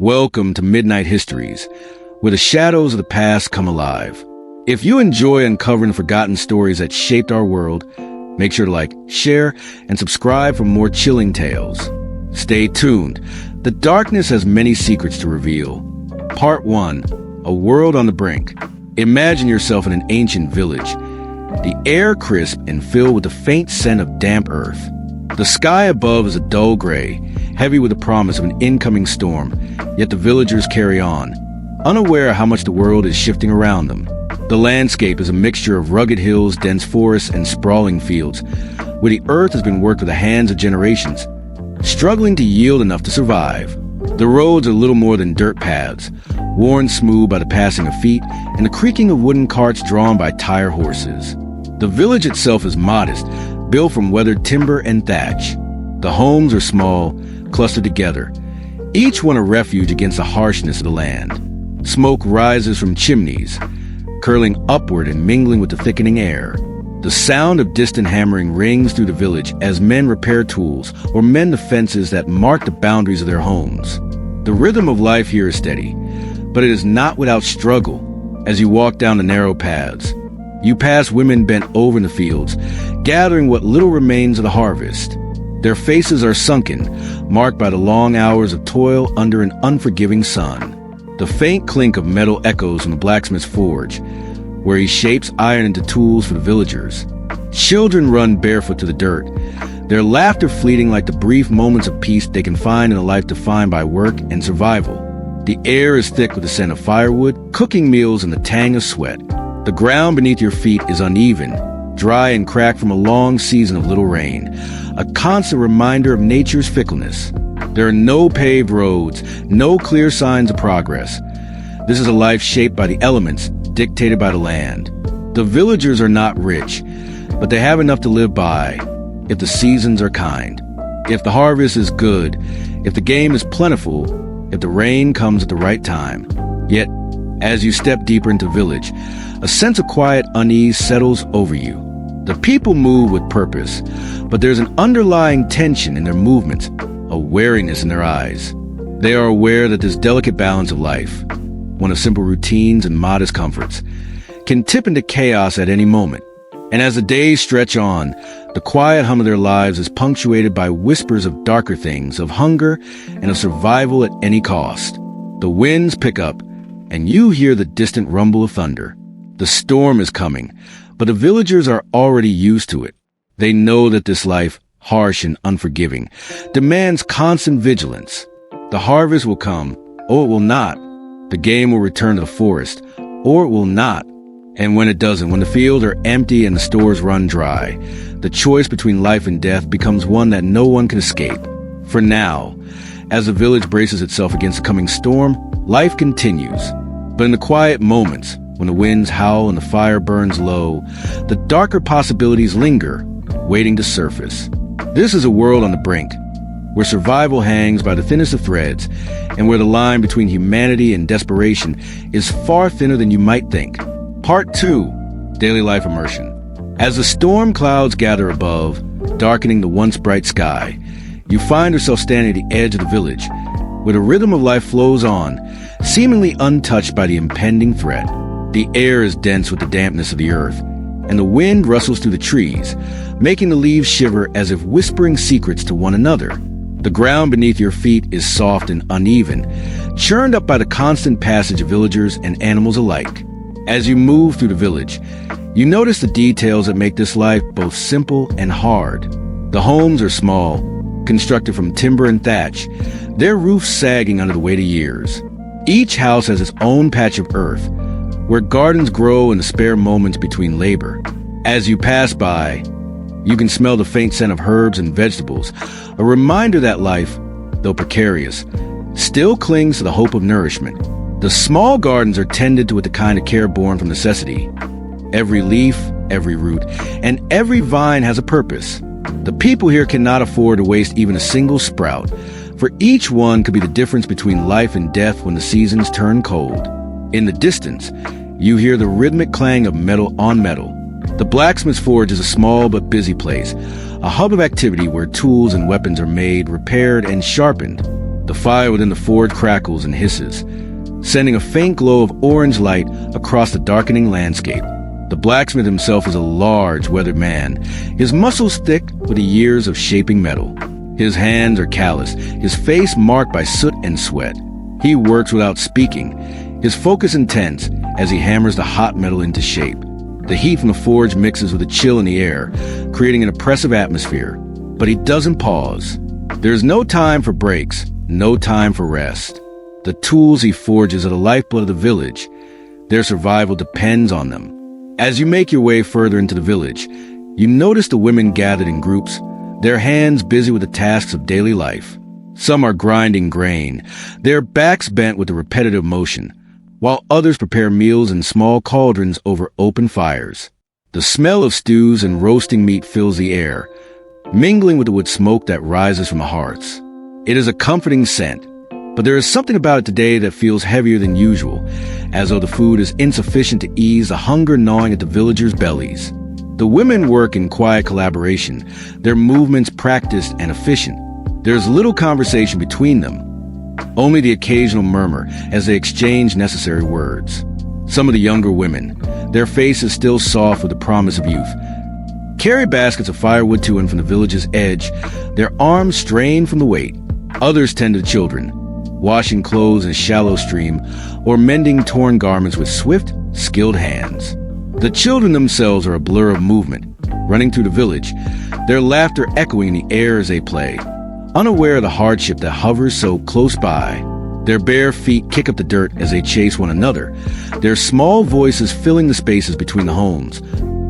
Welcome to Midnight Histories, where the shadows of the past come alive. If you enjoy uncovering forgotten stories that shaped our world, make sure to like, share, and subscribe for more chilling tales. Stay tuned. The darkness has many secrets to reveal. Part 1. A World on the Brink. Imagine yourself in an ancient village. The air crisp and filled with the faint scent of damp earth. The sky above is a dull gray, heavy with the promise of an incoming storm, yet the villagers carry on, unaware how much the world is shifting around them. The landscape is a mixture of rugged hills, dense forests, and sprawling fields, where the earth has been worked with the hands of generations, struggling to yield enough to survive. The roads are little more than dirt paths, worn smooth by the passing of feet and the creaking of wooden carts drawn by tired horses. The village itself is modest, built from weathered timber and thatch. The homes are small, clustered together, each one a refuge against the harshness of the land. Smoke rises from chimneys, curling upward and mingling with the thickening air. The sound of distant hammering rings through the village as men repair tools or mend the fences that mark the boundaries of their homes. The rhythm of life here is steady, but it is not without struggle. As you walk down the narrow paths, you pass women bent over in the fields, gathering what little remains of the harvest. Their faces are sunken, marked by the long hours of toil under an unforgiving sun. The faint clink of metal echoes from the blacksmith's forge, where he shapes iron into tools for the villagers. Children run barefoot to the dirt, their laughter fleeting like the brief moments of peace they can find in a life defined by work and survival. The air is thick with the scent of firewood, cooking meals, and the tang of sweat. The ground beneath your feet is uneven, dry and cracked from a long season of little rain, a constant reminder of nature's fickleness. There are no paved roads, no clear signs of progress. This is a life shaped by the elements, dictated by the land. The villagers are not rich, but they have enough to live by if the seasons are kind, if the harvest is good, if the game is plentiful, if the rain comes at the right time. Yet, as you step deeper into the village, a sense of quiet unease settles over you. The people move with purpose, but there's an underlying tension in their movements, a wariness in their eyes. They are aware that this delicate balance of life, one of simple routines and modest comforts, can tip into chaos at any moment. And as the days stretch on, the quiet hum of their lives is punctuated by whispers of darker things, of hunger, and of survival at any cost. The winds pick up, and you hear the distant rumble of thunder. The storm is coming, but the villagers are already used to it. They know that this life, harsh and unforgiving, demands constant vigilance. The harvest will come, or it will not. The game will return to the forest, or it will not. And when it doesn't, when the fields are empty and the stores run dry, the choice between life and death becomes one that no one can escape. For now, as the village braces itself against the coming storm, life continues. But in the quiet moments, when the winds howl and the fire burns low, the darker possibilities linger, waiting to surface. This is a world on the brink, where survival hangs by the thinnest of threads, and where the line between humanity and desperation is far thinner than you might think. Part 2. Daily Life Immersion. As the storm clouds gather above, darkening the once bright sky, you find yourself standing at the edge of the village, where the rhythm of life flows on, seemingly untouched by the impending threat. The air is dense with the dampness of the earth, and the wind rustles through the trees, making the leaves shiver as if whispering secrets to one another. The ground beneath your feet is soft and uneven, churned up by the constant passage of villagers and animals alike. As you move through the village, you notice the details that make this life both simple and hard. The homes are small, constructed from timber and thatch, their roofs sagging under the weight of years. Each house has its own patch of earth, where gardens grow in the spare moments between labor. As you pass by, you can smell the faint scent of herbs and vegetables, a reminder that life, though precarious, still clings to the hope of nourishment. The small gardens are tended to with the kind of care born from necessity. Every leaf, every root, and every vine has a purpose. The people here cannot afford to waste even a single sprout, for each one could be the difference between life and death when the seasons turn cold. In the distance, you hear the rhythmic clang of metal on metal. The blacksmith's forge is a small but busy place, a hub of activity where tools and weapons are made, repaired, and sharpened. The fire within the forge crackles and hisses, sending a faint glow of orange light across the darkening landscape. The blacksmith himself is a large, weathered man, his muscles thick with the years of shaping metal. His hands are calloused, his face marked by soot and sweat. He works without speaking, his focus intense as he hammers the hot metal into shape. The heat from the forge mixes with the chill in the air, creating an oppressive atmosphere. But he doesn't pause. There's no time for breaks, no time for rest. The tools he forges are the lifeblood of the village. Their survival depends on them. As you make your way further into the village, you notice the women gathered in groups, their hands busy with the tasks of daily life. Some are grinding grain, their backs bent with the repetitive motion, while others prepare meals in small cauldrons over open fires. The smell of stews and roasting meat fills the air, mingling with the wood smoke that rises from the hearths. It is a comforting scent, but there is something about it today that feels heavier than usual, as though the food is insufficient to ease the hunger gnawing at the villagers' bellies. The women work in quiet collaboration, their movements practiced and efficient. There's little conversation between them, only the occasional murmur as they exchange necessary words. Some of the younger women, their faces still soft with the promise of youth, carry baskets of firewood to and from the village's edge, their arms strained from the weight. Others tend to the children, washing clothes in a shallow stream or mending torn garments with swift, skilled hands. The children themselves are a blur of movement, running through the village, their laughter echoing in the air as they play, unaware of the hardship that hovers so close by. Their bare feet kick up the dirt as they chase one another, their small voices filling the spaces between the homes,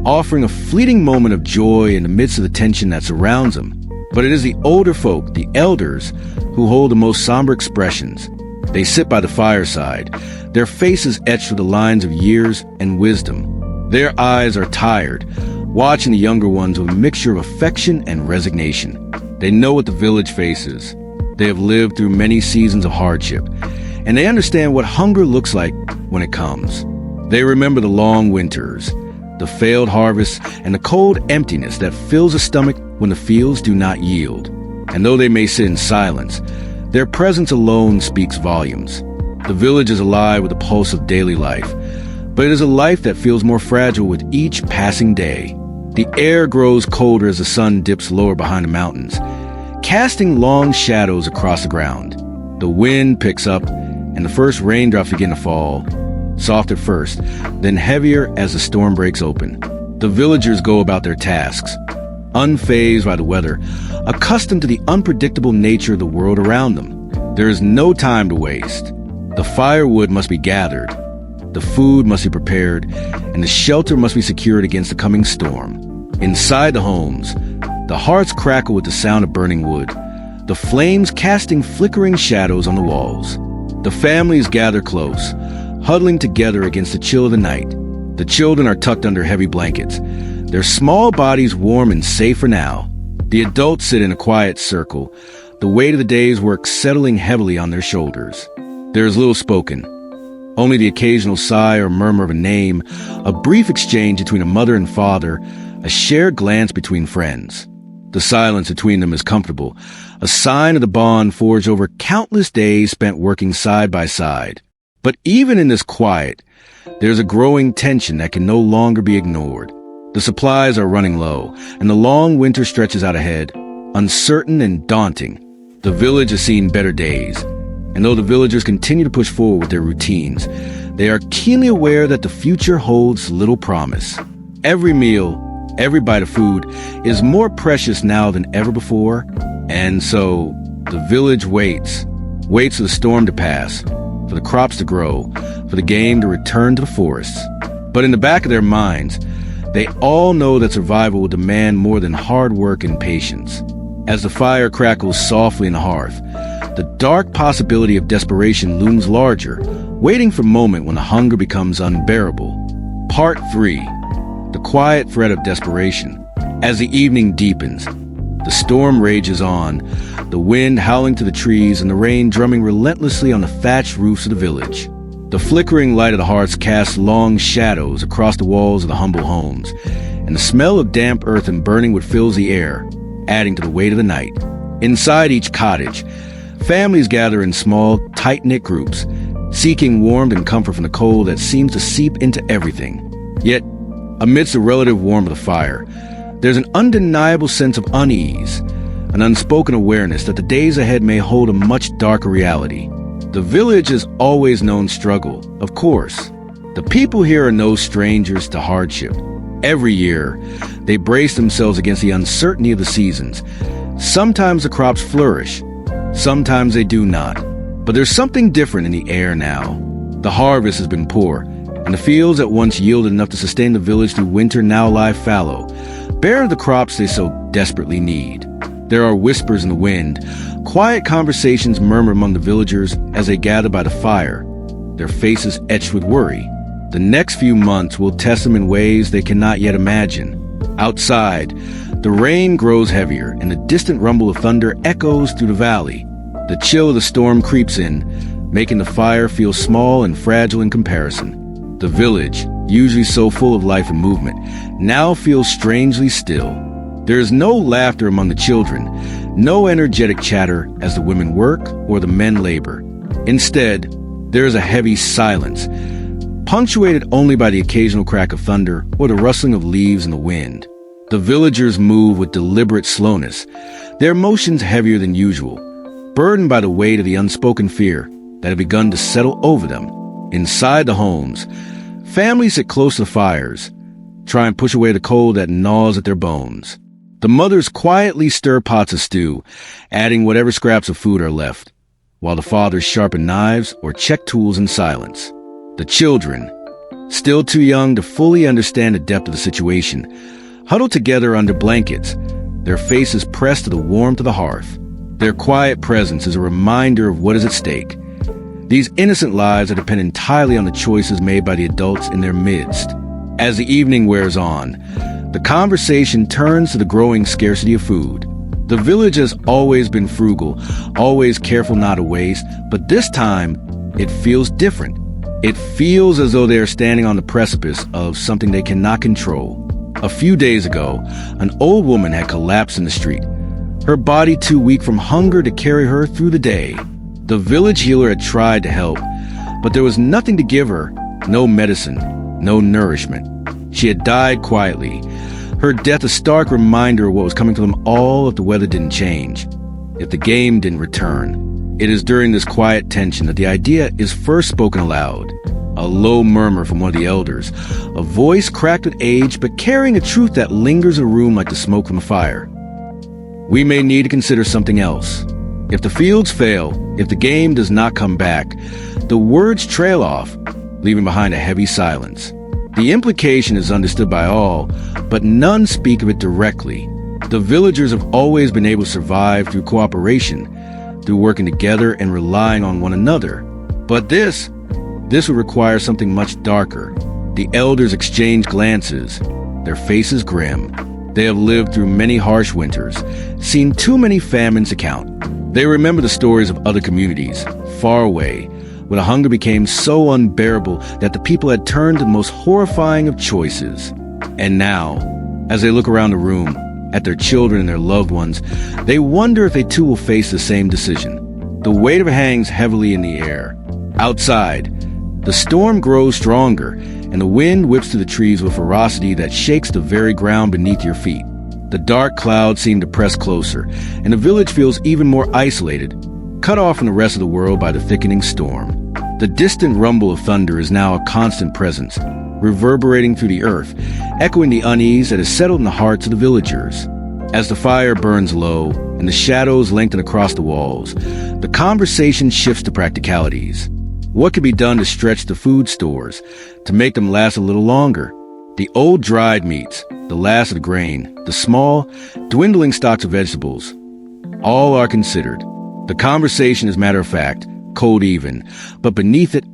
offering a fleeting moment of joy in the midst of the tension that surrounds them. But it is the older folk, the elders, who hold the most somber expressions. They sit by the fireside, their faces etched with the lines of years and wisdom. Their eyes are tired, watching the younger ones with a mixture of affection and resignation. They know what the village faces. They have lived through many seasons of hardship, and they understand what hunger looks like when it comes. They remember the long winters, the failed harvests, and the cold emptiness that fills the stomach when the fields do not yield. And though they may sit in silence, their presence alone speaks volumes. The village is alive with the pulse of daily life, but it is a life that feels more fragile with each passing day. The air grows colder as the sun dips lower behind the mountains, casting long shadows across the ground. The wind picks up, and the first raindrops begin to fall, soft at first, then heavier as the storm breaks open. The villagers go about their tasks, unfazed by the weather, accustomed to the unpredictable nature of the world around them. There is no time to waste. The firewood must be gathered, the food must be prepared, and the shelter must be secured against the coming storm. Inside the homes, the hearths crackle with the sound of burning wood, the flames casting flickering shadows on the walls. The families gather close, huddling together against the chill of the night. The children are tucked under heavy blankets, their small bodies warm and safe for now. The adults sit in a quiet circle, the weight of the day's work settling heavily on their shoulders. There is little spoken, only the occasional sigh or murmur of a name, a brief exchange between a mother and father, a shared glance between friends. The silence between them is comfortable, a sign of the bond forged over countless days spent working side by side. But even in this quiet, there's a growing tension that can no longer be ignored. The supplies are running low, and the long winter stretches out ahead, uncertain and daunting. The village has seen better days, and though the villagers continue to push forward with their routines, they are keenly aware that the future holds little promise. Every meal, every bite of food is more precious now than ever before, and so the village waits for the storm to pass, for the crops to grow, for the game to return to the forests. But in the back of their minds, they all know that survival will demand more than hard work and patience. As the fire crackles softly in the hearth, the dark possibility of desperation looms larger, waiting for a moment when the hunger becomes unbearable. Part 3. The quiet threat of desperation. As the evening deepens, the storm rages on, the wind howling to the trees and the rain drumming relentlessly on the thatched roofs of the village. The flickering light of the hearths casts long shadows across the walls of the humble homes, and the smell of damp earth and burning wood fills the air, adding to the weight of the night. Inside each cottage, Families gather in small, tight-knit groups, seeking warmth and comfort from the cold that seems to seep into everything. Yet, amidst the relative warmth of the fire, there's an undeniable sense of unease, an unspoken awareness that the days ahead may hold a much darker reality. The village has always known struggle, of course. The people here are no strangers to hardship. Every year, they brace themselves against the uncertainty of the seasons. Sometimes the crops flourish, sometimes they do not. But there's something different in the air now. The harvest has been poor, and the fields that once yielded enough to sustain the village through winter now lie fallow, bare of the crops they so desperately need. There are whispers in the wind, quiet conversations murmur among the villagers as they gather by the fire, their faces etched with worry. The next few months will test them in ways they cannot yet imagine. Outside, the rain grows heavier, and the distant rumble of thunder echoes through the valley. The chill of the storm creeps in, making the fire feel small and fragile in comparison. The village, usually so full of life and movement, now feels strangely still. There is no laughter among the children, no energetic chatter as the women work or the men labor. Instead, there is a heavy silence, punctuated only by the occasional crack of thunder or the rustling of leaves in the wind. The villagers move with deliberate slowness, their motions heavier than usual, burdened by the weight of the unspoken fear that had begun to settle over them. Inside the homes, families sit close to the fires, try and push away the cold that gnaws at their bones. The mothers quietly stir pots of stew, adding whatever scraps of food are left, while the fathers sharpen knives or check tools in silence. The children, still too young to fully understand the depth of the situation, huddle together under blankets, their faces pressed to the warmth of the hearth. Their quiet presence is a reminder of what is at stake. These innocent lives that depend entirely on the choices made by the adults in their midst. As the evening wears on, the conversation turns to the growing scarcity of food. The village has always been frugal, always careful not to waste, but this time, it feels different. It feels as though they are standing on the precipice of something they cannot control. A few days ago, an old woman had collapsed in the street, her body too weak from hunger to carry her through the day. The village healer had tried to help, but there was nothing to give her, no medicine, no nourishment. She had died quietly, her death a stark reminder of what was coming to them all if the weather didn't change, if the game didn't return. It is during this quiet tension that the idea is first spoken aloud. A low murmur from one of the elders, a voice cracked with age but carrying a truth that lingers in a room like the smoke from a fire. We may need to consider something else. If the fields fail, if the game does not come back, the words trail off, leaving behind a heavy silence. The implication is understood by all, but none speak of it directly. The villagers have always been able to survive through cooperation, through working together and relying on one another. But this would require something much darker. The elders exchange glances, their faces grim. They have lived through many harsh winters, seen too many famines to count. They remember the stories of other communities, far away, where the hunger became so unbearable that the people had turned to the most horrifying of choices. And now, as they look around the room, at their children and their loved ones, they wonder if they too will face the same decision. The weight of it hangs heavily in the air. Outside, the storm grows stronger, and the wind whips through the trees with ferocity that shakes the very ground beneath your feet. The dark clouds seem to press closer, and the village feels even more isolated, cut off from the rest of the world by the thickening storm. The distant rumble of thunder is now a constant presence, reverberating through the earth, echoing the unease that has settled in the hearts of the villagers. As the fire burns low and the shadows lengthen across the walls, the conversation shifts to practicalities. What can be done to stretch the food stores, to make them last a little longer? The old dried meats, the last of the grain, the small, dwindling stocks of vegetables, all are considered. The conversation is matter-of-fact, cold even, but beneath it,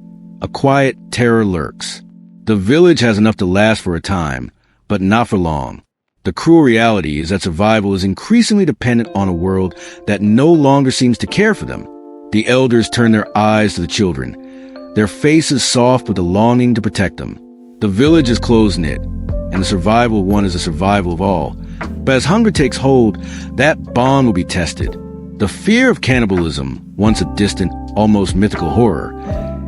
a quiet terror lurks. The village has enough to last for a time, but not for long. The cruel reality is that survival is increasingly dependent on a world that no longer seems to care for them. The elders turn their eyes to the children, their faces soft with the longing to protect them. The village is close-knit, and the survival of one is the survival of all. But as hunger takes hold, that bond will be tested. The fear of cannibalism, once a distant, almost mythical horror,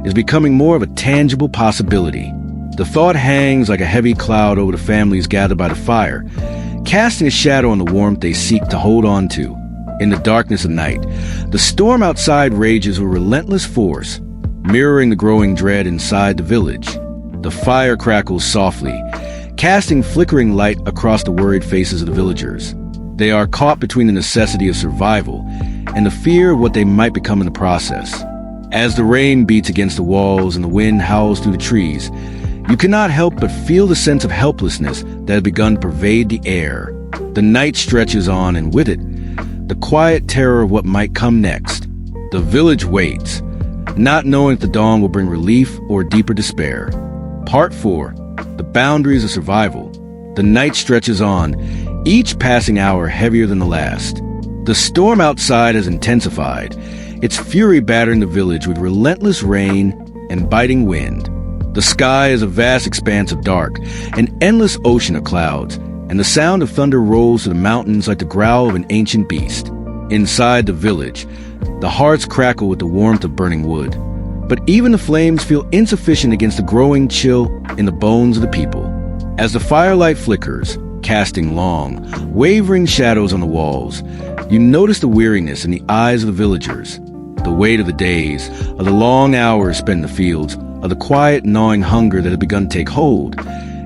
is becoming more of a tangible possibility. The thought hangs like a heavy cloud over the families gathered by the fire, casting a shadow on the warmth they seek to hold on to. In the darkness of night, the storm outside rages with relentless force, mirroring the growing dread inside the village. The fire crackles softly, casting flickering light across the worried faces of the villagers. They are caught between the necessity of survival and the fear of what they might become in the process. As the rain beats against the walls and the wind howls through the trees, you cannot help but feel the sense of helplessness that has begun to pervade the air. The night stretches on, and with it, the quiet terror of what might come next. The village waits, not knowing if the dawn will bring relief or deeper despair. Part 4. The boundaries of survival. The night stretches on, each passing hour heavier than the last. The storm outside has intensified, its fury battering the village with relentless rain and biting wind. The sky is a vast expanse of dark, an endless ocean of clouds, and the sound of thunder rolls through the mountains like the growl of an ancient beast. Inside the village, the hearts crackle with the warmth of burning wood, but even the flames feel insufficient against the growing chill in the bones of the people. As the firelight flickers, casting long, wavering shadows on the walls, you notice the weariness in the eyes of the villagers. The weight of the days, of the long hours spent in the fields, of the quiet, gnawing hunger that has begun to take hold,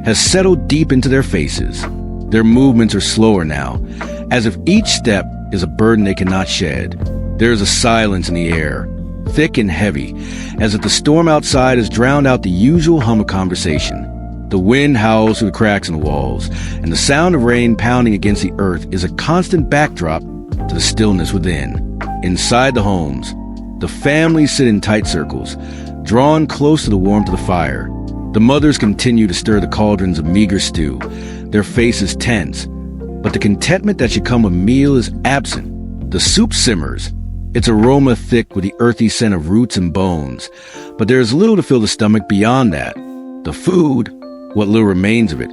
has settled deep into their faces. Their movements are slower now, as if each step is a burden they cannot shed. There is a silence in the air, thick and heavy, as if the storm outside has drowned out the usual hum of conversation. The wind howls through the cracks in the walls, and the sound of rain pounding against the earth is a constant backdrop to the stillness within. Inside the homes, the families sit in tight circles, drawn close to the warmth of the fire. The mothers continue to stir the cauldrons of meager stew, their faces tense, but the contentment that should come with meal is absent. The soup simmers, its aroma thick with the earthy scent of roots and bones, but there is little to fill the stomach beyond that. The food, what little remains of it,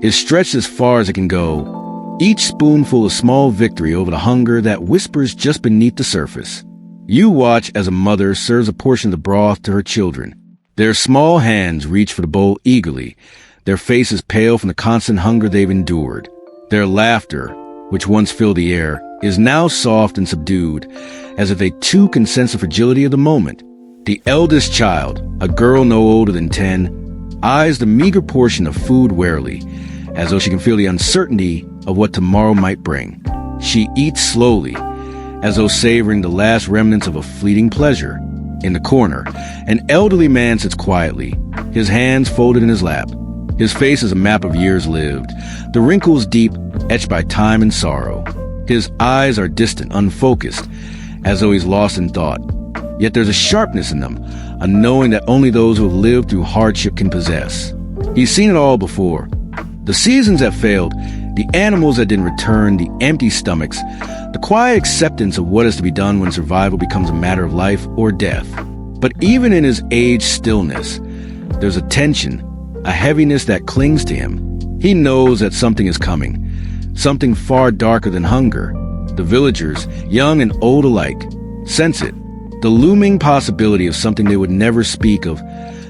is stretched as far as it can go, each spoonful a small victory over the hunger that whispers just beneath the surface. You watch as a mother serves a portion of the broth to her children. Their small hands reach for the bowl eagerly, their faces pale from the constant hunger they've endured. Their laughter, which once filled the air, is now soft and subdued, as if they too can sense the fragility of the moment. The eldest child, a girl no older than 10, eyes the meager portion of food warily, as though she can feel the uncertainty of what tomorrow might bring. She eats slowly, as though savoring the last remnants of a fleeting pleasure. In the corner, an elderly man sits quietly, his hands folded in his lap. His face is a map of years lived, the wrinkles deep, etched by time and sorrow. His eyes are distant, unfocused, as though he's lost in thought. Yet there's a sharpness in them, a knowing that only those who have lived through hardship can possess. He's seen it all before. The seasons that failed, the animals that didn't return, the empty stomachs, the quiet acceptance of what is to be done when survival becomes a matter of life or death. But even in his aged stillness, there's a tension, a heaviness that clings to him. He knows that something is coming, something far darker than hunger. The villagers, young and old alike, sense it, the looming possibility of something they would never speak of,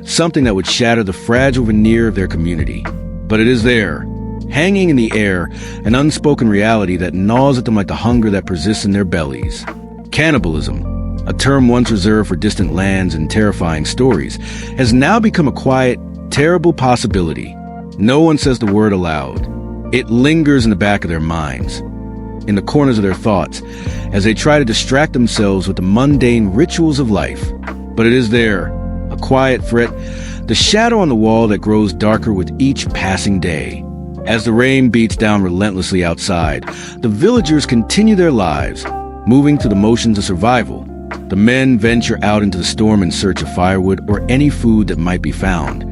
something that would shatter the fragile veneer of their community. But it is there, hanging in the air, an unspoken reality that gnaws at them like the hunger that persists in their bellies. Cannibalism, a term once reserved for distant lands and terrifying stories, has now become a quiet, terrible possibility. No one says the word aloud. It lingers in the back of their minds, in the corners of their thoughts, as they try to distract themselves with the mundane rituals of life. But it is there, a quiet threat, the shadow on the wall that grows darker with each passing day. As the rain beats down relentlessly outside, the villagers continue their lives, moving through the motions of survival. The men venture out into the storm in search of firewood or any food that might be found,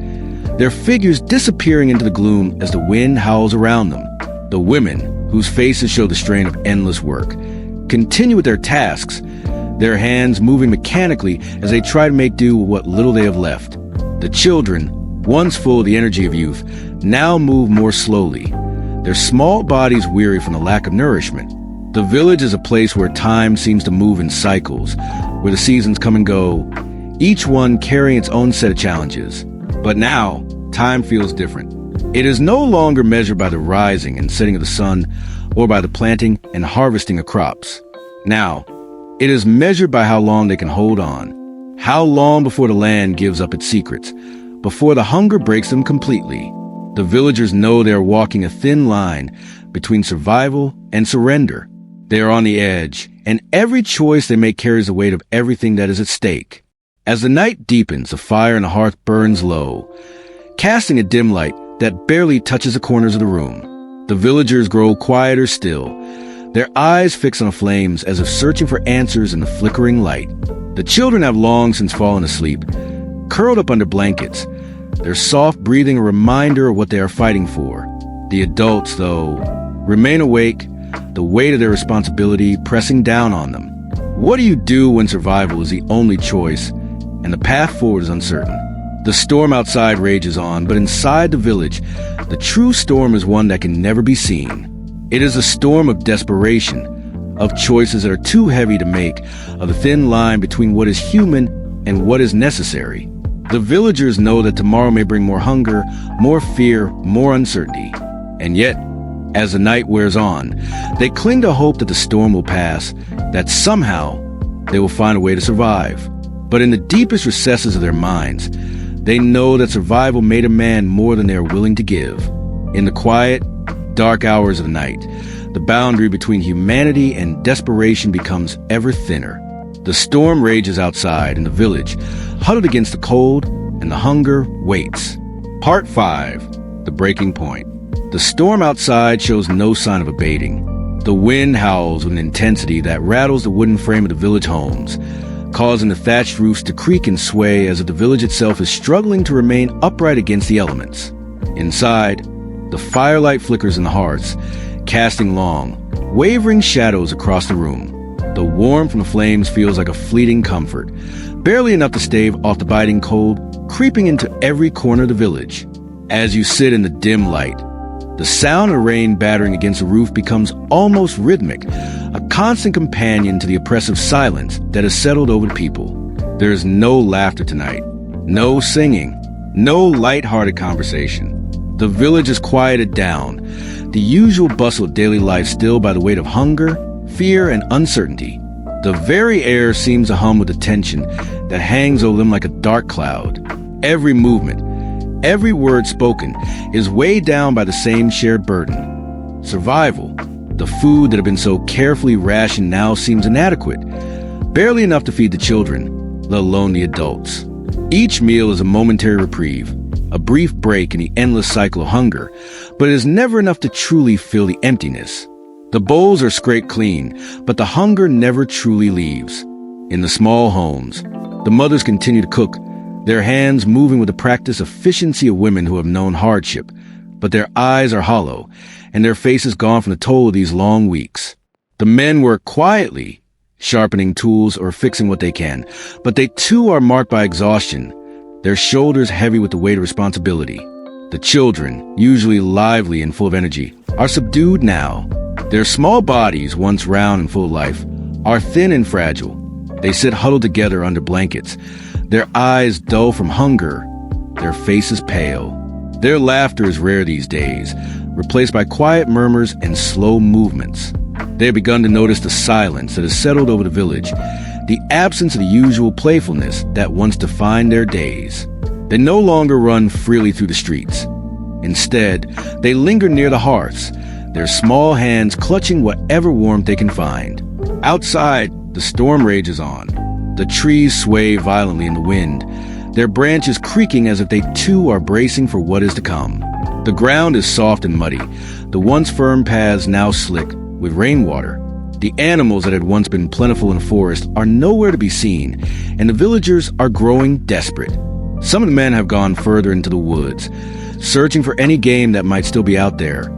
their figures disappearing into the gloom as the wind howls around them. The women, whose faces show the strain of endless work, continue with their tasks, their hands moving mechanically as they try to make do with what little they have left. The children, once full of the energy of youth, now move more slowly, their small bodies weary from the lack of nourishment. The village is a place where time seems to move in cycles, where the seasons come and go, each one carrying its own set of challenges. But now, time feels different. It is no longer measured by the rising and setting of the sun or by the planting and harvesting of crops. Now, it is measured by how long they can hold on. How long before the land gives up its secrets, before the hunger breaks them completely. The villagers know they are walking a thin line between survival and surrender. They are on the edge, and every choice they make carries the weight of everything that is at stake. As the night deepens, the fire in the hearth burns low, casting a dim light that barely touches the corners of the room. The villagers grow quieter still, their eyes fixed on the flames as if searching for answers in the flickering light. The children have long since fallen asleep, curled up under blankets, their soft breathing a reminder of what they are fighting for. The adults, though, remain awake, the weight of their responsibility pressing down on them. What do you do when survival is the only choice and the path forward is uncertain? The storm outside rages on, but inside the village, the true storm is one that can never be seen. It is a storm of desperation, of choices that are too heavy to make, of the thin line between what is human and what is necessary. The villagers know that tomorrow may bring more hunger, more fear, more uncertainty. And yet, as the night wears on, they cling to hope that the storm will pass, that somehow they will find a way to survive. But in the deepest recesses of their minds, they know that survival may demand more than they are willing to give. In the quiet, dark hours of the night, the boundary between humanity and desperation becomes ever thinner. The storm rages outside, and the village, huddled against the cold, and the hunger waits. Part 5. The Breaking Point. The storm outside shows no sign of abating. The wind howls with an intensity that rattles the wooden frame of the village homes, causing the thatched roofs to creak and sway as if the village itself is struggling to remain upright against the elements. Inside, the firelight flickers in the hearths, casting long, wavering shadows across the room. The warmth from the flames feels like a fleeting comfort, barely enough to stave off the biting cold, creeping into every corner of the village. As you sit in the dim light, the sound of rain battering against the roof becomes almost rhythmic, a constant companion to the oppressive silence that has settled over the people. There is no laughter tonight, no singing, no light-hearted conversation. The village is quieted down, the usual bustle of daily life stilled by the weight of hunger, fear, and uncertainty. The very air seems to hum with the tension that hangs over them like a dark cloud. Every movement, every word spoken is weighed down by the same shared burden. Survival, the food that had been so carefully rationed now seems inadequate, barely enough to feed the children, let alone the adults. Each meal is a momentary reprieve, a brief break in the endless cycle of hunger, but it is never enough to truly fill the emptiness. The bowls are scraped clean, but the hunger never truly leaves. In the small homes, the mothers continue to cook, their hands moving with the practiced efficiency of women who have known hardship, but their eyes are hollow, and their faces gone from the toll of these long weeks. The men work quietly, sharpening tools or fixing what they can, but they too are marked by exhaustion, their shoulders heavy with the weight of responsibility. The children, usually lively and full of energy, are subdued now. Their small bodies, once round and full of life, are thin and fragile. They sit huddled together under blankets, their eyes dull from hunger, their faces pale. Their laughter is rare these days, replaced by quiet murmurs and slow movements. They have begun to notice the silence that has settled over the village, the absence of the usual playfulness that once defined their days. They no longer run freely through the streets. Instead, they linger near the hearths, their small hands clutching whatever warmth they can find. Outside, the storm rages on. The trees sway violently in the wind, their branches creaking as if they too are bracing for what is to come. The ground is soft and muddy, the once firm paths now slick with rainwater. The animals that had once been plentiful in the forest are nowhere to be seen, and the villagers are growing desperate. Some of the men have gone further into the woods, searching for any game that might still be out there.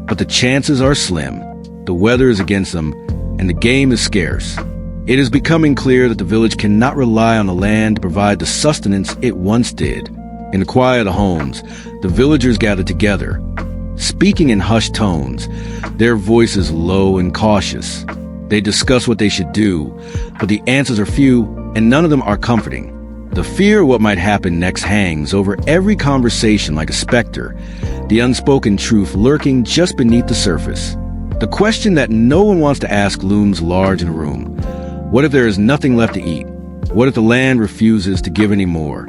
But the chances are slim, the weather is against them, and the game is scarce. It is becoming clear that the village cannot rely on the land to provide the sustenance it once did. In the quiet of the homes, the villagers gather together, speaking in hushed tones, their voices low and cautious. They discuss what they should do, but the answers are few, and none of them are comforting. The fear of what might happen next hangs over every conversation like a specter, the unspoken truth lurking just beneath the surface. The question that no one wants to ask looms large in the room. What if there is nothing left to eat? What if the land refuses to give any more?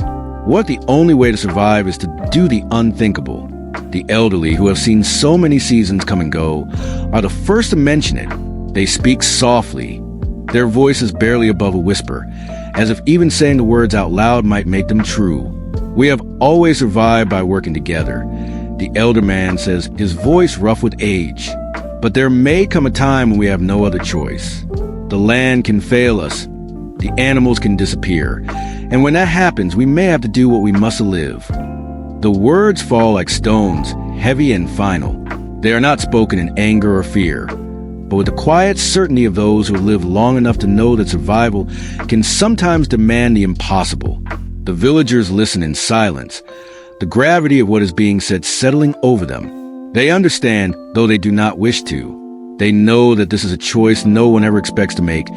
What if the only way to survive is to do the unthinkable? The elderly, who have seen so many seasons come and go, are the first to mention it. They speak softly, their voices barely above a whisper, as if even saying the words out loud might make them true. We have always survived by working together. The elder man says, his voice rough with age. But there may come a time when we have no other choice. The land can fail us. The animals can disappear. And when that happens, we may have to do what we must to live. The words fall like stones, heavy and final. They are not spoken in anger or fear, but with the quiet certainty of those who live long enough to know that survival can sometimes demand the impossible. The villagers listen in silence, the gravity of what is being said settling over them. They understand, though they do not wish to. They know that this is a choice no one ever expects to make,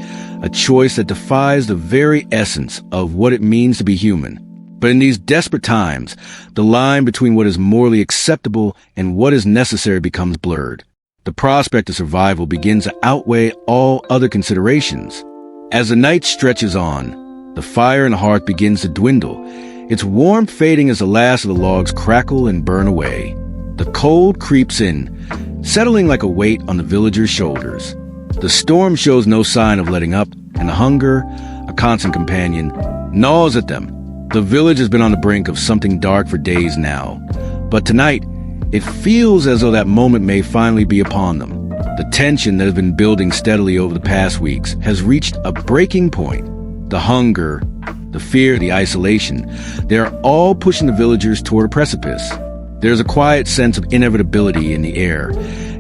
a choice that defies the very essence of what it means to be human. But in these desperate times, the line between what is morally acceptable and what is necessary becomes blurred. The prospect of survival begins to outweigh all other considerations. As the night stretches on, the fire in the hearth begins to dwindle, its warmth fading as the last of the logs crackle and burn away. The cold creeps in, settling like a weight on the villagers' shoulders. The storm shows no sign of letting up, and the hunger, a constant companion, gnaws at them. The village has been on the brink of something dark for days now, but tonight, it feels as though that moment may finally be upon them. The tension that has been building steadily over the past weeks has reached a breaking point. The hunger, the fear, the isolation, they are all pushing the villagers toward a precipice. There's a quiet sense of inevitability in the air,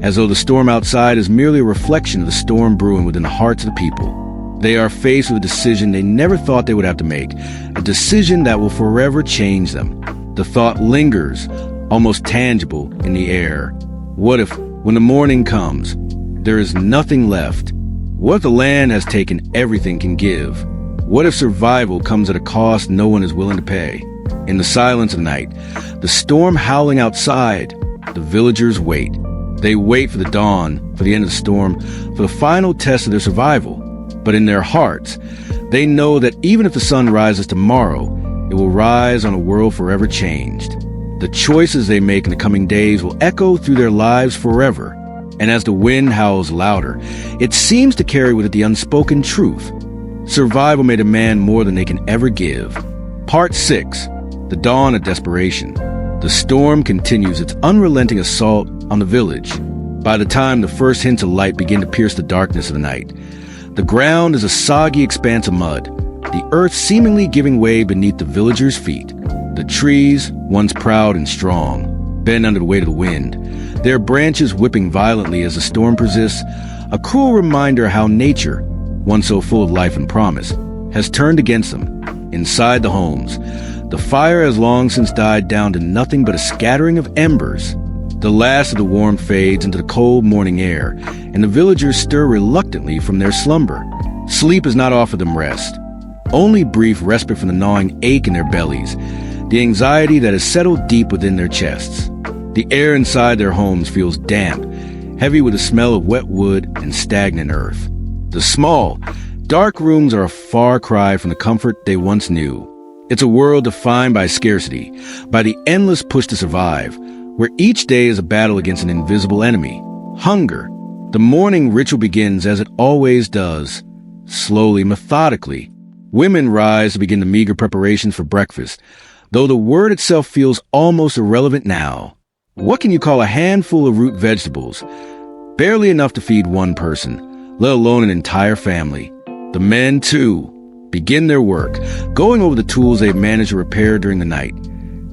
as though the storm outside is merely a reflection of the storm brewing within the hearts of the people. They are faced with a decision they never thought they would have to make, a decision that will forever change them. The thought lingers, almost tangible, in the air. What if, when the morning comes, there is nothing left? What if the land has taken everything it can give? What if survival comes at a cost no one is willing to pay? In the silence of night, the storm howling outside, the villagers wait. They wait for the dawn, for the end of the storm, for the final test of their survival. But in their hearts, they know that even if the sun rises tomorrow, it will rise on a world forever changed. The choices they make in the coming days will echo through their lives forever. And as the wind howls louder, it seems to carry with it the unspoken truth. Survival may demand more than they can ever give. Part 6. The Dawn of Desperation. The storm continues its unrelenting assault on the village. By the time the first hints of light begin to pierce the darkness of the night, the ground is a soggy expanse of mud, the earth seemingly giving way beneath the villagers' feet. The trees, once proud and strong, bend under the weight of the wind, their branches whipping violently as the storm persists, a cruel reminder how nature, once so full of life and promise, has turned against them. Inside the homes, the fire has long since died down to nothing but a scattering of embers. The last of the warmth fades into the cold morning air, and the villagers stir reluctantly from their slumber. Sleep has not offered them rest, only brief respite from the gnawing ache in their bellies, the anxiety that has settled deep within their chests. The air inside their homes feels damp, heavy with the smell of wet wood and stagnant earth. The small, dark rooms are a far cry from the comfort they once knew. It's a world defined by scarcity, by the endless push to survive, where each day is a battle against an invisible enemy, hunger. The morning ritual begins as it always does, slowly, methodically. Women rise to begin the meager preparations for breakfast, though the word itself feels almost irrelevant now. What can you call a handful of root vegetables? Barely enough to feed one person, let alone an entire family. The men, too, begin their work, going over the tools they've managed to repair during the night,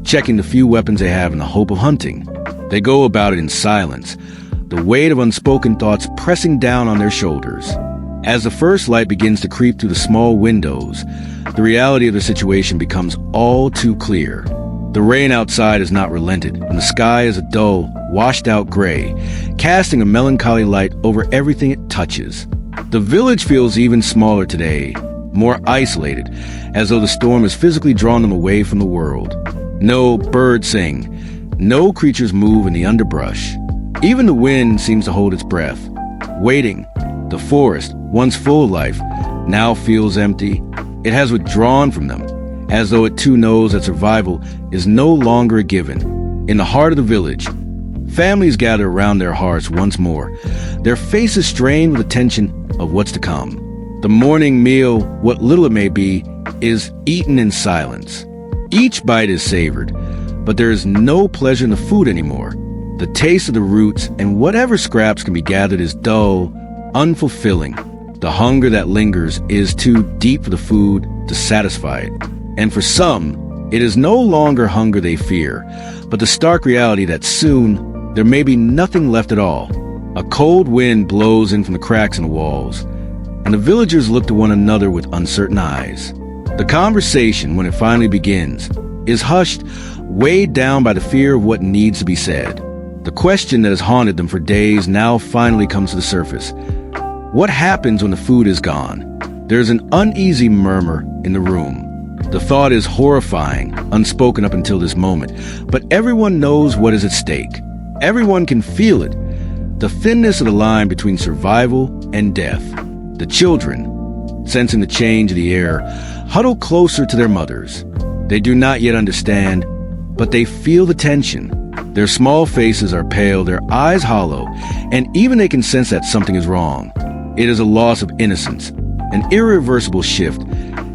checking the few weapons they have in the hope of hunting. They go about it in silence, the weight of unspoken thoughts pressing down on their shoulders. As the first light begins to creep through the small windows, the reality of the situation becomes all too clear. The rain outside has not relented, and the sky is a dull, washed-out gray, casting a melancholy light over everything it touches. The village feels even smaller today, more isolated, as though the storm has physically drawn them away from the world. No birds sing, no creatures move in the underbrush. Even the wind seems to hold its breath, waiting. The forest, once full of life, now feels empty. It has withdrawn from them, as though it too knows that survival is no longer a given. In the heart of the village, families gather around their hearths once more, their faces strained with the tension of what's to come. The morning meal, what little it may be, is eaten in silence. Each bite is savored, but there is no pleasure in the food anymore. The taste of the roots and whatever scraps can be gathered is dull, unfulfilling. The hunger that lingers is too deep for the food to satisfy it. And for some, it is no longer hunger they fear, but the stark reality that soon there may be nothing left at all. A cold wind blows in from the cracks in the walls, and the villagers look to one another with uncertain eyes. The conversation, when it finally begins, is hushed, weighed down by the fear of what needs to be said. The question that has haunted them for days now finally comes to the surface. What happens when the food is gone? There's an uneasy murmur in the room. The thought is horrifying, unspoken up until this moment, but everyone knows what is at stake. Everyone can feel it. The thinness of the line between survival and death. The children, sensing the change of the air, huddle closer to their mothers. They do not yet understand, but they feel the tension. Their small faces are pale, their eyes hollow, and even they can sense that something is wrong. It is a loss of innocence, an irreversible shift,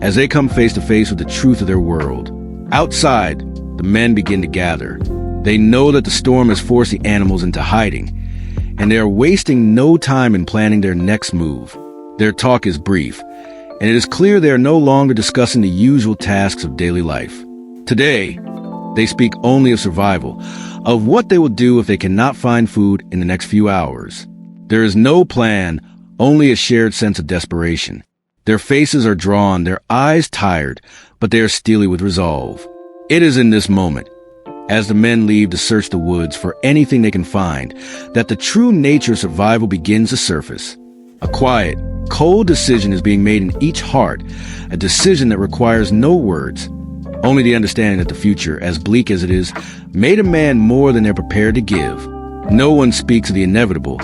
as they come face to face with the truth of their world. Outside, the men begin to gather. They know that the storm has forced the animals into hiding, and they are wasting no time in planning their next move. Their talk is brief, and it is clear they are no longer discussing the usual tasks of daily life. Today, they speak only of survival, of what they will do if they cannot find food in the next few hours. There is no plan, only a shared sense of desperation. Their faces are drawn, their eyes tired, but they are steely with resolve. It is in this moment, as the men leave to search the woods for anything they can find, that the true nature of survival begins to surface. A quiet, cold decision is being made in each heart, a decision that requires no words, only the understanding that the future, as bleak as it is, may demand more than they're prepared to give. No one speaks of the inevitable,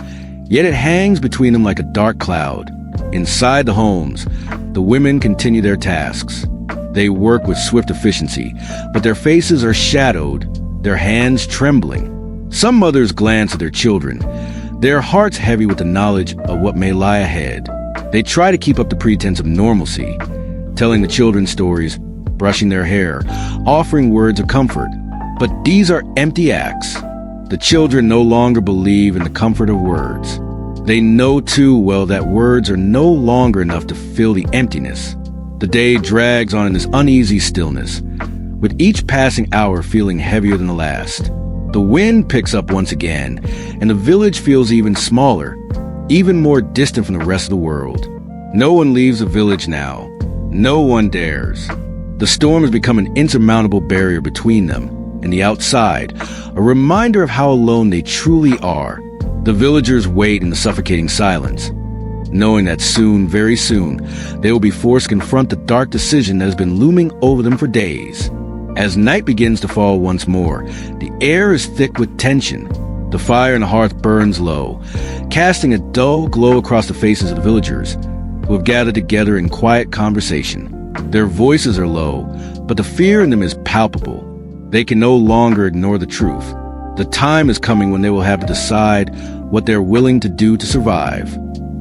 yet it hangs between them like a dark cloud. Inside the homes, the women continue their tasks. They work with swift efficiency, but their faces are shadowed, their hands trembling. Some mothers glance at their children, their hearts heavy with the knowledge of what may lie ahead. They try to keep up the pretense of normalcy, telling the children stories, brushing their hair, offering words of comfort. But these are empty acts. The children no longer believe in the comfort of words. They know too well that words are no longer enough to fill the emptiness. The day drags on in this uneasy stillness, with each passing hour feeling heavier than the last. The wind picks up once again, and the village feels even smaller, even more distant from the rest of the world. No one leaves the village now. No one dares. The storm has become an insurmountable barrier between them and the outside, a reminder of how alone they truly are. The villagers wait in the suffocating silence, knowing that soon, very soon, they will be forced to confront the dark decision that has been looming over them for days. As night begins to fall once more, the air is thick with tension. The fire in the hearth burns low, casting a dull glow across the faces of the villagers, who have gathered together in quiet conversation. Their voices are low, but the fear in them is palpable. They can no longer ignore the truth. The time is coming when they will have to decide what they're willing to do to survive.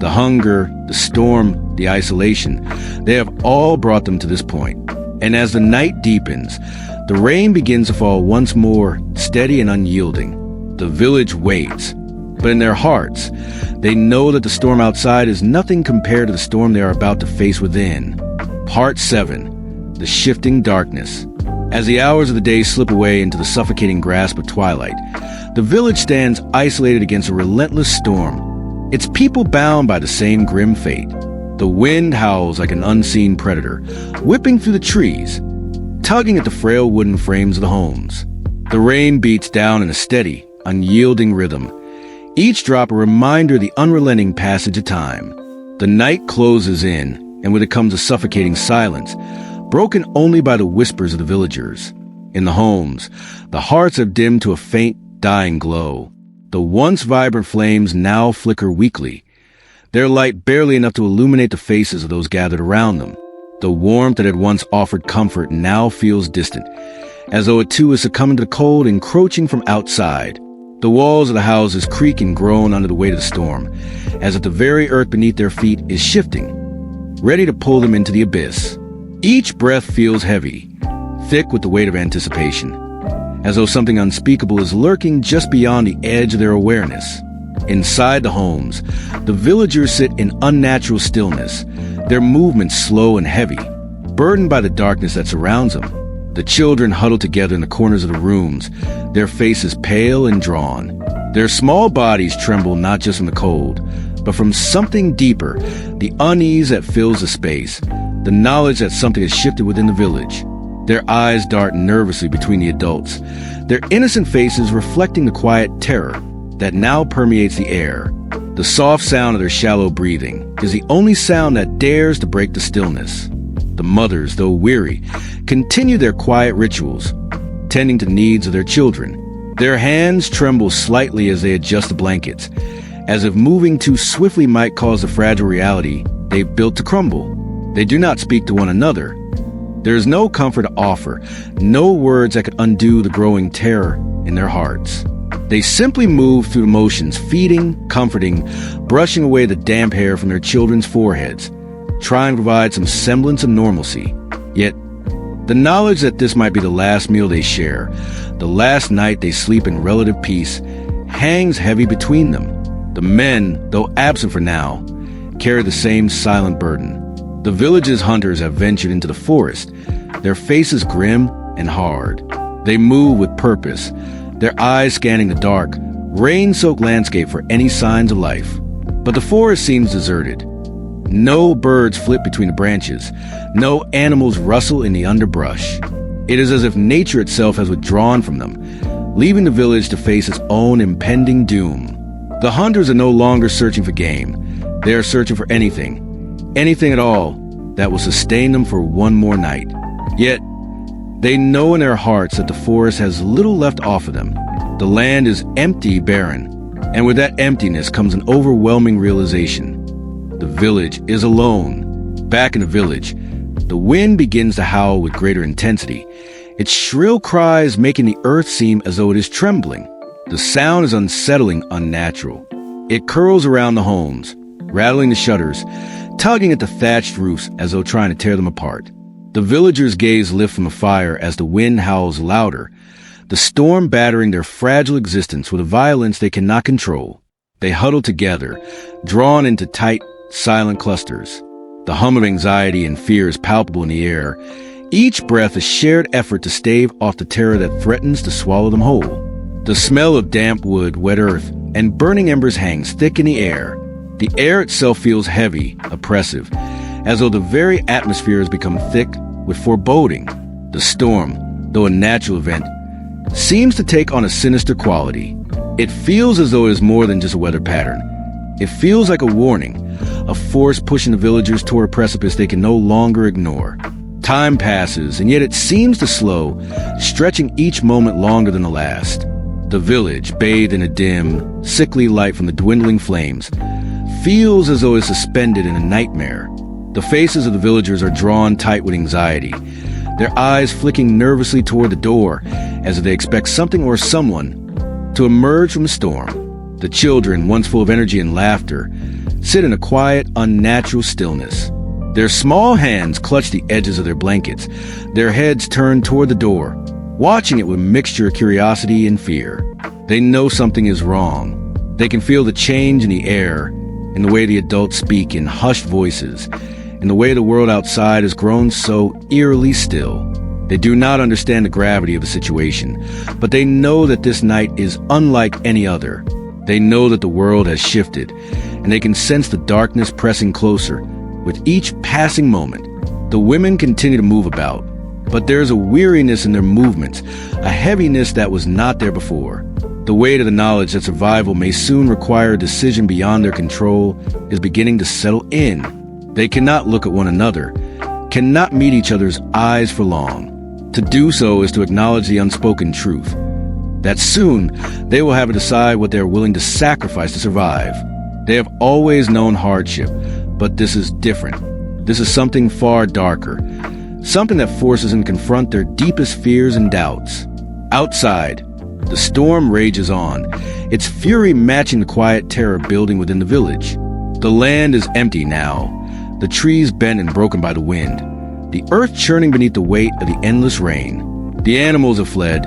The hunger, the storm, the isolation, they have all brought them to this point. And as the night deepens, the rain begins to fall once more, steady and unyielding. The village waits, but in their hearts, they know that the storm outside is nothing compared to the storm they are about to face within. Part 7. The Shifting Darkness. As the hours of the day slip away into the suffocating grasp of twilight, the village stands isolated against a relentless storm, its people bound by the same grim fate. The wind howls like an unseen predator, whipping through the trees. tugging at the frail wooden frames of the homes. The rain beats down in a steady, unyielding rhythm, each drop a reminder of the unrelenting passage of time. The night closes in, and with it comes a suffocating silence, broken only by the whispers of the villagers. In the homes, the hearts have dimmed to a faint, dying glow. The once vibrant flames now flicker weakly, their light barely enough to illuminate the faces of those gathered around them. The warmth that had once offered comfort now feels distant, as though it too is succumbing to the cold encroaching from outside. The walls of the houses creak and groan under the weight of the storm, as if the very earth beneath their feet is shifting, ready to pull them into the abyss. Each breath feels heavy, thick with the weight of anticipation, as though something unspeakable is lurking just beyond the edge of their awareness. Inside the homes, the villagers sit in unnatural stillness, their movements slow and heavy, burdened by the darkness that surrounds them. The children huddle together in the corners of the rooms, their faces pale and drawn. Their small bodies tremble not just from the cold, but from something deeper, the unease that fills the space, the knowledge that something has shifted within the village. Their eyes dart nervously between the adults, their innocent faces reflecting the quiet terror that now permeates the air. The soft sound of their shallow breathing is the only sound that dares to break the stillness. The mothers, though weary, continue their quiet rituals, tending to the needs of their children. Their hands tremble slightly as they adjust the blankets, as if moving too swiftly might cause the fragile reality they've built to crumble. They do not speak to one another. There is no comfort to offer, no words that could undo the growing terror in their hearts. They simply move through the motions, feeding, comforting, brushing away the damp hair from their children's foreheads, trying to provide some semblance of normalcy. Yet, the knowledge that this might be the last meal they share, the last night they sleep in relative peace, hangs heavy between them. The men, though absent for now, carry the same silent burden. The village's hunters have ventured into the forest, their faces grim and hard. They move with purpose, their eyes scanning the dark, rain-soaked landscape for any signs of life. But the forest seems deserted. No birds flit between the branches, no animals rustle in the underbrush. It is as if nature itself has withdrawn from them, leaving the village to face its own impending doom. The hunters are no longer searching for game. They are searching for anything at all, that will sustain them for one more night. Yet, they know in their hearts that the forest has little left off of them. The land is empty, barren, and with that emptiness comes an overwhelming realization. The village is alone. Back in the village, the wind begins to howl with greater intensity, its shrill cries making the earth seem as though it is trembling. The sound is unsettling, unnatural. It curls around the homes, rattling the shutters, tugging at the thatched roofs as though trying to tear them apart. The villagers' gaze lift from the fire as the wind howls louder, the storm battering their fragile existence with a violence they cannot control. They huddle together, drawn into tight, silent clusters. The hum of anxiety and fear is palpable in the air, each breath a shared effort to stave off the terror that threatens to swallow them whole. The smell of damp wood, wet earth, and burning embers hangs thick in the air. The air itself feels heavy, oppressive, as though the very atmosphere has become thick with foreboding. The storm, though a natural event, seems to take on a sinister quality. It feels as though it is more than just a weather pattern. It feels like a warning, a force pushing the villagers toward a precipice they can no longer ignore. Time passes, and yet it seems to slow, stretching each moment longer than the last. The village, bathed in a dim, sickly light from the dwindling flames, feels as though it's suspended in a nightmare. The faces of the villagers are drawn tight with anxiety, their eyes flicking nervously toward the door, as if they expect something or someone to emerge from the storm. The children, once full of energy and laughter, sit in a quiet, unnatural stillness. Their small hands clutch the edges of their blankets, their heads turned toward the door, watching it with a mixture of curiosity and fear. They know something is wrong. They can feel the change in the air, in the way the adults speak in hushed voices, in the way the world outside has grown so eerily still. They do not understand the gravity of the situation, but they know that this night is unlike any other. They know that the world has shifted, and they can sense the darkness pressing closer with each passing moment. The women continue to move about, But there's a weariness in their movements, a heaviness that was not there before. The weight of the knowledge that survival may soon require a decision beyond their control is beginning to settle in. They cannot look at one another, cannot meet each other's eyes for long. To do so is to acknowledge the unspoken truth, that soon they will have to decide what they are willing to sacrifice to survive. They have always known hardship, but this is different. This is something far darker, something that forces them to confront their deepest fears and doubts. Outside, the storm rages on, its fury matching the quiet terror building within the village. The land is empty now, the trees bent and broken by the wind, the earth churning beneath the weight of the endless rain. The animals have fled,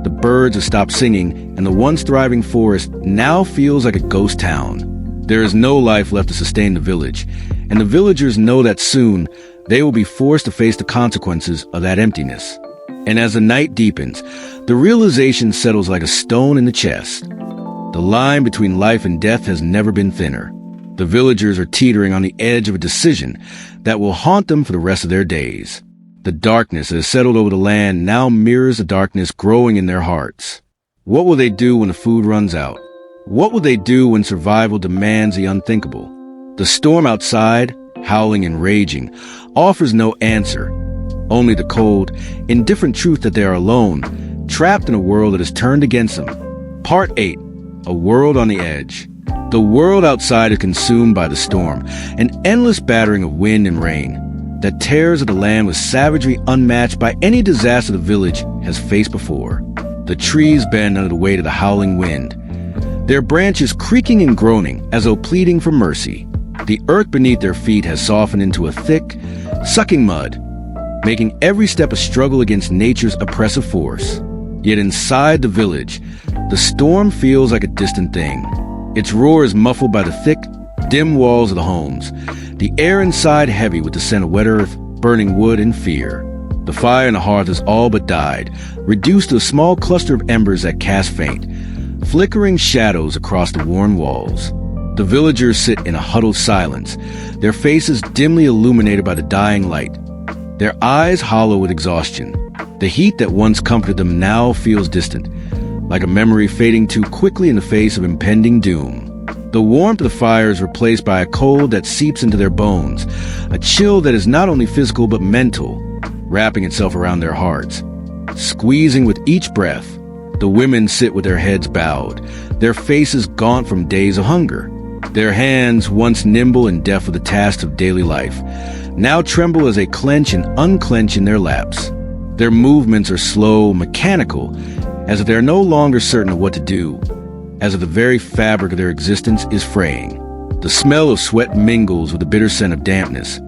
the birds have stopped singing, and the once thriving forest now feels like a ghost town. There is no life left to sustain the village, and the villagers know that soon they will be forced to face the consequences of that emptiness. And as the night deepens, the realization settles like a stone in the chest. The line between life and death has never been thinner. The villagers are teetering on the edge of a decision that will haunt them for the rest of their days. The darkness that has settled over the land now mirrors the darkness growing in their hearts. What will they do when the food runs out? What will they do when survival demands the unthinkable? The storm outside, howling and raging, offers no answer. Only the cold, indifferent truth that they are alone, trapped in a world that has turned against them. Part 8. A World on the Edge. The world outside is consumed by the storm, an endless battering of wind and rain that tears at the land with savagery unmatched by any disaster the village has faced before. The trees bend under the weight of the howling wind, their branches creaking and groaning as though pleading for mercy. The earth beneath their feet has softened into a thick, sucking mud, making every step a struggle against nature's oppressive force. Yet inside the village, the storm feels like a distant thing. Its roar is muffled by the thick, dim walls of the homes, the air inside heavy with the scent of wet earth, burning wood, and fear. The fire in the hearth has all but died, reduced to a small cluster of embers that cast faint, flickering shadows across the worn walls. The villagers sit in a huddled silence, their faces dimly illuminated by the dying light, their eyes hollow with exhaustion. The heat that once comforted them now feels distant, like a memory fading too quickly in the face of impending doom. The warmth of the fire is replaced by a cold that seeps into their bones, a chill that is not only physical but mental, wrapping itself around their hearts. Squeezing with each breath, the women sit with their heads bowed, their faces gaunt from days of hunger. Their hands, once nimble and deft with the tasks of daily life, now tremble as they clench and unclench in their laps. Their movements are slow, mechanical, as if they are no longer certain of what to do, as if the very fabric of their existence is fraying. The smell of sweat mingles with the bitter scent of dampness,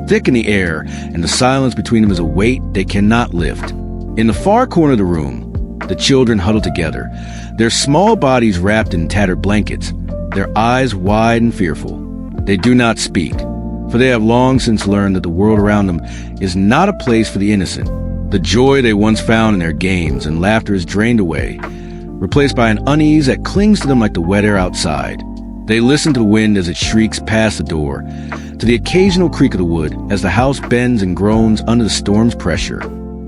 thick in the air, and the silence between them is a weight they cannot lift. In the far corner of the room, the children huddle together, their small bodies wrapped in tattered blankets, their eyes wide and fearful. They do not speak, for they have long since learned that the world around them is not a place for the innocent. The joy they once found in their games and laughter is drained away, replaced by an unease that clings to them like the wet air outside. They listen to the wind as it shrieks past the door, to the occasional creak of the wood as the house bends and groans under the storm's pressure.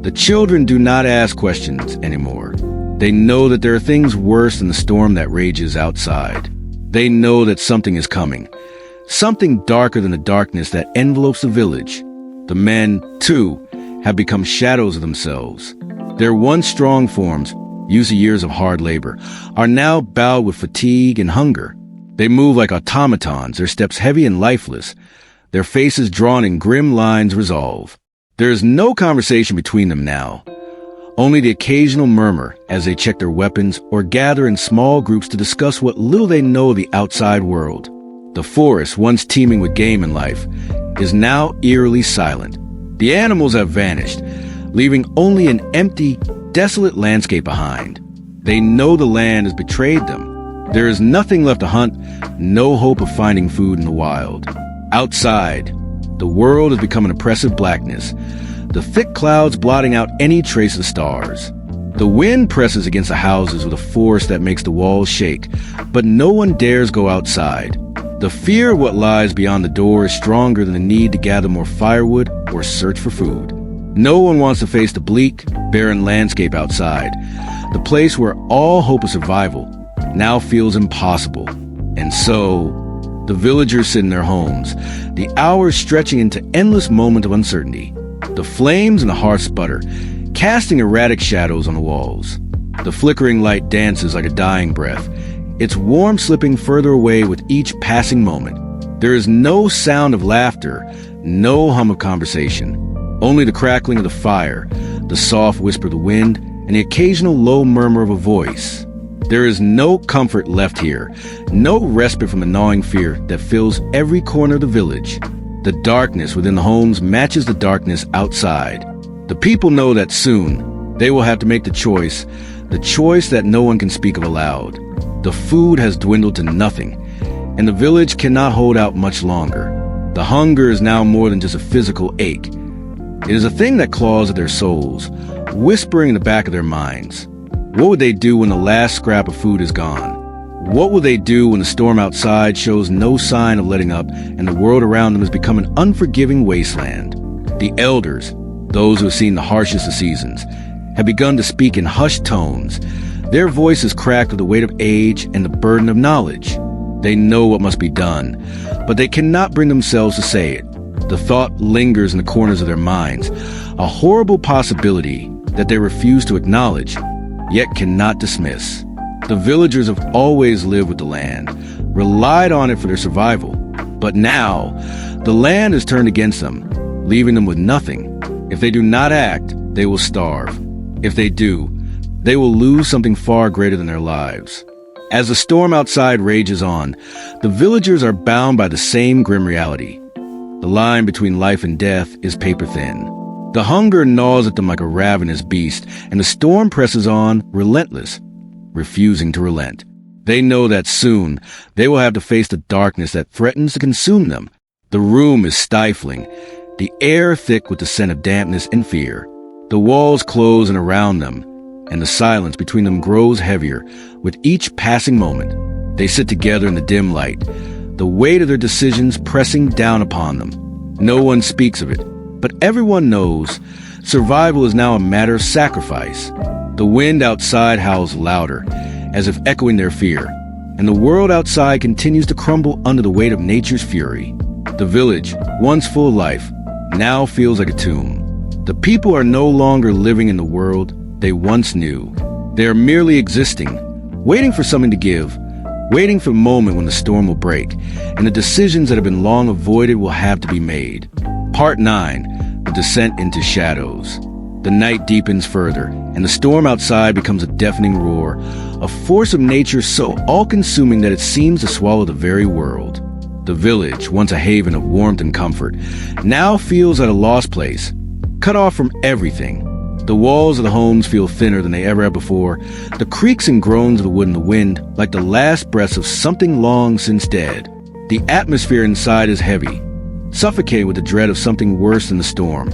The children do not ask questions anymore. They know that there are things worse than the storm that rages outside. They know that something is coming, something darker than the darkness that envelopes the village. The men, too, have become shadows of themselves. Their once strong forms, used to years of hard labor, are now bowed with fatigue and hunger. They move like automatons, their steps heavy and lifeless, their faces drawn in grim lines of resolve. There is no conversation between them now, only the occasional murmur as they check their weapons or gather in small groups to discuss what little they know of the outside world. The forest, once teeming with game and life, is now eerily silent. The animals have vanished, leaving only an empty, desolate landscape behind. They know the land has betrayed them. There is nothing left to hunt, no hope of finding food in the wild. Outside, the world has become an oppressive blackness, the thick clouds blotting out any trace of the stars. The wind presses against the houses with a force that makes the walls shake, but no one dares go outside. The fear of what lies beyond the door is stronger than the need to gather more firewood or search for food. No one wants to face the bleak, barren landscape outside. The place where all hope of survival now feels impossible. And so, the villagers sit in their homes, the hours stretching into endless moments of uncertainty. The flames and the hearth sputter, casting erratic shadows on the walls. The flickering light dances like a dying breath, its warmth slipping further away with each passing moment. There is no sound of laughter, no hum of conversation, only the crackling of the fire, the soft whisper of the wind, and the occasional low murmur of a voice. There is no comfort left here, no respite from the gnawing fear that fills every corner of the village. The darkness within the homes matches the darkness outside. The people know that soon they will have to make the choice that no one can speak of aloud. The food has dwindled to nothing, and the village cannot hold out much longer. The hunger is now more than just a physical ache. It is a thing that claws at their souls, whispering in the back of their minds. What would they do when the last scrap of food is gone? What will they do when the storm outside shows no sign of letting up and the world around them has become an unforgiving wasteland? The elders, those who have seen the harshest of seasons, have begun to speak in hushed tones. Their voices cracked with the weight of age and the burden of knowledge. They know what must be done, but they cannot bring themselves to say it. The thought lingers in the corners of their minds, a horrible possibility that they refuse to acknowledge, yet cannot dismiss. The villagers have always lived with the land, relied on it for their survival. But now, the land is turned against them, leaving them with nothing. If they do not act, they will starve. If they do, they will lose something far greater than their lives. As the storm outside rages on, the villagers are bound by the same grim reality. The line between life and death is paper thin. The hunger gnaws at them like a ravenous beast, and the storm presses on, relentless, refusing to relent. They know that soon they will have to face the darkness that threatens to consume them. The room is stifling, the air thick with the scent of dampness and fear. The walls close in around them, and the silence between them grows heavier with each passing moment. They sit together in the dim light, the weight of their decisions pressing down upon them. No one speaks of it, but everyone knows survival is now a matter of sacrifice. The wind outside howls louder, as if echoing their fear, and the world outside continues to crumble under the weight of nature's fury. The village, once full of life, now feels like a tomb. The people are no longer living in the world they once knew. They are merely existing, waiting for something to give, waiting for the moment when the storm will break, and the decisions that have been long avoided will have to be made. Part 9, The Descent into Shadows. The night deepens further, and the storm outside becomes a deafening roar, a force of nature so all-consuming that it seems to swallow the very world. The village, once a haven of warmth and comfort, now feels at a lost place, cut off from everything. The walls of the homes feel thinner than they ever have before, the creaks and groans of the wood in the wind like the last breaths of something long since dead. The atmosphere inside is heavy, suffocating with the dread of something worse than the storm,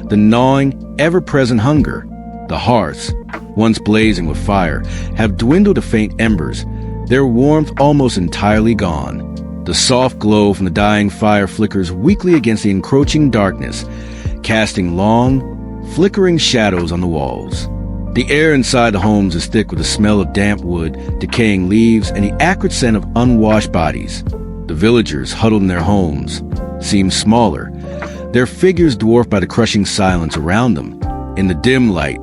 the gnawing, ever-present hunger. The hearths, once blazing with fire, have dwindled to faint embers, their warmth almost entirely gone. The soft glow from the dying fire flickers weakly against the encroaching darkness, casting long, flickering shadows on the walls. The air inside the homes is thick with the smell of damp wood, decaying leaves, and the acrid scent of unwashed bodies. The villagers, huddled in their homes, seem smaller, their figures dwarfed by the crushing silence around them. In the dim light,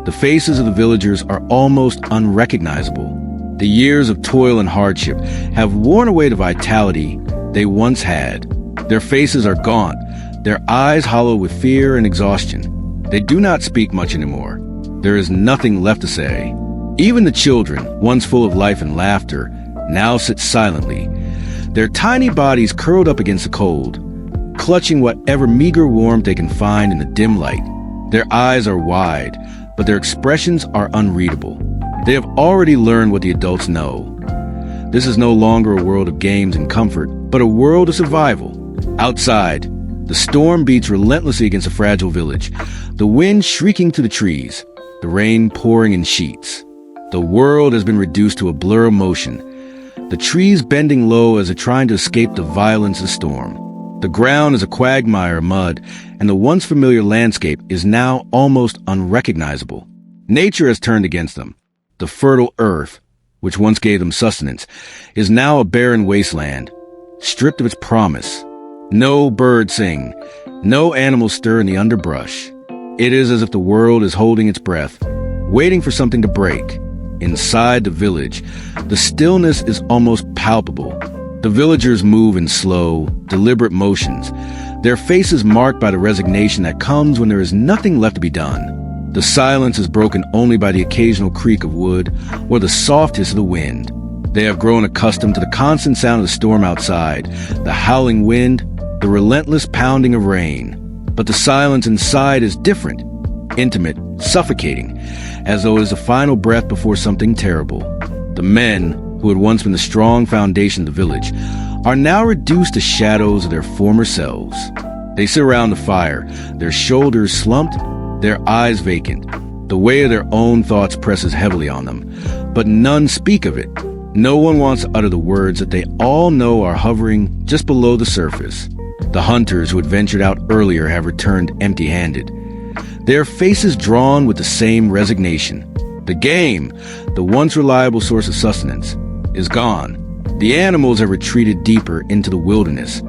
the faces of the villagers are almost unrecognizable. The years of toil and hardship have worn away the vitality they once had. Their faces are gaunt, their eyes hollow with fear and exhaustion. They do not speak much anymore. There is nothing left to say. Even the children, once full of life and laughter, now sit silently, their tiny bodies curled up against the cold, clutching whatever meager warmth they can find in the dim light. Their eyes are wide, but their expressions are unreadable. They have already learned what the adults know. This is no longer a world of games and comfort, but a world of survival. Outside, the storm beats relentlessly against a fragile village, the wind shrieking through the trees, the rain pouring in sheets. The world has been reduced to a blur of motion, the trees bending low as if trying to escape the violence of the storm. The ground is a quagmire of mud, and the once familiar landscape is now almost unrecognizable. Nature has turned against them. The fertile earth, which once gave them sustenance, is now a barren wasteland, stripped of its promise. No birds sing, no animals stir in the underbrush. It is as if the world is holding its breath, waiting for something to break. Inside the village, the stillness is almost palpable. The villagers move in slow, deliberate motions, their faces marked by the resignation that comes when there is nothing left to be done. The silence is broken only by the occasional creak of wood or the soft hiss of the wind. They have grown accustomed to the constant sound of the storm outside, the howling wind, the relentless pounding of rain. But the silence inside is different, intimate, suffocating, as though it is the final breath before something terrible. The men, who had once been the strong foundation of the village, are now reduced to shadows of their former selves. They sit around the fire, their shoulders slumped, their eyes vacant. The weight of their own thoughts presses heavily on them, but none speak of it. No one wants to utter the words that they all know are hovering just below the surface. The hunters who had ventured out earlier have returned empty-handed, their faces drawn with the same resignation. The game, the once reliable source of sustenance, is gone. The animals have retreated deeper into the wilderness,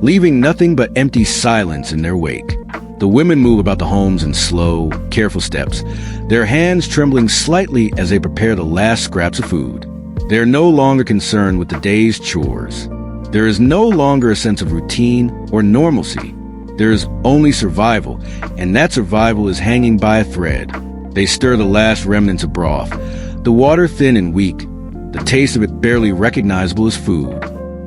leaving nothing but empty silence in their wake. The women move about the homes in slow, careful steps, their hands trembling slightly as they prepare the last scraps of food. They are no longer concerned with the day's chores. There is no longer a sense of routine or normalcy. There is only survival, and that survival is hanging by a thread. They stir the last remnants of broth, the water thin and weak, the taste of it barely recognizable as food.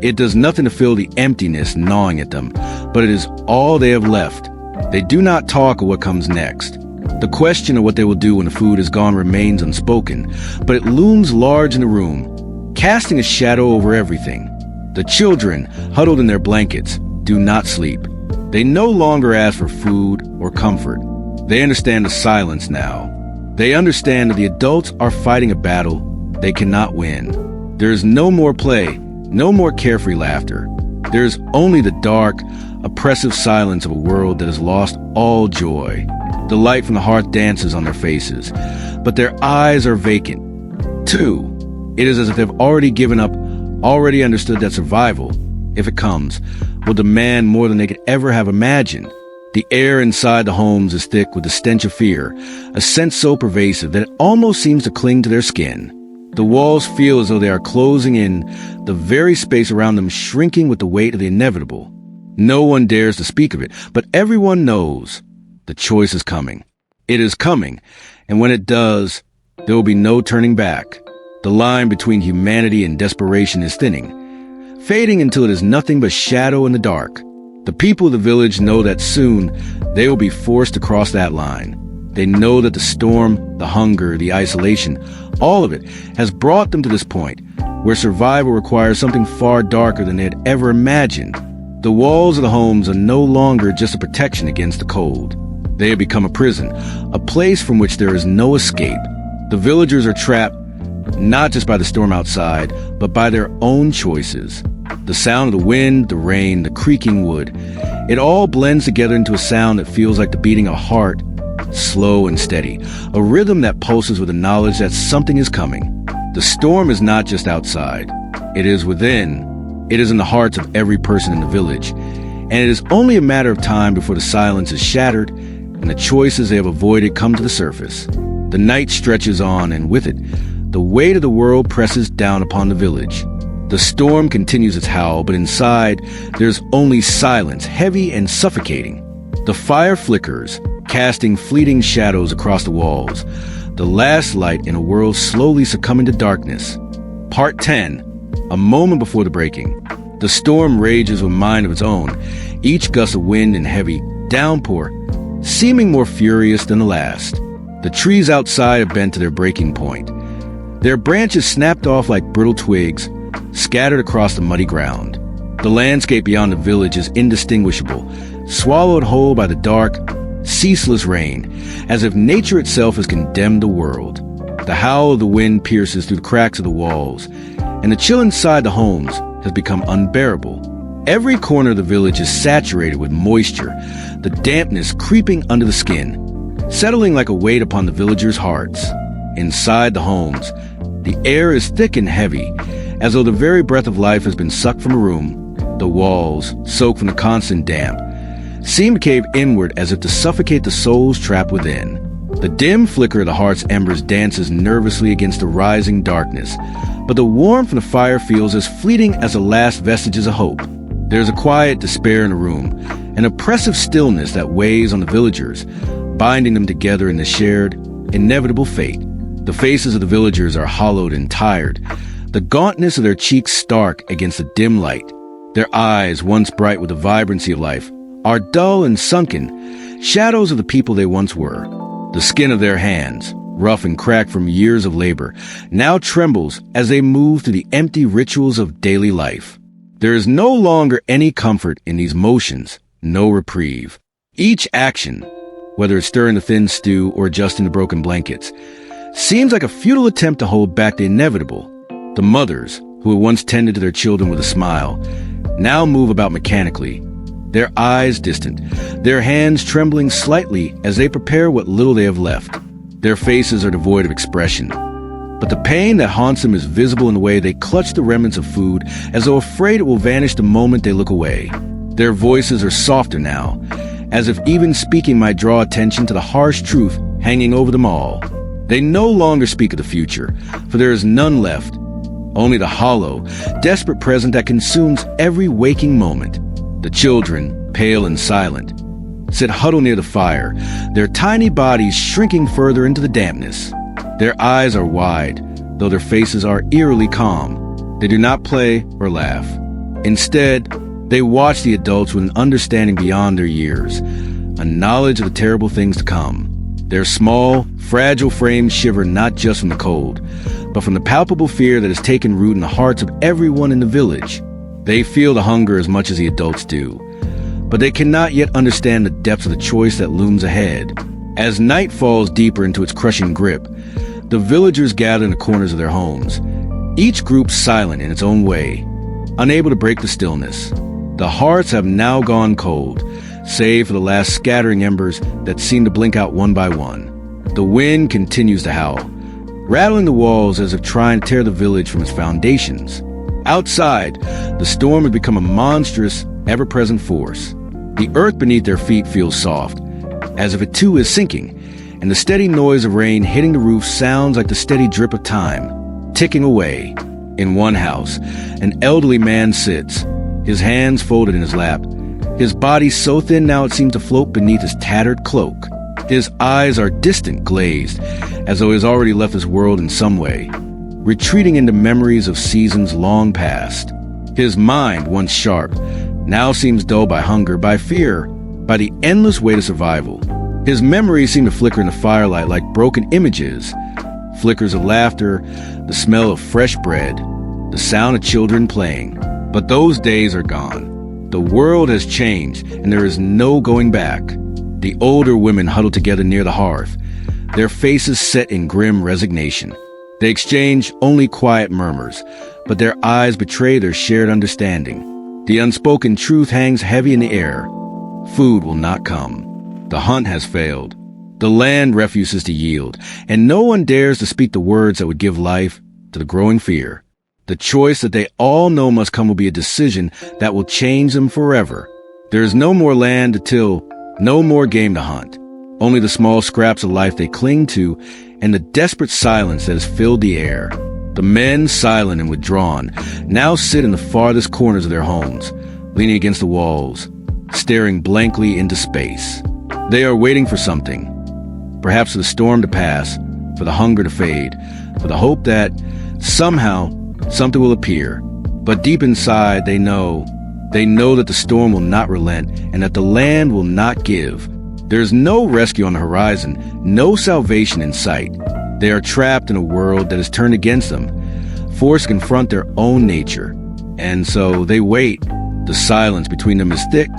It does nothing to fill the emptiness gnawing at them, but it is all they have left. They do not talk of what comes next. The question of what they will do when the food is gone remains unspoken, but it looms large in the room, casting a shadow over everything. The children, huddled in their blankets, do not sleep. They no longer ask for food or comfort. They understand the silence now. They understand that the adults are fighting a battle they cannot win. There is no more play, no more carefree laughter. There is only the dark, oppressive silence of a world that has lost all joy. The light from the hearth dances on their faces, but their eyes are vacant. Too, it is as if they've already given up, already understood that survival, if it comes, will demand more than they could ever have imagined. The air inside the homes is thick with the stench of fear, a sense so pervasive that it almost seems to cling to their skin. The walls feel as though they are closing in, the very space around them shrinking with the weight of the inevitable. No one dares to speak of it, but everyone knows the choice is coming. It is coming, and when it does, there will be no turning back. The line between humanity and desperation is thinning, fading until it is nothing but shadow in the dark. The people of the village know that soon they will be forced to cross that line. They know that the storm, the hunger, the isolation, all of it has brought them to this point where survival requires something far darker than they had ever imagined. The walls of the homes are no longer just a protection against the cold. They have become a prison, a place from which there is no escape. The villagers are trapped not just by the storm outside, but by their own choices. The sound of the wind, the rain, the creaking wood, it all blends together into a sound that feels like the beating of a heart, slow and steady, a rhythm that pulses with the knowledge that something is coming. The storm is not just outside. It is within. It is in the hearts of every person in the village. And it is only a matter of time before the silence is shattered and the choices they have avoided come to the surface. The night stretches on, and with it, the weight of the world presses down upon the village. The storm continues its howl, but inside, there's only silence, heavy and suffocating. The fire flickers, casting fleeting shadows across the walls, the last light in a world slowly succumbing to darkness. Part 10. A moment before the breaking. The storm rages with mind of its own, each gust of wind and heavy downpour seeming more furious than the last. The trees outside have bent to their breaking point. Their branches snapped off like brittle twigs, scattered across the muddy ground. The landscape beyond the village is indistinguishable, swallowed whole by the dark, ceaseless rain, as if nature itself has condemned the world. The howl of the wind pierces through the cracks of the walls, and the chill inside the homes has become unbearable. Every corner of the village is saturated with moisture, the dampness creeping under the skin, settling like a weight upon the villagers' hearts. Inside the homes, the air is thick and heavy, as though the very breath of life has been sucked from a room. The walls, soaked from the constant damp, seem to cave inward as if to suffocate the souls trapped within. The dim flicker of the heart's embers dances nervously against the rising darkness, but the warmth from the fire feels as fleeting as the last vestiges of hope. There's a quiet despair in the room, an oppressive stillness that weighs on the villagers, binding them together in the shared, inevitable fate. The faces of the villagers are hollowed and tired, the gauntness of their cheeks stark against the dim light. Their eyes, once bright with the vibrancy of life, are dull and sunken, shadows of the people they once were. The skin of their hands, rough and cracked from years of labor, now trembles as they move through the empty rituals of daily life. There is no longer any comfort in these motions, no reprieve. Each action, whether it's stirring the thin stew or adjusting the broken blankets, seems like a futile attempt to hold back the inevitable. The mothers, who had once tended to their children with a smile, now move about mechanically, their eyes distant, their hands trembling slightly as they prepare what little they have left. Their faces are devoid of expression, but the pain that haunts them is visible in the way they clutch the remnants of food as though afraid it will vanish the moment they look away. Their voices are softer now, as if even speaking might draw attention to the harsh truth hanging over them all. They no longer speak of the future, for there is none left, only the hollow, desperate present that consumes every waking moment. The children, pale and silent, sit huddled near the fire, their tiny bodies shrinking further into the dampness. Their eyes are wide, though their faces are eerily calm. They do not play or laugh. Instead, they watch the adults with an understanding beyond their years, a knowledge of the terrible things to come. Their small, fragile frames shiver not just from the cold, but from the palpable fear that has taken root in the hearts of everyone in the village. They feel the hunger as much as the adults do, but they cannot yet understand the depths of the choice that looms ahead. As night falls deeper into its crushing grip, the villagers gather in the corners of their homes, each group silent in its own way, unable to break the stillness. The hearts have now gone cold, save for the last scattering embers that seem to blink out one by one. The wind continues to howl, rattling the walls as if trying to tear the village from its foundations. Outside, the storm has become a monstrous, ever-present force. The earth beneath their feet feels soft, as if it too is sinking, and the steady noise of rain hitting the roof sounds like the steady drip of time, ticking away. In one house, an elderly man sits, his hands folded in his lap, his body so thin now it seems to float beneath his tattered cloak. His eyes are distant, glazed, as though he has already left this world in some way, retreating into memories of seasons long past. His mind, once sharp, now seems dulled by hunger, by fear, by the endless weight of survival. His memories seem to flicker in the firelight like broken images, flickers of laughter, the smell of fresh bread, the sound of children playing. But those days are gone. The world has changed, and there is no going back. The older women huddle together near the hearth, their faces set in grim resignation. They exchange only quiet murmurs, but their eyes betray their shared understanding. The unspoken truth hangs heavy in the air. Food will not come. The hunt has failed. The land refuses to yield, and no one dares to speak the words that would give life to the growing fear. The choice that they all know must come will be a decision that will change them forever. There is no more land to till, no more game to hunt. Only the small scraps of life they cling to and the desperate silence that has filled the air. The men, silent and withdrawn, now sit in the farthest corners of their homes, leaning against the walls, staring blankly into space. They are waiting for something, perhaps for the storm to pass, for the hunger to fade, for the hope that somehow something will appear. But deep inside, they know that the storm will not relent and that the land will not give. There is no rescue on the horizon, no salvation in sight. They are trapped in a world that is turned against them, forced to confront their own nature. And so they wait. The silence between them is thick,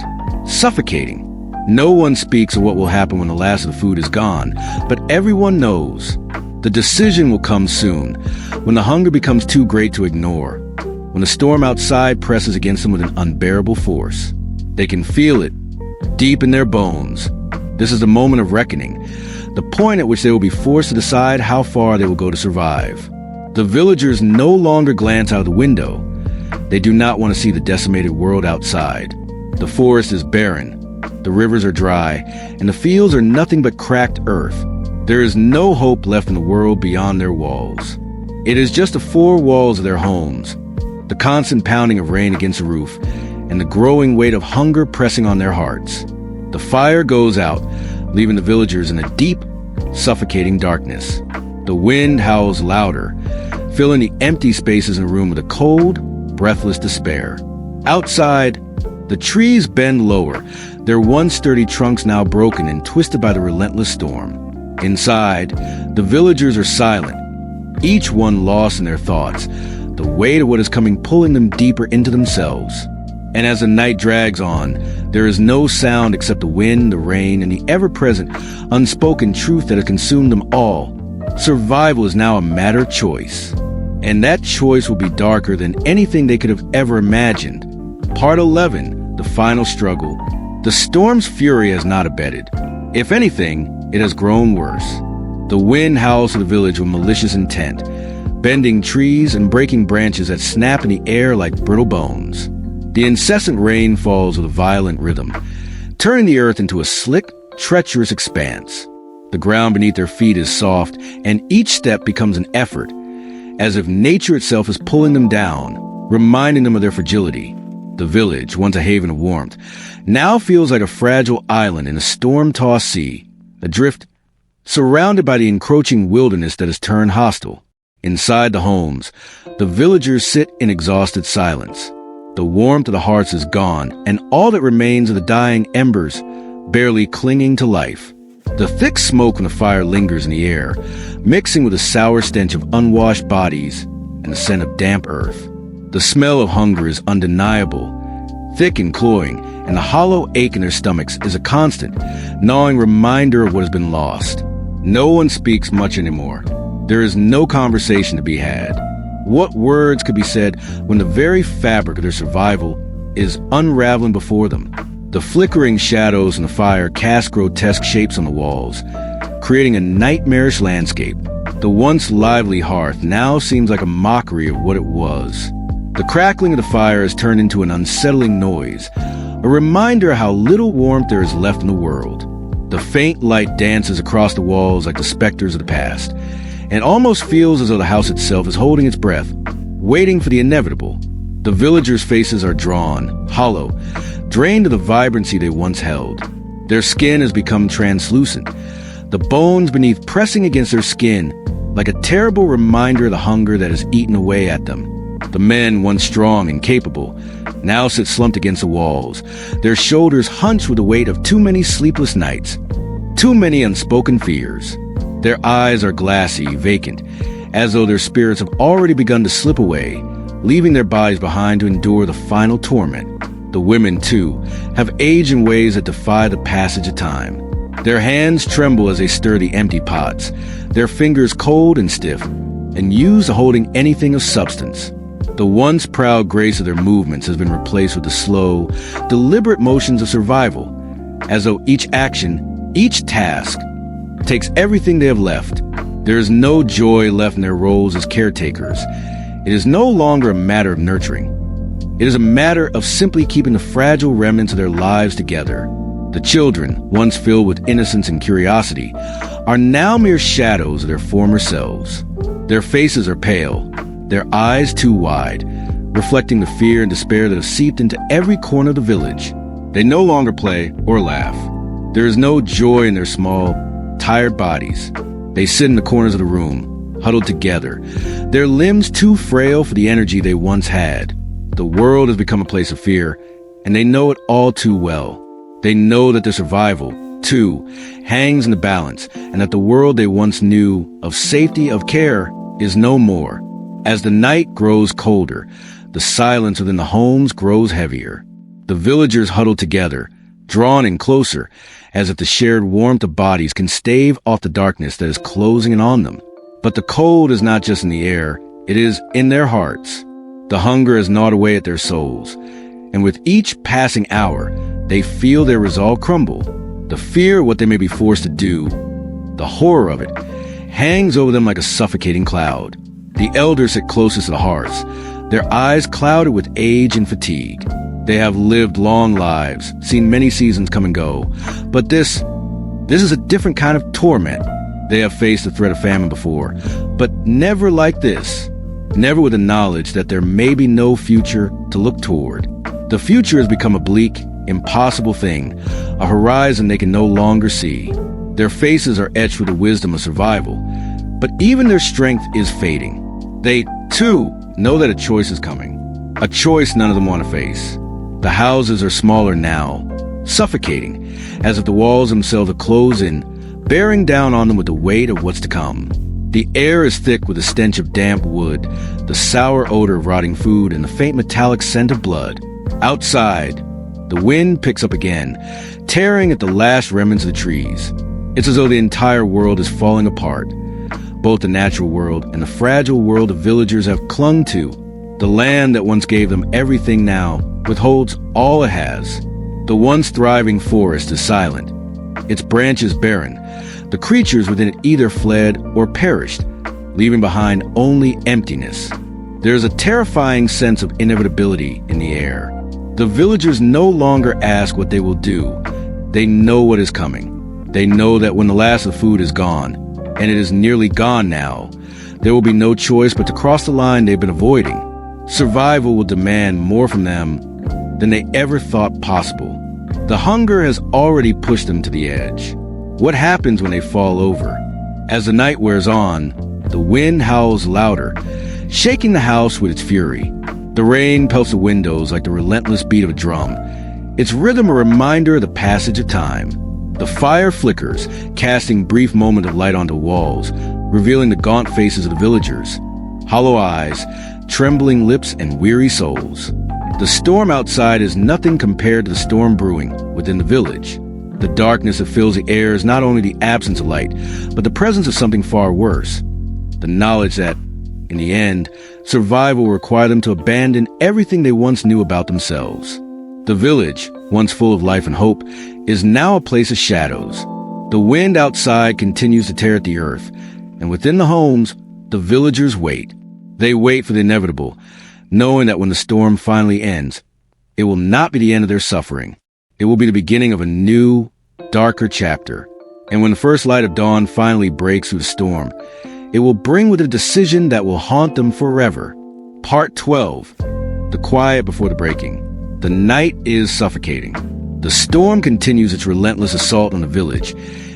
suffocating. No one speaks of what will happen when the last of the food is gone, but everyone knows. The decision will come soon, when the hunger becomes too great to ignore, when the storm outside presses against them with an unbearable force. They can feel it deep in their bones. This is the moment of reckoning, the point at which they will be forced to decide how far they will go to survive. The villagers no longer glance out of the window. They do not want to see the decimated world outside. The forest is barren, the rivers are dry, and the fields are nothing but cracked earth. There is no hope left in the world beyond their walls. It is just the four walls of their homes, the constant pounding of rain against the roof, and the growing weight of hunger pressing on their hearts. The fire goes out, leaving the villagers in a deep, suffocating darkness. The wind howls louder, filling the empty spaces in the room with a cold, breathless despair. Outside, the trees bend lower, their once sturdy trunks now broken and twisted by the relentless storm. Inside, the villagers are silent, each one lost in their thoughts, the weight of what is coming pulling them deeper into themselves. And as the night drags on, there is no sound except the wind, the rain, and the ever-present, unspoken truth that has consumed them all. Survival is now a matter of choice. And that choice will be darker than anything they could have ever imagined. Part 11, the final struggle. The storm's fury has not abated. If anything, it has grown worse. The wind howls to the village with malicious intent, bending trees and breaking branches that snap in the air like brittle bones. The incessant rain falls with a violent rhythm, turning the earth into a slick, treacherous expanse. The ground beneath their feet is soft, and each step becomes an effort, as if nature itself is pulling them down, reminding them of their fragility. The village, once a haven of warmth, now feels like a fragile island in a storm-tossed sea, adrift, surrounded by the encroaching wilderness that has turned hostile. Inside the homes, the villagers sit in exhausted silence. The warmth of the hearts is gone, and all that remains are the dying embers, barely clinging to life. The thick smoke from the fire lingers in the air, mixing with the sour stench of unwashed bodies and the scent of damp earth. The smell of hunger is undeniable, thick and cloying, and the hollow ache in their stomachs is a constant, gnawing reminder of what has been lost. No one speaks much anymore. There is no conversation to be had. What words could be said when the very fabric of their survival is unraveling before them? The flickering shadows in the fire cast grotesque shapes on the walls, creating a nightmarish landscape. The once lively hearth now seems like a mockery of what it was. The crackling of the fire has turned into an unsettling noise, a reminder of how little warmth there is left in the world. The faint light dances across the walls like the specters of the past, and almost feels as though the house itself is holding its breath, waiting for the inevitable. The villagers' faces are drawn, hollow, drained of the vibrancy they once held. Their skin has become translucent, the bones beneath pressing against their skin like a terrible reminder of the hunger that has eaten away at them. The men, once strong and capable, now sit slumped against the walls, their shoulders hunched with the weight of too many sleepless nights, too many unspoken fears. Their eyes are glassy, vacant, as though their spirits have already begun to slip away, leaving their bodies behind to endure the final torment. The women, too, have aged in ways that defy the passage of time. Their hands tremble as they stir the empty pots, their fingers cold and stiff, and used to holding anything of substance. The once proud grace of their movements has been replaced with the slow, deliberate motions of survival, as though each action, each task, takes everything they have left. There is no joy left in their roles as caretakers. It is no longer a matter of nurturing. It is a matter of simply keeping the fragile remnants of their lives together. The children, once filled with innocence and curiosity, are now mere shadows of their former selves. Their faces are pale, their eyes too wide, reflecting the fear and despair that have seeped into every corner of the village. They no longer play or laugh. There is no joy in their small, tired bodies. They sit in the corners of the room, huddled together, their limbs too frail for the energy they once had. The world has become a place of fear, and they know it all too well. They know that their survival, too, hangs in the balance, and that the world they once knew of safety, of care, is no more. As the night grows colder, the silence within the homes grows heavier. The villagers huddle together, drawn in closer, as if the shared warmth of bodies can stave off the darkness that is closing in on them. But the cold is not just in the air, it is in their hearts. The hunger has gnawed away at their souls, and with each passing hour, they feel their resolve crumble. The fear of what they may be forced to do, the horror of it, hangs over them like a suffocating cloud. The elders sit closest to the hearths, their eyes clouded with age and fatigue. They have lived long lives, seen many seasons come and go, but this is a different kind of torment. They have faced the threat of famine before, but never like this. Never with the knowledge that there may be no future to look toward. The future has become a bleak, impossible thing, a horizon they can no longer see. Their faces are etched with the wisdom of survival, but even their strength is fading. They, too, know that a choice is coming, a choice none of them want to face. The houses are smaller now, suffocating, as if the walls themselves are closed in, bearing down on them with the weight of what's to come. The air is thick with the stench of damp wood, the sour odor of rotting food, and the faint metallic scent of blood. Outside, the wind picks up again, tearing at the last remnants of the trees. It's as though the entire world is falling apart. Both the natural world and the fragile world the villagers have clung to. The land that once gave them everything now withholds all it has. The once thriving forest is silent, its branches barren. The creatures within it either fled or perished, leaving behind only emptiness. There is a terrifying sense of inevitability in the air. The villagers no longer ask what they will do. They know what is coming. They know that when the last of the food is gone, and it is nearly gone now, there will be no choice but to cross the line they've been avoiding. Survival will demand more from them than they ever thought possible. The hunger has already pushed them to the edge. What happens when they fall over? As the night wears on, the wind howls louder, shaking the house with its fury. The rain pelts the windows like the relentless beat of a drum, its rhythm a reminder of the passage of time. The fire flickers, casting brief moments of light onto walls, revealing the gaunt faces of the villagers, hollow eyes, trembling lips, and weary souls. The storm outside is nothing compared to the storm brewing within the village. The darkness that fills the air is not only the absence of light, but the presence of something far worse. The knowledge that, in the end, survival will require them to abandon everything they once knew about themselves. The village, once full of life and hope, is now a place of shadows. The wind outside continues to tear at the earth, and within the homes, the villagers wait. They wait for the inevitable, knowing that when the storm finally ends, it will not be the end of their suffering. It will be the beginning of a new, darker chapter. And when the first light of dawn finally breaks through the storm, it will bring with it a decision that will haunt them forever. Part 12. The quiet before the breaking. The night is suffocating. The storm continues its relentless assault on the village,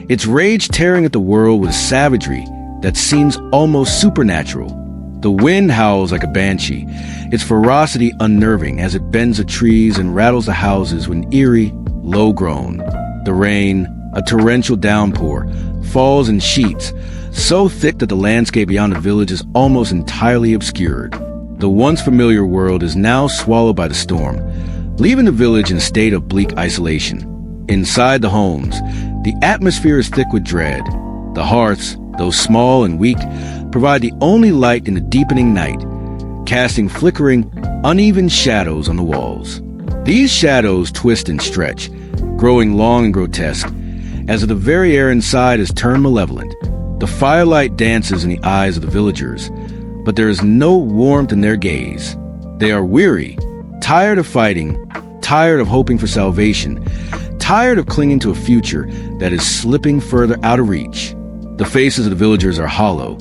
its rage tearing at the world with a savagery that seems almost supernatural. The wind howls like a banshee, its ferocity unnerving as it bends the trees and rattles the houses with an eerie, low groan. The rain, a torrential downpour, falls in sheets, so thick that the landscape beyond the village is almost entirely obscured. The once familiar world is now swallowed by the storm, leaving the village in a state of bleak isolation. Inside the homes, the atmosphere is thick with dread. The hearths, though small and weak, provide the only light in the deepening night, casting flickering, uneven shadows on the walls. These shadows twist and stretch, growing long and grotesque, as if the very air inside is turned malevolent. The firelight dances in the eyes of the villagers, but there is no warmth in their gaze. They are weary, tired of fighting, tired of hoping for salvation, tired of clinging to a future that is slipping further out of reach. The faces of the villagers are hollow,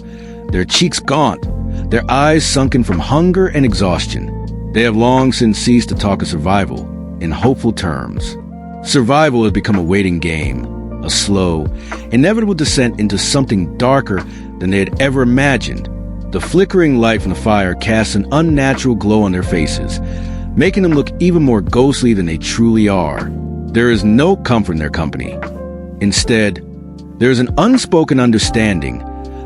their cheeks gaunt, their eyes sunken from hunger and exhaustion. They have long since ceased to talk of survival in hopeful terms. Survival has become a waiting game, a slow, inevitable descent into something darker than they had ever imagined. The flickering light from the fire casts an unnatural glow on their faces, making them look even more ghostly than they truly are. There is no comfort in their company. Instead, there is an unspoken understanding,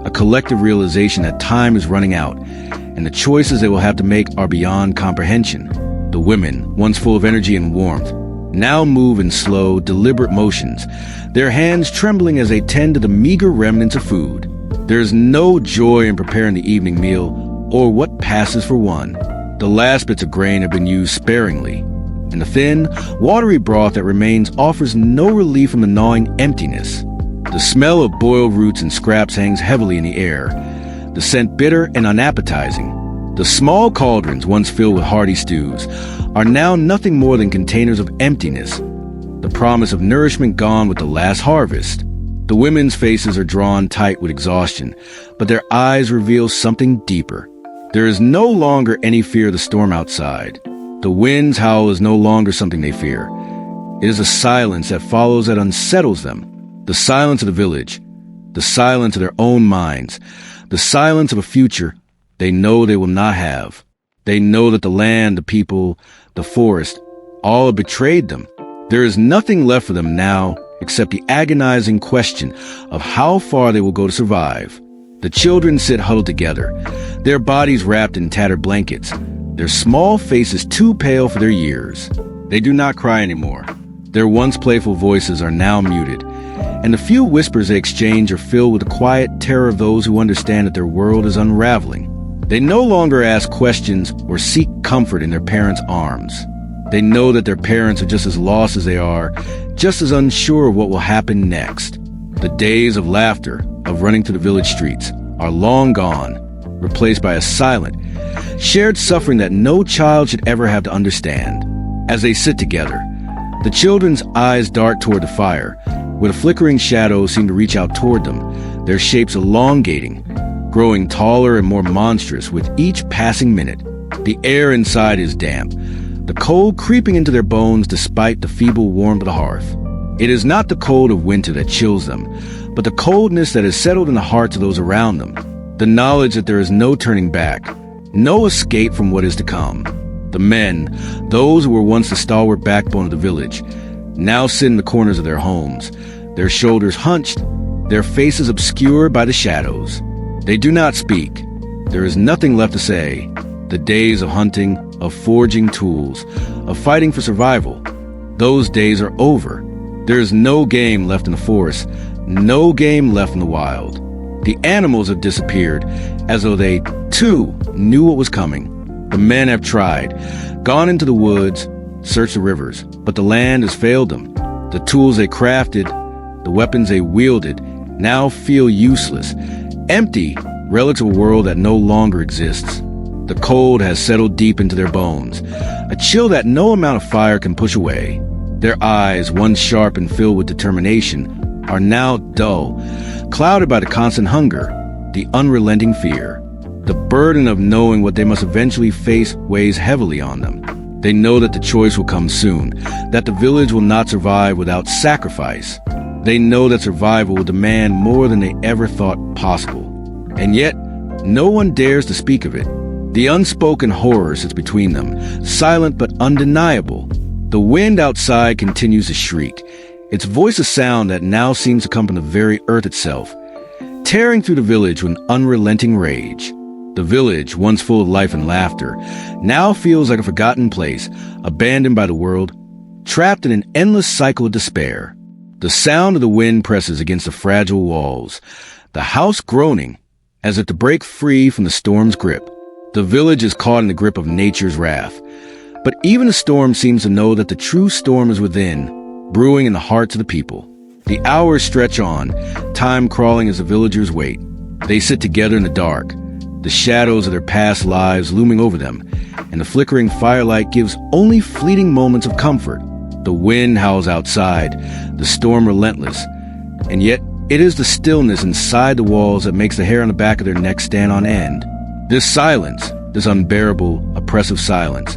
a collective realization that time is running out, and the choices they will have to make are beyond comprehension. The women, once full of energy and warmth, now move in slow, deliberate motions, their hands trembling as they tend to the meager remnants of food. There is no joy in preparing the evening meal or what passes for one. The last bits of grain have been used sparingly, and the thin, watery broth that remains offers no relief from the gnawing emptiness. The smell of boiled roots and scraps hangs heavily in the air, the scent bitter and unappetizing. The small cauldrons, once filled with hearty stews, are now nothing more than containers of emptiness, the promise of nourishment gone with the last harvest. The women's faces are drawn tight with exhaustion, but their eyes reveal something deeper. There is no longer any fear of the storm outside. The wind's howl is no longer something they fear. It is a silence that follows that unsettles them. The silence of the village, the silence of their own minds, the silence of a future they know they will not have. They know that the land, the people, the forest, all have betrayed them. There is nothing left for them now except the agonizing question of how far they will go to survive. The children sit huddled together, their bodies wrapped in tattered blankets, their small faces too pale for their years. They do not cry anymore. Their once playful voices are now muted, and the few whispers they exchange are filled with the quiet terror of those who understand that their world is unraveling. They no longer ask questions or seek comfort in their parents' arms. They know that their parents are just as lost as they are, just as unsure of what will happen next. The days of laughter, of running through the village streets, are long gone, replaced by a silent, shared suffering that no child should ever have to understand. As they sit together, the children's eyes dart toward the fire, where the flickering shadows seem to reach out toward them, their shapes elongating, growing taller and more monstrous with each passing minute. The air inside is damp, the cold creeping into their bones despite the feeble warmth of the hearth. It is not the cold of winter that chills them, but the coldness that has settled in the hearts of those around them, the knowledge that there is no turning back, no escape from what is to come. The men, those who were once the stalwart backbone of the village, now sit in the corners of their homes, their shoulders hunched, their faces obscured by the shadows. They do not speak. There is nothing left to say. The days of hunting, of forging tools, of fighting for survival, those days are over. There is no game left in the forest, no game left in the wild. The animals have disappeared, as though they, too, knew what was coming. The men have tried, gone into the woods, searched the rivers, but the land has failed them. The tools they crafted, the weapons they wielded, now feel useless, empty relics of a world that no longer exists. The cold has settled deep into their bones, a chill that no amount of fire can push away. Their eyes, once sharp and filled with determination, are now dull, clouded by the constant hunger, the unrelenting fear. The burden of knowing what they must eventually face weighs heavily on them. They know that the choice will come soon, that the village will not survive without sacrifice. They know that survival will demand more than they ever thought possible. And yet, no one dares to speak of it. The unspoken horror sits between them, silent but undeniable. The wind outside continues to shriek, its voice a sound that now seems to come from the very earth itself, tearing through the village with unrelenting rage. The village, once full of life and laughter, now feels like a forgotten place, abandoned by the world, trapped in an endless cycle of despair. The sound of the wind presses against the fragile walls, the house groaning as if to break free from the storm's grip. The village is caught in the grip of nature's wrath. But even the storm seems to know that the true storm is within, brewing in the hearts of the people. The hours stretch on, time crawling as the villagers wait. They sit together in the dark, the shadows of their past lives looming over them, and the flickering firelight gives only fleeting moments of comfort. The wind howls outside, the storm relentless, and yet it is the stillness inside the walls that makes the hair on the back of their necks stand on end. This silence, this unbearable, oppressive silence,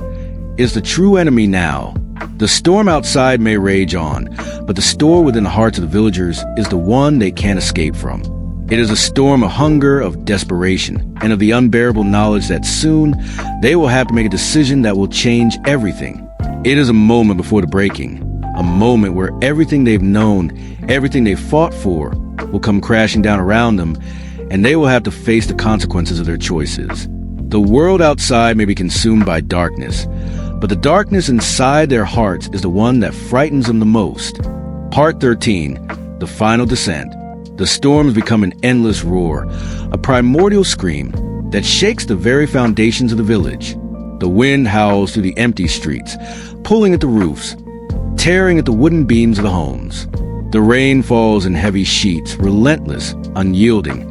is the true enemy now. The storm outside may rage on, but the storm within the hearts of the villagers is the one they can't escape from. It is a storm of hunger, of desperation, and of the unbearable knowledge that soon they will have to make a decision that will change everything. It is a moment before the breaking, a moment where everything they've known, everything they've fought for, will come crashing down around them, and they will have to face the consequences of their choices. The world outside may be consumed by darkness, but the darkness inside their hearts is the one that frightens them the most. Part 13, The Final Descent. The storms become an endless roar, a primordial scream that shakes the very foundations of the village. The wind howls through the empty streets, pulling at the roofs, tearing at the wooden beams of the homes. The rain falls in heavy sheets, relentless, unyielding,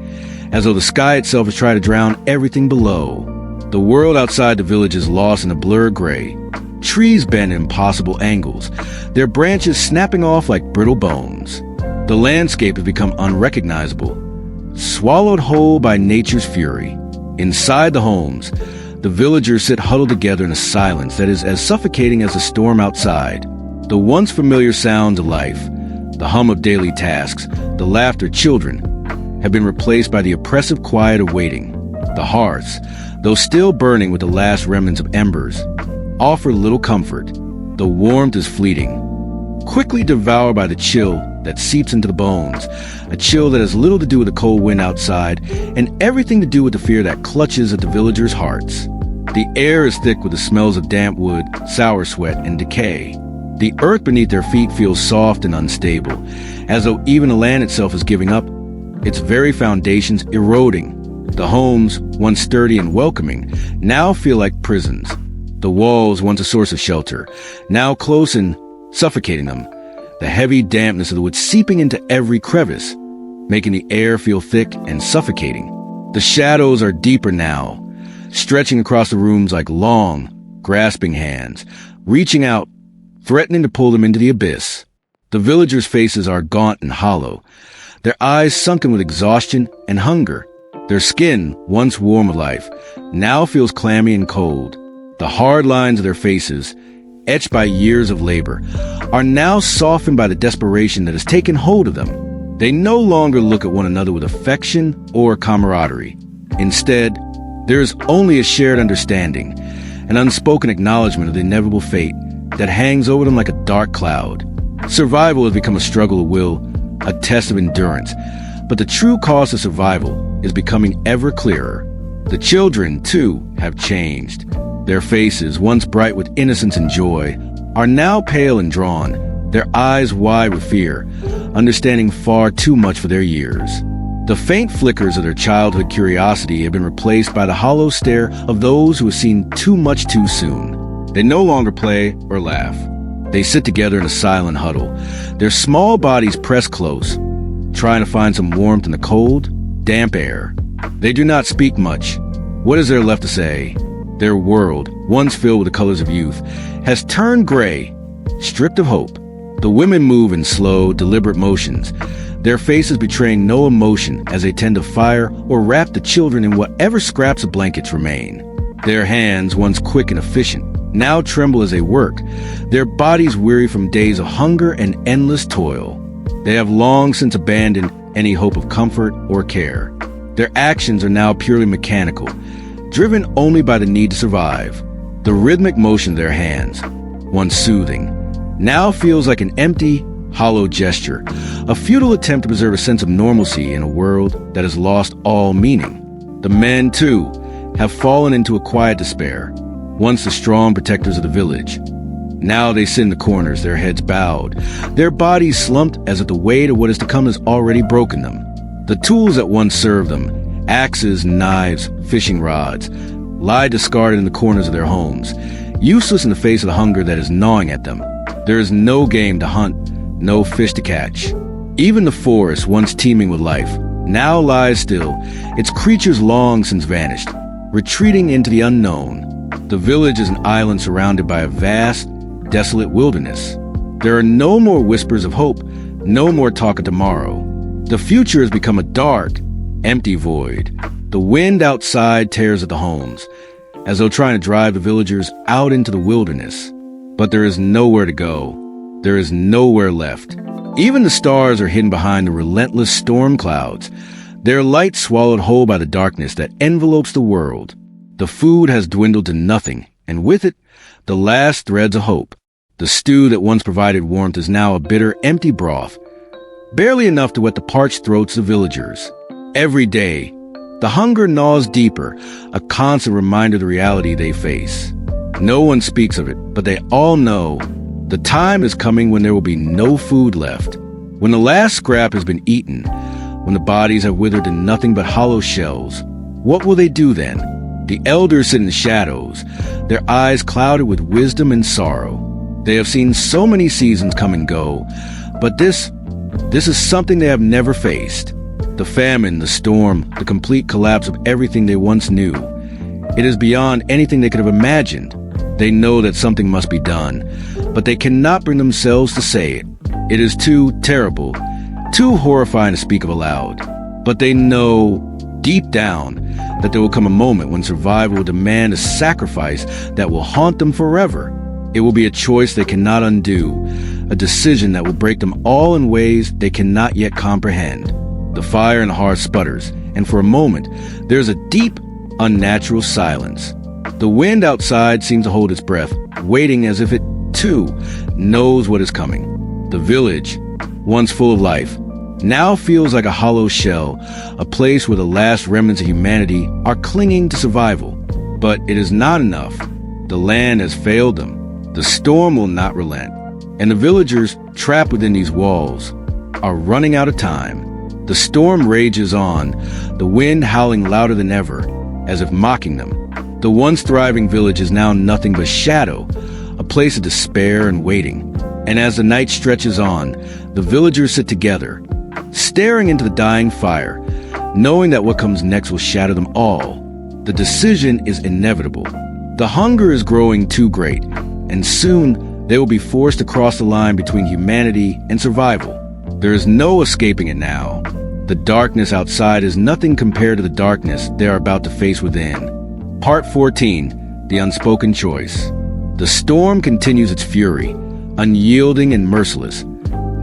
as though the sky itself is trying to drown everything below. The world outside the village is lost in a blurred gray. Trees bend at impossible angles, their branches snapping off like brittle bones. The landscape has become unrecognizable, swallowed whole by nature's fury. Inside the homes, the villagers sit huddled together in a silence that is as suffocating as the storm outside. The once familiar sounds of life, the hum of daily tasks, the laughter of children, have been replaced by the oppressive quiet of waiting. The hearths, though still burning with the last remnants of embers, offer little comfort. The warmth is fleeting, quickly devoured by the chill that seeps into the bones, a chill that has little to do with the cold wind outside and everything to do with the fear that clutches at the villagers' hearts. The air is thick with the smells of damp wood, sour sweat, and decay. The earth beneath their feet feels soft and unstable, as though even the land itself is giving up, its very foundations eroding. The homes, once sturdy and welcoming, now feel like prisons. The walls, once a source of shelter, now close and suffocating them. The heavy dampness of the wood seeping into every crevice, making the air feel thick and suffocating. The shadows are deeper now, stretching across the rooms like long, grasping hands, reaching out, threatening to pull them into the abyss. The villagers' faces are gaunt and hollow, their eyes sunken with exhaustion and hunger. Their skin, once warm with life, now feels clammy and cold. The hard lines of their faces, etched by years of labor, are now softened by the desperation that has taken hold of them. They no longer look at one another with affection or camaraderie. Instead, there is only a shared understanding, an unspoken acknowledgement of the inevitable fate that hangs over them like a dark cloud. Survival has become a struggle of will, a test of endurance, but the true cost of survival is becoming ever clearer. The children, too, have changed. Their faces, once bright with innocence and joy, are now pale and drawn, their eyes wide with fear, understanding far too much for their years. The faint flickers of their childhood curiosity have been replaced by the hollow stare of those who have seen too much too soon. They no longer play or laugh. They sit together in a silent huddle, their small bodies pressed close, trying to find some warmth in the cold, damp air. They do not speak much. What is there left to say? Their world, once filled with the colors of youth, has turned gray, stripped of hope. The women move in slow, deliberate motions, their faces betraying no emotion as they tend to fire or wrap the children in whatever scraps of blankets remain. Their hands, once quick and efficient, now tremble as they work, their bodies weary from days of hunger and endless toil. They have long since abandoned any hope of comfort or care. Their actions are now purely mechanical, driven only by the need to survive. The rhythmic motion of their hands, once soothing, now feels like an empty, hollow gesture, a futile attempt to preserve a sense of normalcy in a world that has lost all meaning. The men, too, have fallen into a quiet despair, once the strong protectors of the village. Now they sit in the corners, their heads bowed, their bodies slumped as if the weight of what is to come has already broken them. The tools that once served them, axes, knives, fishing rods, lie discarded in the corners of their homes, useless in the face of the hunger that is gnawing at them. There is no game to hunt, no fish to catch. Even the forest, once teeming with life, now lies still, its creatures long since vanished, retreating into the unknown. The village is an island surrounded by a vast, desolate wilderness. There are no more whispers of hope, no more talk of tomorrow. The future has become a dark, empty void. The wind outside tears at the homes, as though trying to drive the villagers out into the wilderness. But there is nowhere to go. There is nowhere left. Even the stars are hidden behind the relentless storm clouds, their light swallowed whole by the darkness that envelopes the world. The food has dwindled to nothing, and with it, the last threads of hope. The stew that once provided warmth is now a bitter, empty broth, barely enough to wet the parched throats of villagers. Every day, the hunger gnaws deeper, a constant reminder of the reality they face. No one speaks of it, but they all know the time is coming when there will be no food left. When the last scrap has been eaten, when the bodies have withered to nothing but hollow shells, what will they do then? The elders sit in the shadows, their eyes clouded with wisdom and sorrow. They have seen so many seasons come and go, but this is something they have never faced. The famine, the storm, the complete collapse of everything they once knew. It is beyond anything they could have imagined. They know that something must be done, but they cannot bring themselves to say it. It is too terrible, too horrifying to speak of aloud. But they know, deep down, that there will come a moment when survival will demand a sacrifice that will haunt them forever. It will be a choice they cannot undo, a decision that will break them all in ways they cannot yet comprehend. The fire in the hearth sputters, and for a moment, there is a deep, unnatural silence. The wind outside seems to hold its breath, waiting as if it, too, knows what is coming. The village, once full of life, now feels like a hollow shell, a place where the last remnants of humanity are clinging to survival. But it is not enough. The land has failed them. The storm will not relent. And the villagers, trapped within these walls, are running out of time. The storm rages on, the wind howling louder than ever, as if mocking them. The once thriving village is now nothing but shadow, a place of despair and waiting. And as the night stretches on, the villagers sit together, staring into the dying fire, knowing that what comes next will shatter them all. The decision is inevitable. The hunger is growing too great, and soon they will be forced to cross the line between humanity and survival. There is no escaping it now. The darkness outside is nothing compared to the darkness they are about to face within. Part 14, The Unspoken Choice. The storm continues its fury, unyielding and merciless,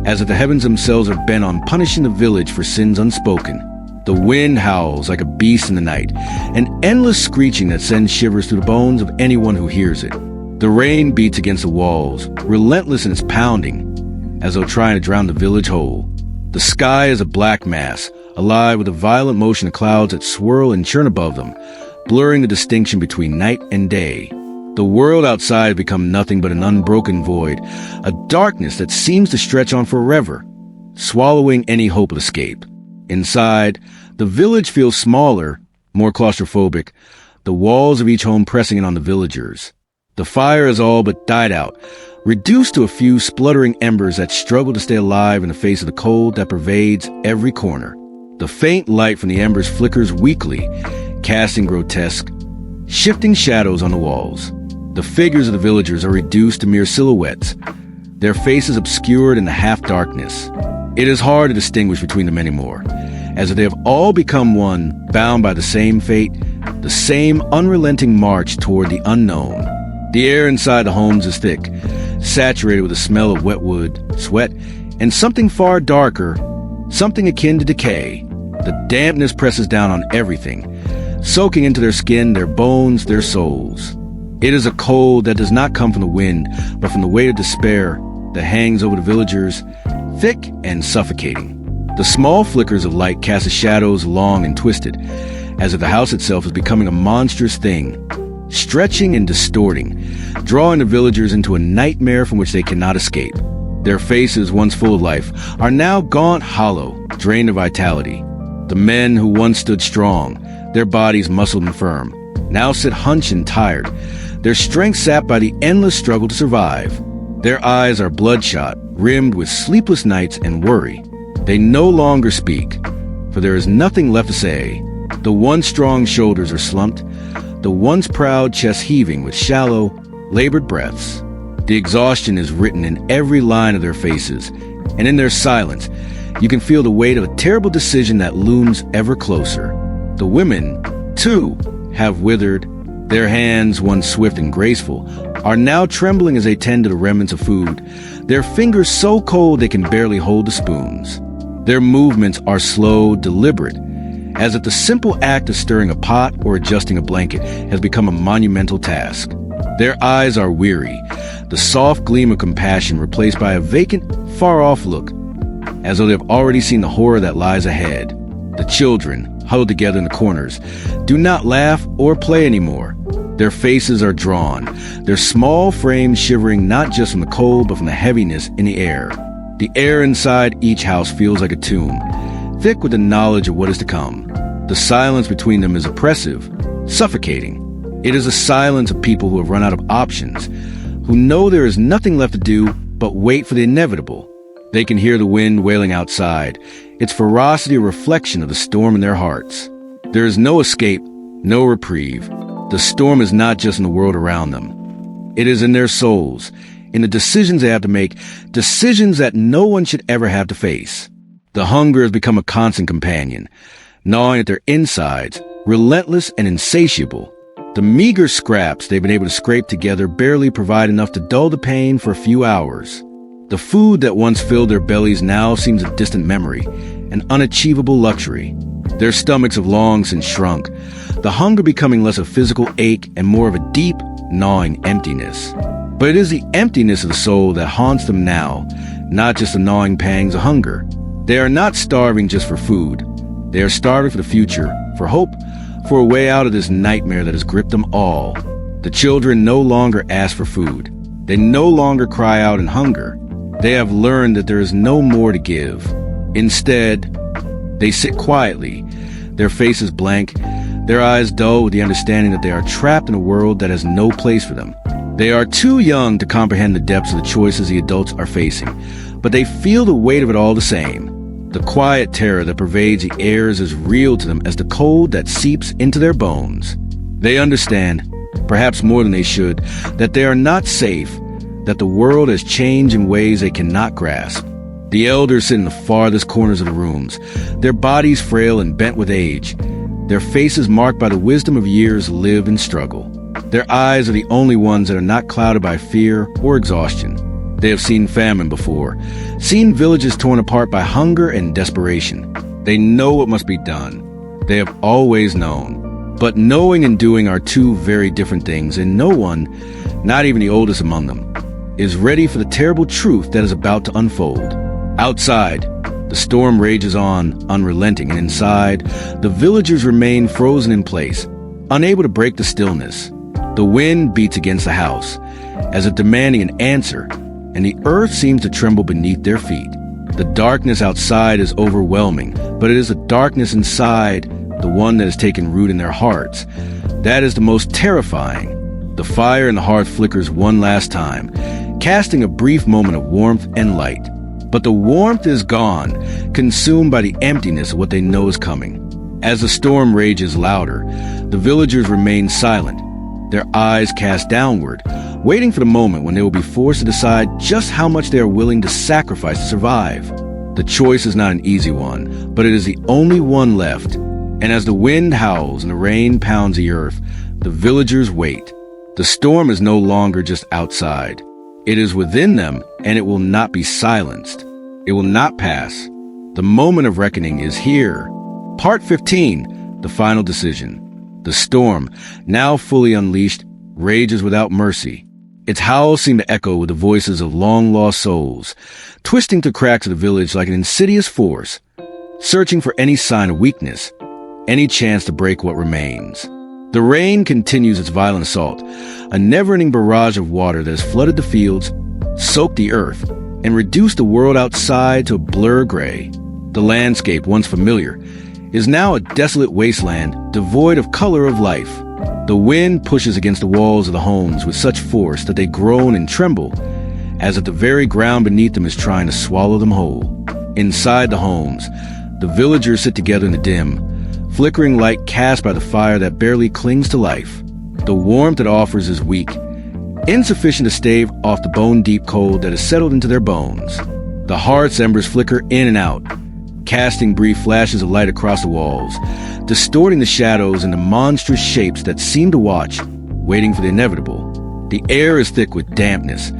as if the heavens themselves are bent on punishing the village for sins unspoken. The wind howls like a beast in the night, an endless screeching that sends shivers through the bones of anyone who hears it. The rain beats against the walls, relentless in its pounding, as though trying to drown the village whole. The sky is a black mass, alive with a violent motion of clouds that swirl and churn above them, blurring the distinction between night and day. The world outside has become nothing but an unbroken void, a darkness that seems to stretch on forever, swallowing any hope of escape. Inside, the village feels smaller, more claustrophobic, the walls of each home pressing in on the villagers. The fire has all but died out, reduced to a few spluttering embers that struggle to stay alive in the face of the cold that pervades every corner. The faint light from the embers flickers weakly, casting grotesque, shifting shadows on the walls. The figures of the villagers are reduced to mere silhouettes, their faces obscured in the half-darkness. It is hard to distinguish between them anymore, as if they have all become one, bound by the same fate, the same unrelenting march toward the unknown. The air inside the homes is thick, saturated with the smell of wet wood, sweat, and something far darker, something akin to decay. The dampness presses down on everything, soaking into their skin, their bones, their souls. It is a cold that does not come from the wind, but from the weight of despair that hangs over the villagers, thick and suffocating. The small flickers of light cast shadows long and twisted, as if the house itself is becoming a monstrous thing, stretching and distorting, drawing the villagers into a nightmare from which they cannot escape. Their faces, once full of life, are now gaunt, hollow, drained of vitality. The men who once stood strong, their bodies muscled and firm, now sit hunched and tired, their strength sapped by the endless struggle to survive. Their eyes are bloodshot, rimmed with sleepless nights and worry. They no longer speak, for there is nothing left to say. The once strong shoulders are slumped, the once proud chest heaving with shallow, labored breaths. The exhaustion is written in every line of their faces, and in their silence, you can feel the weight of a terrible decision that looms ever closer. The women, too, have withered. Their hands, once swift and graceful, are now trembling as they tend to the remnants of food, their fingers so cold they can barely hold the spoons. Their movements are slow, deliberate, as if the simple act of stirring a pot or adjusting a blanket has become a monumental task. Their eyes are weary, the soft gleam of compassion replaced by a vacant, far-off look, as though they've already seen the horror that lies ahead. The children, huddled together in the corners, do not laugh or play anymore. Their faces are drawn, their small frames shivering not just from the cold but from the heaviness in the air. The air inside each house feels like a tomb, thick with the knowledge of what is to come. The silence between them is oppressive, suffocating. It is a silence of people who have run out of options, who know there is nothing left to do but wait for the inevitable. They can hear the wind wailing outside, its ferocity a reflection of the storm in their hearts. There is no escape, no reprieve. The storm is not just in the world around them. It is in their souls, in the decisions they have to make, decisions that no one should ever have to face. The hunger has become a constant companion, gnawing at their insides, relentless and insatiable. The meager scraps they've been able to scrape together barely provide enough to dull the pain for a few hours. The food that once filled their bellies now seems a distant memory, an unachievable luxury. Their stomachs have long since shrunk, the hunger becoming less a physical ache and more of a deep, gnawing emptiness. But it is the emptiness of the soul that haunts them now, not just the gnawing pangs of hunger. They are not starving just for food. They are starving for the future, for hope, for a way out of this nightmare that has gripped them all. The children no longer ask for food. They no longer cry out in hunger. They have learned that there is no more to give. Instead, they sit quietly, their faces blank, their eyes dull with the understanding that they are trapped in a world that has no place for them. They are too young to comprehend the depths of the choices the adults are facing, but they feel the weight of it all the same. The quiet terror that pervades the air is as real to them as the cold that seeps into their bones. They understand, perhaps more than they should, that they are not safe, that the world has changed in ways they cannot grasp. The elders sit in the farthest corners of the rooms, their bodies frail and bent with age, their faces marked by the wisdom of years lived in struggle. Their eyes are the only ones that are not clouded by fear or exhaustion. They have seen famine before, seen villages torn apart by hunger and desperation. They know what must be done. They have always known. But knowing and doing are two very different things, and no one, not even the oldest among them, is ready for the terrible truth that is about to unfold. Outside, the storm rages on, unrelenting, and inside, the villagers remain frozen in place, unable to break the stillness. The wind beats against the house, as if demanding an answer, and the earth seems to tremble beneath their feet. The darkness outside is overwhelming, but it is the darkness inside, the one that has taken root in their hearts, that is the most terrifying. The fire in the hearth flickers one last time, casting a brief moment of warmth and light. But the warmth is gone, consumed by the emptiness of what they know is coming. As the storm rages louder, the villagers remain silent, their eyes cast downward, waiting for the moment when they will be forced to decide just how much they are willing to sacrifice to survive. The choice is not an easy one, but it is the only one left. And as the wind howls and the rain pounds the earth, the villagers wait. The storm is no longer just outside. It is within them, and it will not be silenced. It will not pass. The moment of reckoning is here. Part 15, the final decision. The storm, now fully unleashed, rages without mercy. Its howls seem to echo with the voices of long-lost souls, twisting through cracks of the village like an insidious force, searching for any sign of weakness, any chance to break what remains. The rain continues its violent assault, a never-ending barrage of water that has flooded the fields, soaked the earth, and reduced the world outside to a blur gray. The landscape, once familiar, is now a desolate wasteland devoid of color of life. The wind pushes against the walls of the homes with such force that they groan and tremble, as if the very ground beneath them is trying to swallow them whole. Inside the homes, the villagers sit together in the dim, flickering light cast by the fire that barely clings to life. The warmth it offers is weak, insufficient to stave off the bone-deep cold that has settled into their bones. The hearth's embers flicker in and out, casting brief flashes of light across the walls, distorting the shadows into monstrous shapes that seem to watch, waiting for the inevitable. The air is thick with dampness,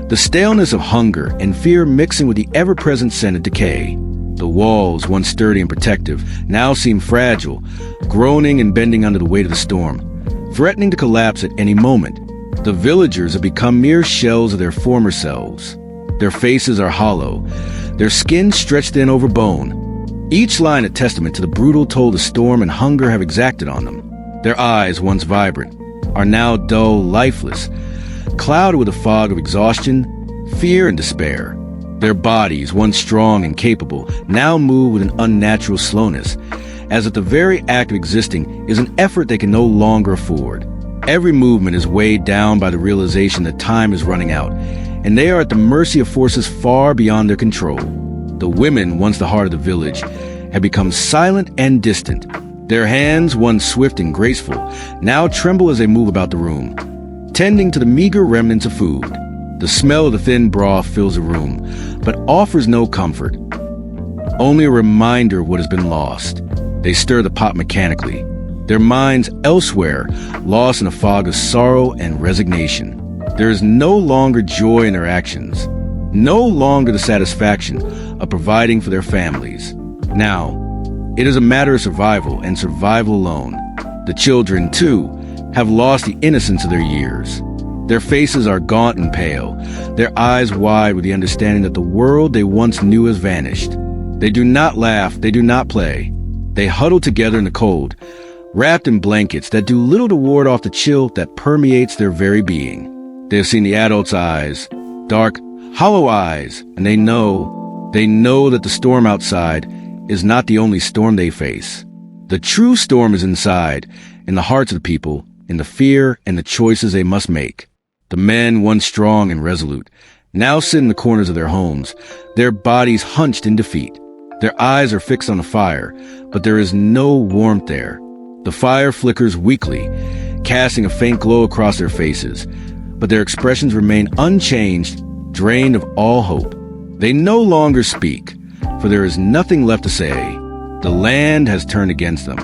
the staleness of hunger and fear mixing with the ever-present scent of decay. The walls, once sturdy and protective, now seem fragile, groaning and bending under the weight of the storm, threatening to collapse at any moment. The villagers have become mere shells of their former selves. Their faces are hollow, their skin stretched thin over bone, each line a testament to the brutal toll the storm and hunger have exacted on them. Their eyes, once vibrant, are now dull, lifeless, clouded with a fog of exhaustion, fear, and despair. Their bodies, once strong and capable, now move with an unnatural slowness, as if the very act of existing is an effort they can no longer afford. Every movement is weighed down by the realization that time is running out, and they are at the mercy of forces far beyond their control. The women, once the heart of the village, have become silent and distant. Their hands, once swift and graceful, now tremble as they move about the room, tending to the meager remnants of food. The smell of the thin broth fills the room, but offers no comfort, only a reminder of what has been lost. They stir the pot mechanically, their minds elsewhere, lost in a fog of sorrow and resignation. There is no longer joy in their actions, no longer the satisfaction of providing for their families. Now, it is a matter of survival, and survival alone. The children, too, have lost the innocence of their years. Their faces are gaunt and pale, their eyes wide with the understanding that the world they once knew has vanished. They do not laugh, they do not play. They huddle together in the cold, wrapped in blankets that do little to ward off the chill that permeates their very being. They have seen the adults' eyes, dark, hollow eyes, and they know that the storm outside is not the only storm they face. The true storm is inside, in the hearts of the people, in the fear and the choices they must make. The men, once strong and resolute, now sit in the corners of their homes, their bodies hunched in defeat. Their eyes are fixed on the fire, but there is no warmth there. The fire flickers weakly, casting a faint glow across their faces, but their expressions remain unchanged, drained of all hope. They no longer speak, for there is nothing left to say. The land has turned against them.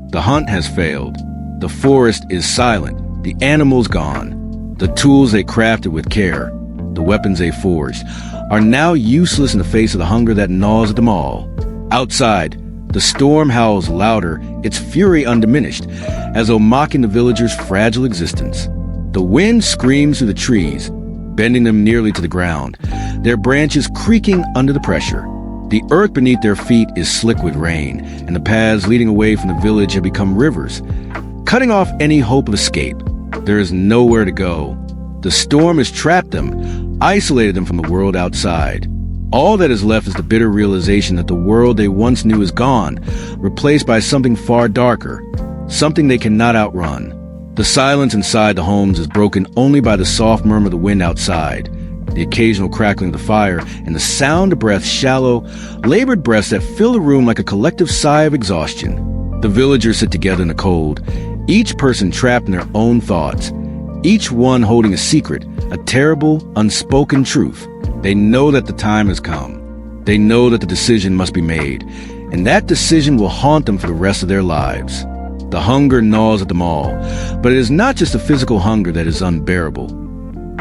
The hunt has failed. The forest is silent. The animals gone. The tools they crafted with care, the weapons they forged, are now useless in the face of the hunger that gnaws at them all. Outside, the storm howls louder, its fury undiminished, as though mocking the villagers' fragile existence. The wind screams through the trees, bending them nearly to the ground, their branches creaking under the pressure. The earth beneath their feet is slick with rain, and the paths leading away from the village have become rivers, cutting off any hope of escape. There is nowhere to go. The storm has trapped them, isolated them from the world outside. All that is left is the bitter realization that the world they once knew is gone, replaced by something far darker, something they cannot outrun. The silence inside the homes is broken only by the soft murmur of the wind outside, the occasional crackling of the fire, and the sound of breaths, shallow, labored breaths that fill the room like a collective sigh of exhaustion. The villagers sit together in the cold, each person trapped in their own thoughts, each one holding a secret, a terrible, unspoken truth. They know that the time has come. They know that the decision must be made, and that decision will haunt them for the rest of their lives. The hunger gnaws at them all, but it is not just the physical hunger that is unbearable.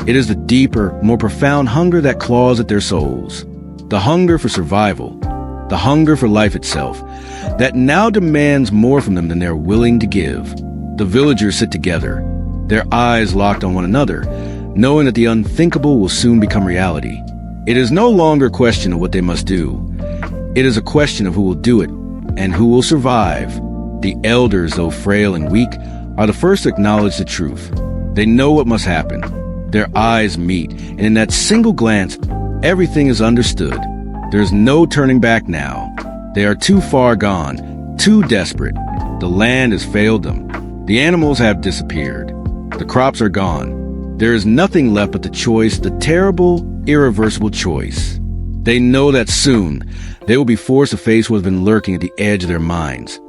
It is the deeper, more profound hunger that claws at their souls. The hunger for survival, the hunger for life itself, that now demands more from them than they are willing to give. The villagers sit together, their eyes locked on one another, knowing that the unthinkable will soon become reality. It is no longer a question of what they must do. It is a question of who will do it and who will survive. The elders, though frail and weak, are the first to acknowledge the truth. They know what must happen. Their eyes meet, and in that single glance, everything is understood. There is no turning back now. They are too far gone, too desperate. The land has failed them. The animals have disappeared. The crops are gone. There is nothing left but the choice, the terrible, irreversible choice. They know that soon they will be forced to face what has been lurking at the edge of their minds.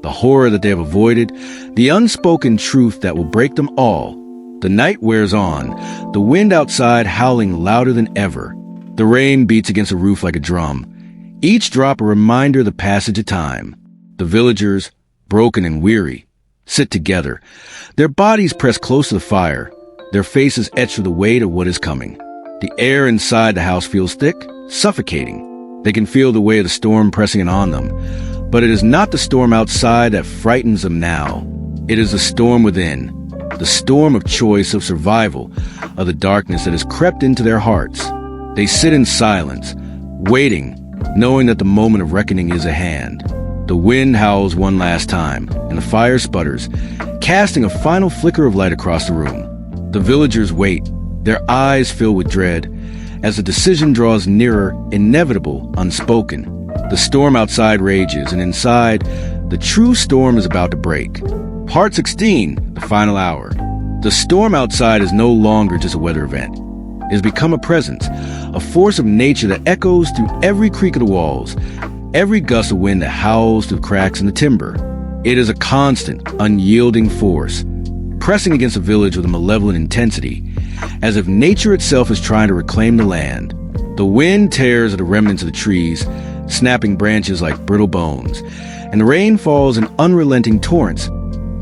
The horror that they have avoided, the unspoken truth that will break them all. The night wears on, the wind outside howling louder than ever. The rain beats against the roof like a drum, each drop a reminder of the passage of time. The villagers, broken and weary, sit together, their bodies pressed close to the fire, their faces etched with the weight of what is coming. The air inside the house feels thick, suffocating. They can feel the weight of the storm pressing in on them, but it is not the storm outside that frightens them now. It is the storm within, the storm of choice, of survival, of the darkness that has crept into their hearts. They sit in silence, waiting, knowing that the moment of reckoning is at hand. The wind howls one last time, and the fire sputters, casting a final flicker of light across the room. The villagers wait, their eyes filled with dread, as the decision draws nearer, inevitable, unspoken. The storm outside rages, and inside, The true storm is about to break. Part 16, the final hour. The storm outside is no longer just a weather event. It has become a presence, a force of nature that echoes through every creak of the walls, every gust of wind that howls through cracks in the timber. It is a constant, unyielding force, pressing against the village with a malevolent intensity, as if nature itself is trying to reclaim the land. The wind tears at the remnants of the trees, snapping branches like brittle bones, and the rain falls in unrelenting torrents,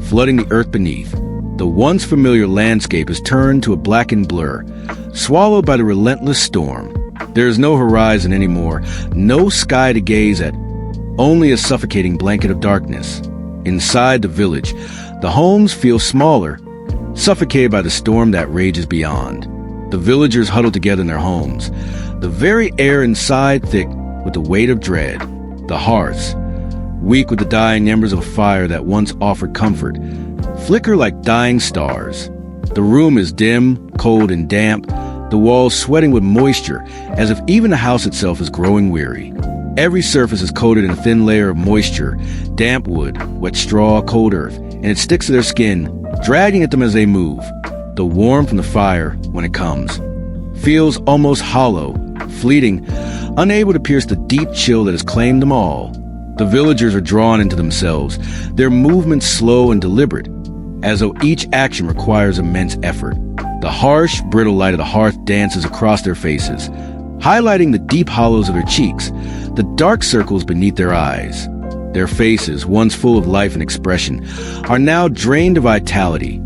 flooding the earth beneath. The once familiar landscape is turned to a blackened blur, swallowed by the relentless storm. There is no horizon anymore, no sky to gaze at, only a suffocating blanket of darkness. Inside the village, the homes feel smaller, suffocated by the storm that rages beyond. The villagers huddle together in their homes, the very air inside thick with the weight of dread. The hearths, weak with the dying embers of a fire that once offered comfort, flicker like dying stars. The room is dim, cold, and damp, the walls sweating with moisture, as if even the house itself is growing weary. Every surface is coated in a thin layer of moisture, damp wood, wet straw, cold earth, and it sticks to their skin, dragging at them as they move. The warmth from the fire, when it comes, feels almost hollow, fleeting, unable to pierce the deep chill that has claimed them all. The villagers are drawn into themselves, their movements slow and deliberate, as though each action requires immense effort. The harsh, brittle light of the hearth dances across their faces, highlighting the deep hollows of their cheeks, the dark circles beneath their eyes. Their faces, once full of life and expression, are now drained of vitality,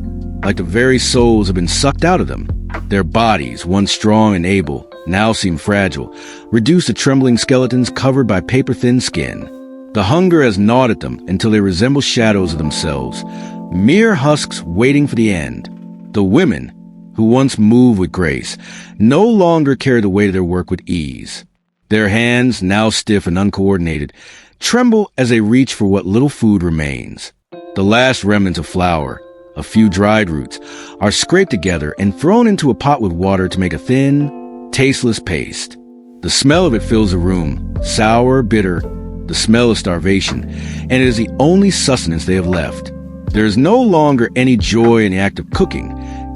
like the very souls have been sucked out of them. Their bodies, once strong and able, now seem fragile, reduced to trembling skeletons covered by paper-thin skin. The hunger has gnawed at them until they resemble shadows of themselves, mere husks waiting for the end. The women, who once moved with grace, no longer carry the weight of their work with ease. Their hands, now stiff and uncoordinated, tremble as they reach for what little food remains. The last remnants of flour, a few dried roots, are scraped together and thrown into a pot with water to make a thin, tasteless paste. The smell of it fills the room, sour, bitter, the smell of starvation, and it is the only sustenance they have left. There is no longer any joy in the act of cooking,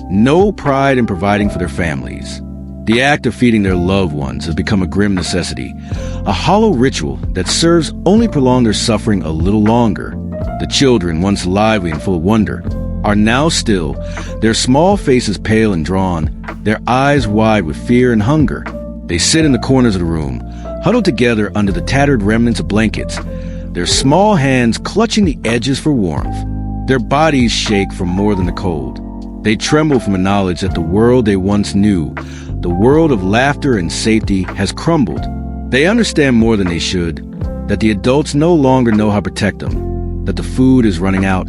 no pride in providing for their families. The act of feeding their loved ones has become a grim necessity, a hollow ritual that serves only to prolong their suffering a little longer. The children, once lively and full of wonder, are now still, their small faces pale and drawn, their eyes wide with fear and hunger. They sit in the corners of the room, huddled together under the tattered remnants of blankets, their small hands clutching the edges for warmth. Their bodies shake from more than the cold. They tremble from the knowledge that the world they once knew, the world of laughter and safety, has crumbled. They understand more than they should, that the adults no longer know how to protect them, that the food is running out,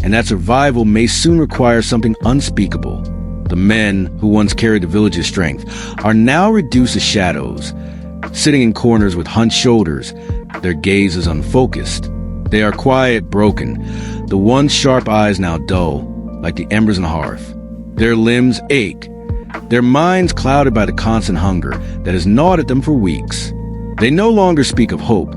and that survival may soon require something unspeakable. The men who once carried the village's strength are now reduced to shadows, sitting in corners with hunched shoulders, their gazes unfocused. They are quiet, broken, the once sharp eyes now dull, like the embers in the hearth. Their limbs ache, their minds clouded by the constant hunger that has gnawed at them for weeks. They no longer speak of hope,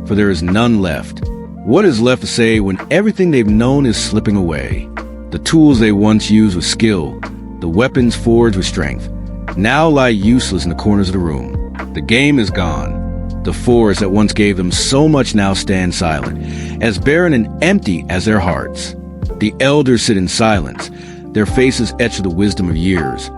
for there is none left. What is left to say when everything they've known is slipping away? The tools they once used with skill, the weapons forged with strength, now lie useless in the corners of the room. The game is gone. The forest that once gave them so much now stands silent, as barren and empty as their hearts. The elders sit in silence, their faces etched with the wisdom of years,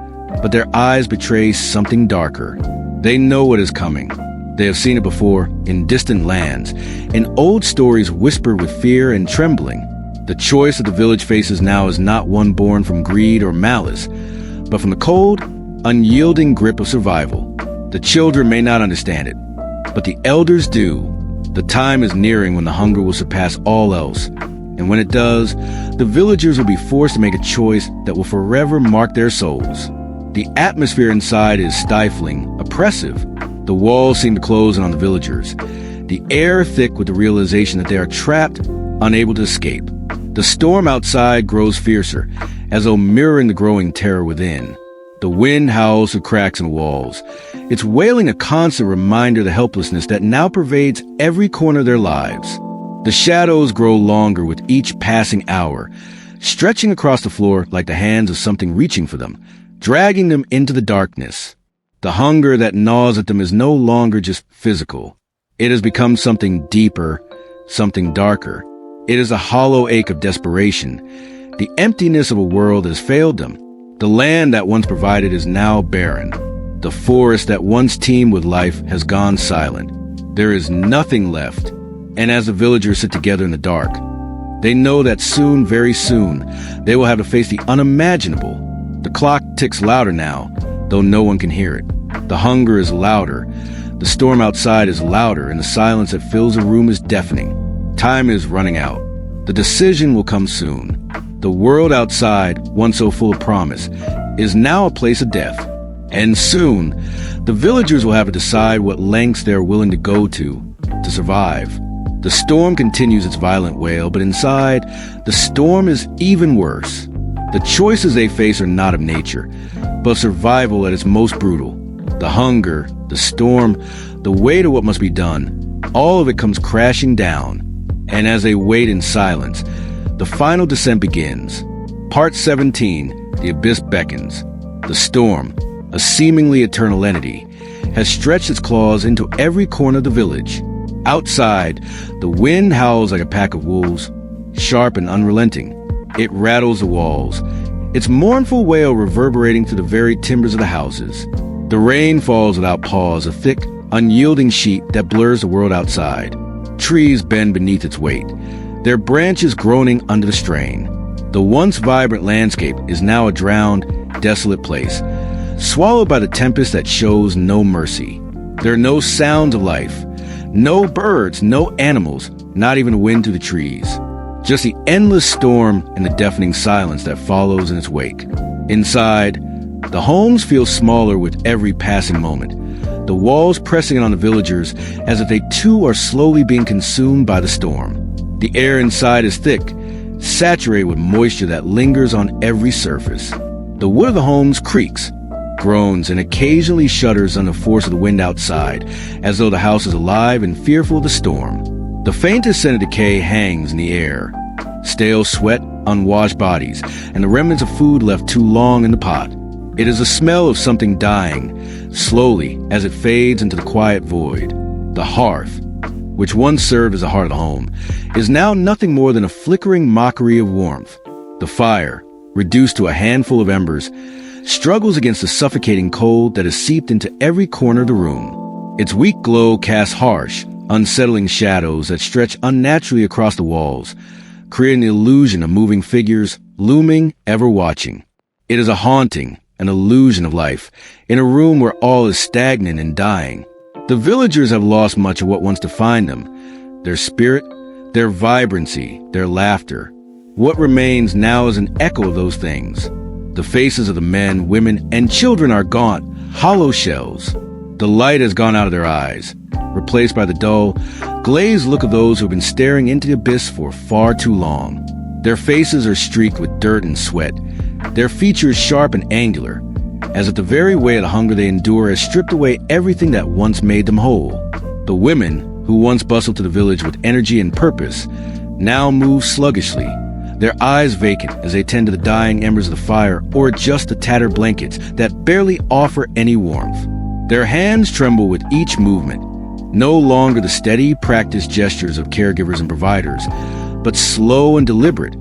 but their eyes betray something darker. They know what is coming. They have seen it before in distant lands, in old stories whispered with fear and trembling. The choice that the village faces now is not one born from greed or malice, but from the cold, unyielding grip of survival. The children may not understand it, but the elders do. The time is nearing when the hunger will surpass all else, and when it does, the villagers will be forced to make a choice that will forever mark their souls. The atmosphere inside is stifling, oppressive. The walls seem to close in on the villagers, the air thick with the realization that they are trapped, unable to escape. The storm outside grows fiercer, as though mirroring the growing terror within. The wind howls through cracks in the walls, its wailing a constant reminder of the helplessness that now pervades every corner of their lives. The shadows grow longer with each passing hour, stretching across the floor like the hands of something reaching for them, dragging them into the darkness. The hunger that gnaws at them is no longer just physical. It has become something deeper, something darker. It is a hollow ache of desperation, the emptiness of a world that has failed them. The land that once provided is now barren. The forest that once teemed with life has gone silent. There is nothing left. And as the villagers sit together in the dark, they know that soon, very soon, they will have to face the unimaginable. The clock ticks louder now, though no one can hear it. The hunger is louder. The storm outside is louder, and the silence that fills the room is deafening. Time is running out. The decision will come soon. The world outside, once so full of promise, is now a place of death. And soon, the villagers will have to decide what lengths they're willing to go to survive. The storm continues its violent wail, but inside, the storm is even worse. The choices they face are not of nature, but survival at its most brutal. The hunger, the storm, the weight of what must be done, all of it comes crashing down. And as they wait in silence, the final descent begins. Part 17, The Abyss Beckons. The storm, a seemingly eternal entity, has stretched its claws into every corner of the village. Outside, the wind howls like a pack of wolves, sharp and unrelenting. It rattles the walls, its mournful wail reverberating through the very timbers of the houses. The rain falls without pause, a thick, unyielding sheet that blurs the world outside. Trees bend beneath its weight, their branches groaning under the strain. The once vibrant landscape is now a drowned, desolate place, swallowed by the tempest that shows no mercy. There are no sounds of life, no birds, no animals, not even a wind through the trees. Just the endless storm and the deafening silence that follows in its wake. Inside, the homes feel smaller with every passing moment, the walls pressing in on the villagers as if they too are slowly being consumed by the storm. The air inside is thick, saturated with moisture that lingers on every surface. The wood of the homes creaks, groans, and occasionally shudders under the force of the wind outside, as though the house is alive and fearful of the storm. The faintest scent of decay hangs in the air. Stale sweat, unwashed bodies, and the remnants of food left too long in the pot. It is the smell of something dying, slowly as it fades into the quiet void. The hearth, which once served as the heart of the home, is now nothing more than a flickering mockery of warmth. The fire, reduced to a handful of embers, struggles against the suffocating cold that has seeped into every corner of the room. Its weak glow casts harsh, unsettling shadows that stretch unnaturally across the walls, creating the illusion of moving figures looming, ever watching. It is a haunting, an illusion of life, in a room where all is stagnant and dying. The villagers have lost much of what once defined them, their spirit, their vibrancy, their laughter. What remains now is an echo of those things. The faces of the men, women, and children are gaunt, hollow shells. The light has gone out of their eyes, replaced by the dull, glazed look of those who have been staring into the abyss for far too long. Their faces are streaked with dirt and sweat, their features sharp and angular, as if the very weight of the hunger they endure has stripped away everything that once made them whole. The women, who once bustled to the village with energy and purpose, now move sluggishly, their eyes vacant as they tend to the dying embers of the fire or adjust the tattered blankets that barely offer any warmth. Their hands tremble with each movement, no longer the steady, practiced gestures of caregivers and providers, but slow and deliberate,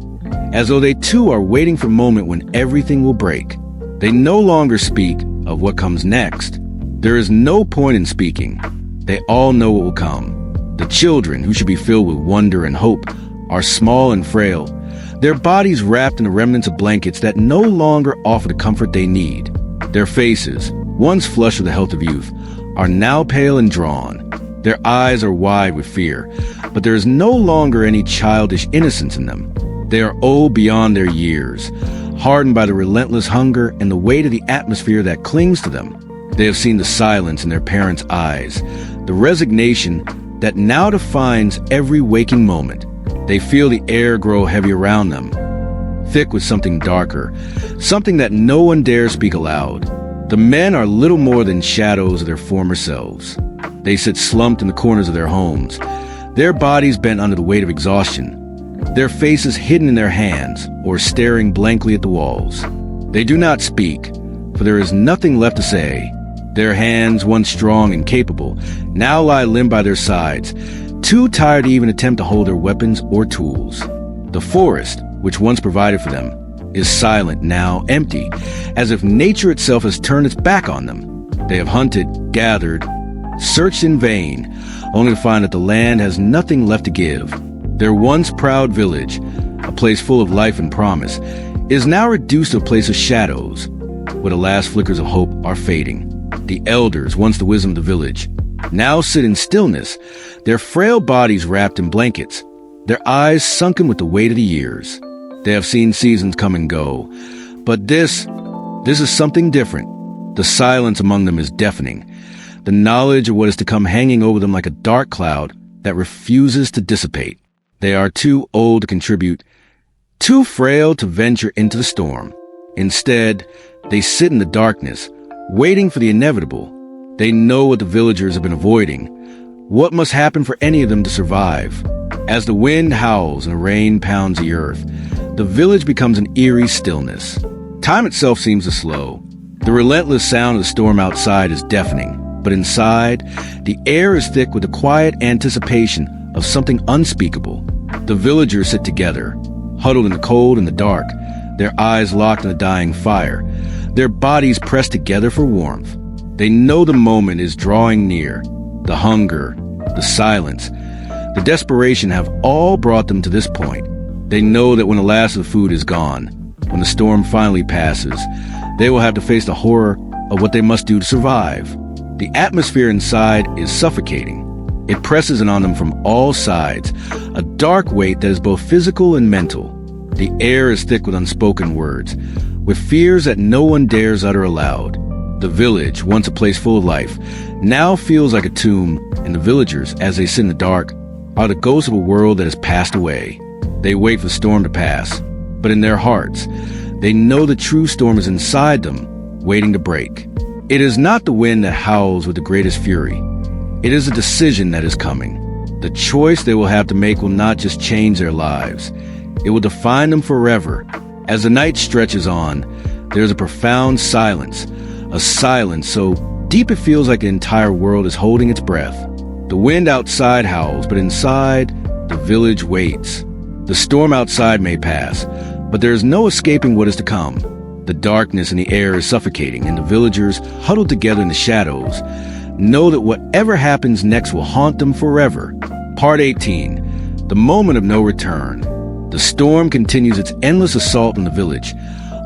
as though they too are waiting for a moment when everything will break. They no longer speak of what comes next. There is no point in speaking. They all know what will come. The children, who should be filled with wonder and hope, are small and frail, their bodies wrapped in the remnants of blankets that no longer offer the comfort they need. Their faces, once flushed with the health of youth, are now pale and drawn. Their eyes are wide with fear, but there is no longer any childish innocence in them. They are old beyond their years, hardened by the relentless hunger and the weight of the atmosphere that clings to them. They have seen the silence in their parents' eyes, the resignation that now defines every waking moment. They feel the air grow heavy around them, thick with something darker, something that no one dares speak aloud. The men are little more than shadows of their former selves. They sit slumped in the corners of their homes, their bodies bent under the weight of exhaustion, their faces hidden in their hands or staring blankly at the walls. They do not speak, for there is nothing left to say. Their hands, once strong and capable, now lie limp by their sides, too tired to even attempt to hold their weapons or tools. The forest, which once provided for them, is silent, now empty, as if nature itself has turned its back on them. They have hunted, gathered, searched in vain, only to find that the land has nothing left to give. Their once proud village, a place full of life and promise, is now reduced to a place of shadows, where the last flickers of hope are fading. The elders, once the wisdom of the village, now sit in stillness, their frail bodies wrapped in blankets, their eyes sunken with the weight of the years. They have seen seasons come and go, but this is something different. The silence among them is deafening, the knowledge of what is to come hanging over them like a dark cloud that refuses to dissipate. They are too old to contribute, too frail to venture into the storm. Instead, they sit in the darkness, waiting for the inevitable. They know what the villagers have been avoiding, what must happen for any of them to survive. As the wind howls and the rain pounds the earth, the village becomes an eerie stillness. Time itself seems to slow. The relentless sound of the storm outside is deafening, but inside, the air is thick with the quiet anticipation of something unspeakable. The villagers sit together, huddled in the cold and the dark, their eyes locked in the dying fire, their bodies pressed together for warmth. They know the moment is drawing near. The hunger, the silence, the desperation have all brought them to this point. They know that when the last of the food is gone, when the storm finally passes, they will have to face the horror of what they must do to survive. The atmosphere inside is suffocating. It presses in on them from all sides, a dark weight that is both physical and mental. The air is thick with unspoken words, with fears that no one dares utter aloud. The village, once a place full of life, now feels like a tomb, and the villagers, as they sit in the dark, are the ghosts of a world that has passed away. They wait for the storm to pass, but in their hearts, they know the true storm is inside them, waiting to break. It is not the wind that howls with the greatest fury. It is a decision that is coming. The choice they will have to make will not just change their lives. It will define them forever. As the night stretches on, there is a profound silence, a silence so deep it feels like the entire world is holding its breath. The wind outside howls, but inside, the village waits. The storm outside may pass, but there is no escaping what is to come. The darkness in the air is suffocating, and the villagers, huddled together in the shadows, know that whatever happens next will haunt them forever. Part 18. The moment of no return. The storm continues its endless assault on the village,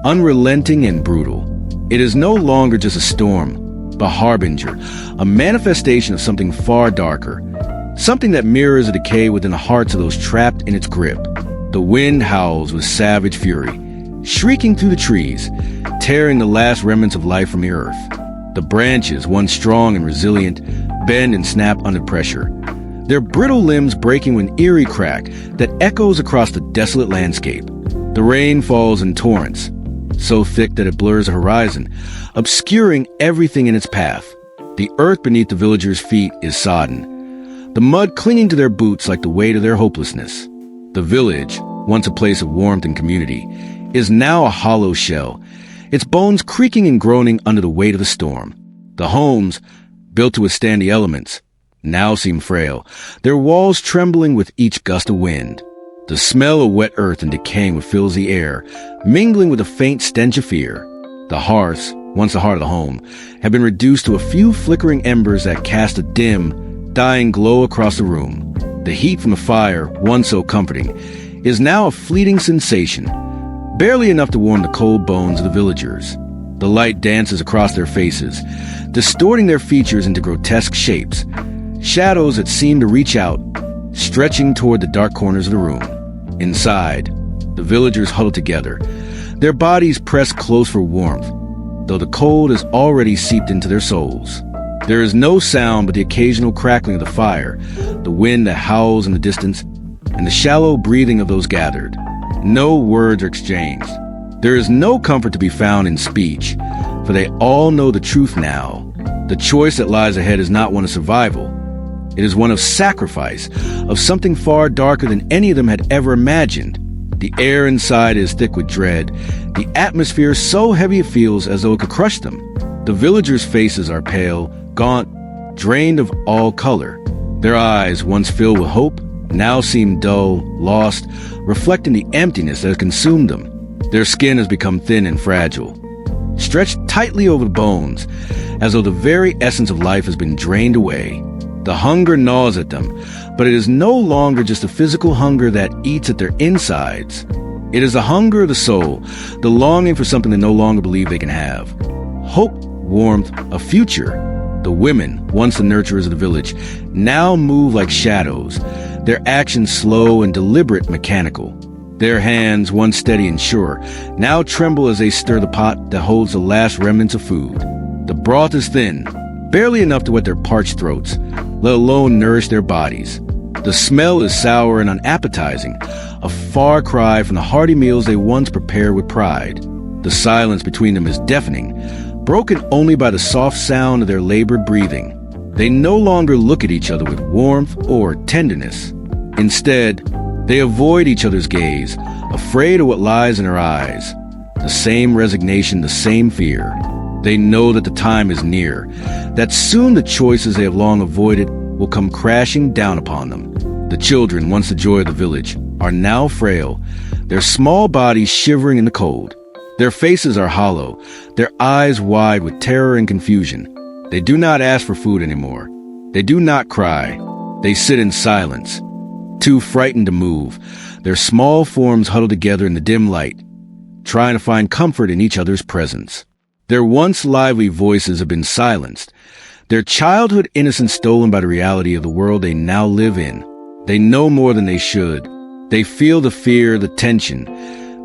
unrelenting and brutal. It is no longer just a storm, but a harbinger, a manifestation of something far darker, something that mirrors a decay within the hearts of those trapped in its grip. The wind howls with savage fury, shrieking through the trees, tearing the last remnants of life from the earth. The branches, once strong and resilient, bend and snap under pressure, their brittle limbs breaking with an eerie crack that echoes across the desolate landscape. The rain falls in torrents, so thick that it blurs the horizon, obscuring everything in its path. The earth beneath the villagers' feet is sodden, the mud clinging to their boots like the weight of their hopelessness. The village, once a place of warmth and community, is now a hollow shell, its bones creaking and groaning under the weight of the storm. The homes, built to withstand the elements, now seem frail, their walls trembling with each gust of wind. The smell of wet earth and decaying fills the air, mingling with a faint stench of fear. The hearths, once the heart of the home, have been reduced to a few flickering embers that cast a dim, dying glow across the room. The heat from the fire, once so comforting, is now a fleeting sensation, barely enough to warm the cold bones of the villagers. The light dances across their faces, distorting their features into grotesque shapes, shadows that seem to reach out, stretching toward the dark corners of the room. Inside, the villagers huddle together, their bodies pressed close for warmth, though the cold has already seeped into their souls. There is no sound but the occasional crackling of the fire, the wind that howls in the distance, and the shallow breathing of those gathered. No words are exchanged. There is no comfort to be found in speech, for they all know the truth now. The choice that lies ahead is not one of survival, It is one of sacrifice, of something far darker than any of them had ever imagined. The air inside is thick with dread, the atmosphere so heavy it feels as though it could crush them. The villagers' faces are pale, gaunt, drained of all color. Their eyes, once filled with hope, now seem dull, lost, reflecting the emptiness that has consumed them. Their skin has become thin and fragile, stretched tightly over the bones, as though the very essence of life has been drained away. The hunger gnaws at them, but it is no longer just a physical hunger that eats at their insides. It is the hunger of the soul, the longing for something they no longer believe they can have. Hope, warmth, a future. The women, once the nurturers of the village, now move like shadows, their actions slow and deliberate, mechanical. Their hands, once steady and sure, now tremble as they stir the pot that holds the last remnants of food. The broth is thin, barely enough to wet their parched throats, let alone nourish their bodies. The smell is sour and unappetizing, a far cry from the hearty meals they once prepared with pride. The silence between them is deafening, broken only by the soft sound of their labored breathing. They no longer look at each other with warmth or tenderness. Instead, they avoid each other's gaze, afraid of what lies in their eyes. The same resignation, the same fear. They know that the time is near, that soon the choices they have long avoided will come crashing down upon them. The children, once the joy of the village, are now frail, their small bodies shivering in the cold. Their faces are hollow, their eyes wide with terror and confusion. They do not ask for food anymore. They do not cry. They sit in silence, too frightened to move, their small forms huddled together in the dim light, trying to find comfort in each other's presence. Their once lively voices have been silenced, their childhood innocence stolen by the reality of the world they now live in. They know more than they should. They feel the fear, the tension,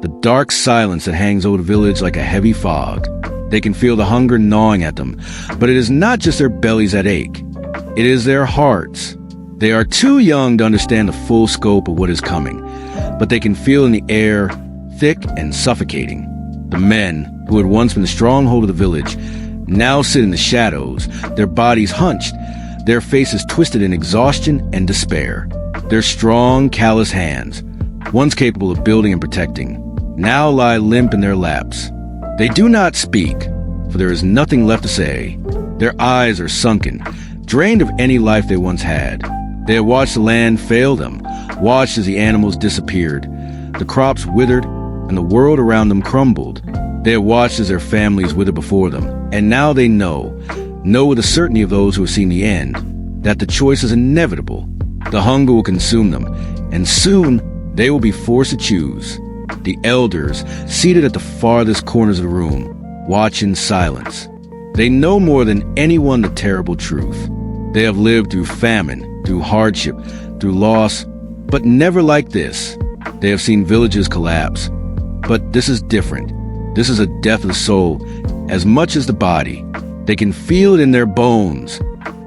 the dark silence that hangs over the village like a heavy fog. They can feel the hunger gnawing at them, but it is not just their bellies that ache. It is their hearts. They are too young to understand the full scope of what is coming, but they can feel in the air, thick and suffocating. The men, who had once been the stronghold of the village, now sit in the shadows, their bodies hunched, their faces twisted in exhaustion and despair. Their strong, callous hands, once capable of building and protecting, now lie limp in their laps. They do not speak, for there is nothing left to say. Their eyes are sunken, drained of any life they once had. They have watched the land fail them, watched as the animals disappeared, the crops withered, and the world around them crumbled. They have watched as their families withered before them, and now they know with the certainty of those who have seen the end, that the choice is inevitable. The hunger will consume them, and soon they will be forced to choose. The elders, seated at the farthest corners of the room, watch in silence. They know more than anyone the terrible truth. They have lived through famine, through hardship, through loss, but never like this. They have seen villages collapse. But this is different. This is a death of the soul, as much as the body. They can feel it in their bones,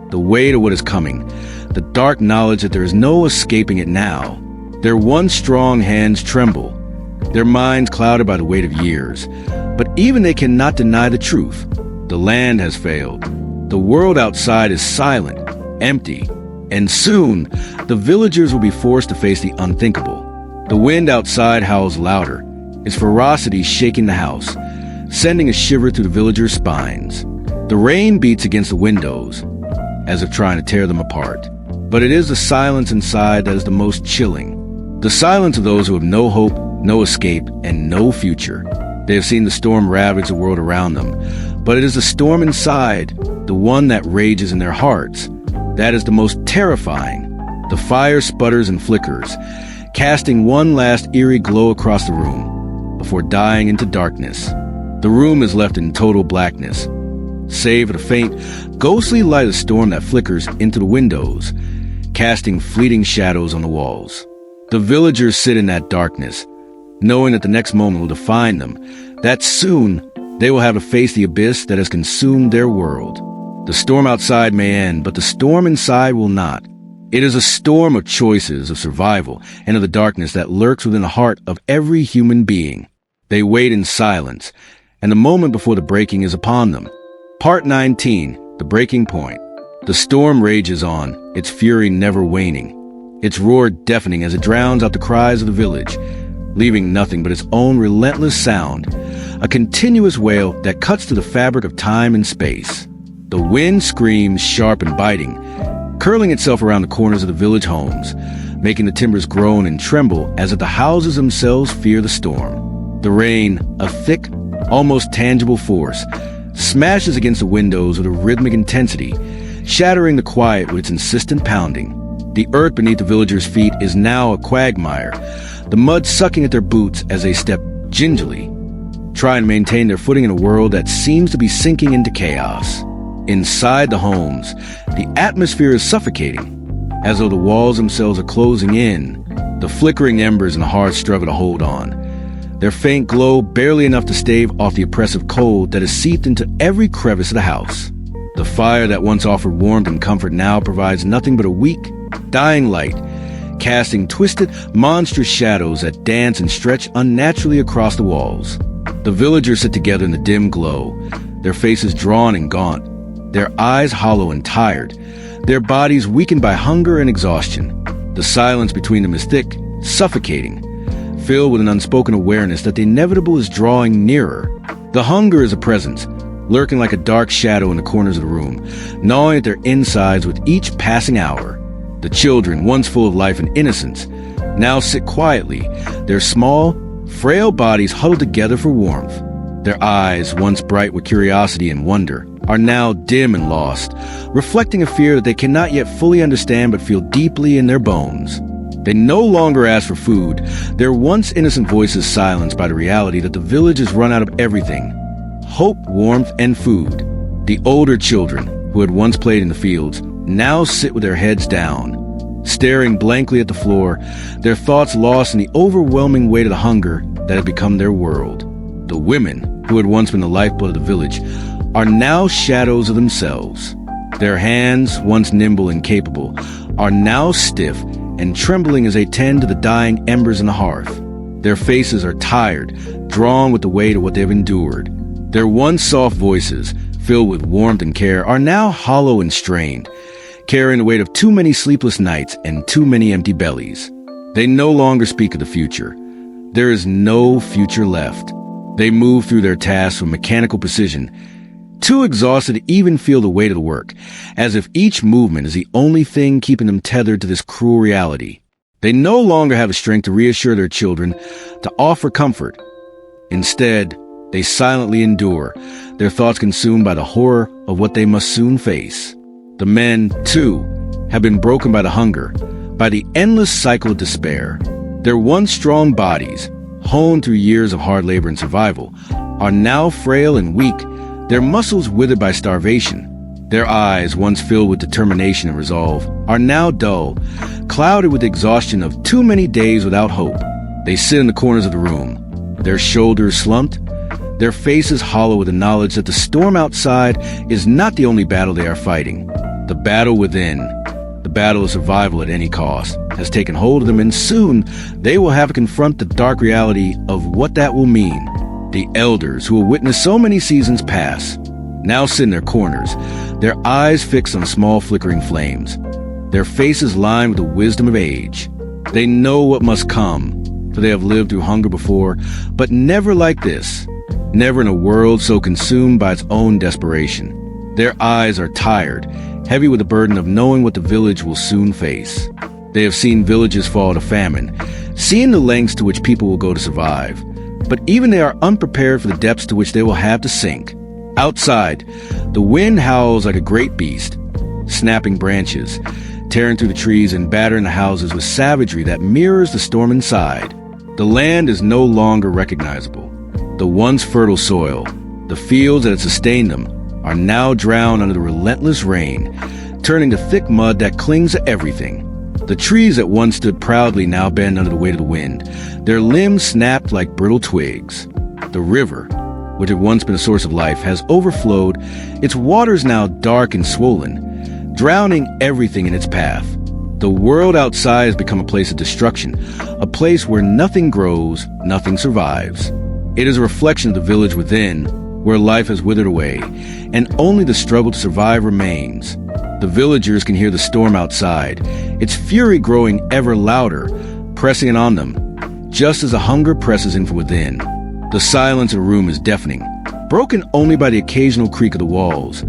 the weight of what is coming, the dark knowledge that there is no escaping it now. Their once strong hands tremble, their minds clouded by the weight of years. But even they cannot deny the truth. The land has failed. The world outside is silent, empty, and soon the villagers will be forced to face the unthinkable. The wind outside howls louder, its ferocity shaking the house, sending a shiver through the villagers' spines. The rain beats against the windows, as if trying to tear them apart. But it is the silence inside that is the most chilling. The silence of those who have no hope, no escape, and no future. They have seen the storm ravage the world around them, but it is the storm inside, the one that rages in their hearts, that is the most terrifying. The fire sputters and flickers, casting one last eerie glow across the room, before dying into darkness. The room is left in total blackness, save for the faint, ghostly light of the storm that flickers into the windows, casting fleeting shadows on the walls. The villagers sit in that darkness, knowing that the next moment will define them, that soon they will have to face the abyss that has consumed their world. The storm outside may end, but the storm inside will not. It is a storm of choices, of survival, and of the darkness that lurks within the heart of every human being. They wait in silence, and the moment before the breaking is upon them. Part 19, The Breaking Point. The storm rages on, its fury never waning. Its roar deafening as it drowns out the cries of the village, leaving nothing but its own relentless sound, a continuous wail that cuts through the fabric of time and space. The wind screams sharp and biting, curling itself around the corners of the village homes, making the timbers groan and tremble as if the houses themselves fear the storm. The rain, a thick, almost tangible force, smashes against the windows with a rhythmic intensity, shattering the quiet with its insistent pounding. The earth beneath the villagers' feet is now a quagmire, the mud sucking at their boots as they step gingerly, trying to maintain their footing in a world that seems to be sinking into chaos. Inside the homes, the atmosphere is suffocating, as though the walls themselves are closing in, the flickering embers and the hearth struggle to hold on, their faint glow barely enough to stave off the oppressive cold that has seeped into every crevice of the house. The fire that once offered warmth and comfort now provides nothing but a weak, dying light, casting twisted, monstrous shadows that dance and stretch unnaturally across the walls. The villagers sit together in the dim glow, their faces drawn and gaunt, their eyes hollow and tired, their bodies weakened by hunger and exhaustion. The silence between them is thick, suffocating, filled with an unspoken awareness that the inevitable is drawing nearer. The hunger is a presence, lurking like a dark shadow in the corners of the room, gnawing at their insides with each passing hour. The children, once full of life and innocence, now sit quietly, their small, frail bodies huddled together for warmth. Their eyes, once bright with curiosity and wonder, are now dim and lost, reflecting a fear that they cannot yet fully understand but feel deeply in their bones. They no longer ask for food, their once innocent voices silenced by the reality that the village has run out of everything: hope, warmth, and food. The older children, who had once played in the fields, now sit with their heads down, staring blankly at the floor, their thoughts lost in the overwhelming weight of the hunger that had become their world. The women, who had once been the lifeblood of the village, are now shadows of themselves. Their hands, once nimble and capable, are now stiff and trembling as they tend to the dying embers in the hearth. Their faces are tired, drawn with the weight of what they have endured. Their once soft voices, filled with warmth and care, are now hollow and strained, carrying the weight of too many sleepless nights and too many empty bellies. They no longer speak of the future. There is no future left. They move through their tasks with mechanical precision, too exhausted to even feel the weight of the work, as if each movement is the only thing keeping them tethered to this cruel reality. They no longer have the strength to reassure their children, to offer comfort. Instead, they silently endure, their thoughts consumed by the horror of what they must soon face. The men, too, have been broken by the hunger, by the endless cycle of despair. Their once strong bodies, honed through years of hard labor and survival, are now frail and weak, their muscles withered by starvation. Their eyes, once filled with determination and resolve, are now dull, clouded with the exhaustion of too many days without hope. They sit in the corners of the room, their shoulders slumped, their faces hollow with the knowledge that the storm outside is not the only battle they are fighting. The battle within, the battle of survival at any cost, has taken hold of them, and soon they will have to confront the dark reality of what that will mean. The elders, who have witnessed so many seasons pass, now sit in their corners, their eyes fixed on small flickering flames, their faces lined with the wisdom of age. They know what must come, for they have lived through hunger before, but never like this, never in a world so consumed by its own desperation. Their eyes are tired, heavy with the burden of knowing what the village will soon face. They have seen villages fall to famine, seen the lengths to which people will go to survive, but even they are unprepared for the depths to which they will have to sink. Outside, the wind howls like a great beast, snapping branches, tearing through the trees and battering the houses with savagery that mirrors the storm inside. The land is no longer recognizable. The once fertile soil, the fields that had sustained them, are now drowned under the relentless rain, turning to thick mud that clings to everything. The trees that once stood proudly now bend under the weight of the wind, their limbs snapped like brittle twigs. The river, which had once been a source of life, has overflowed, its waters now dark and swollen, drowning everything in its path. The world outside has become a place of destruction, a place where nothing grows, nothing survives. It is a reflection of the village within, where life has withered away, and only the struggle to survive remains. The villagers can hear the storm outside, its fury growing ever louder, pressing in on them, just as the hunger presses in from within. The silence in the room is deafening, broken only by the occasional creak of the walls,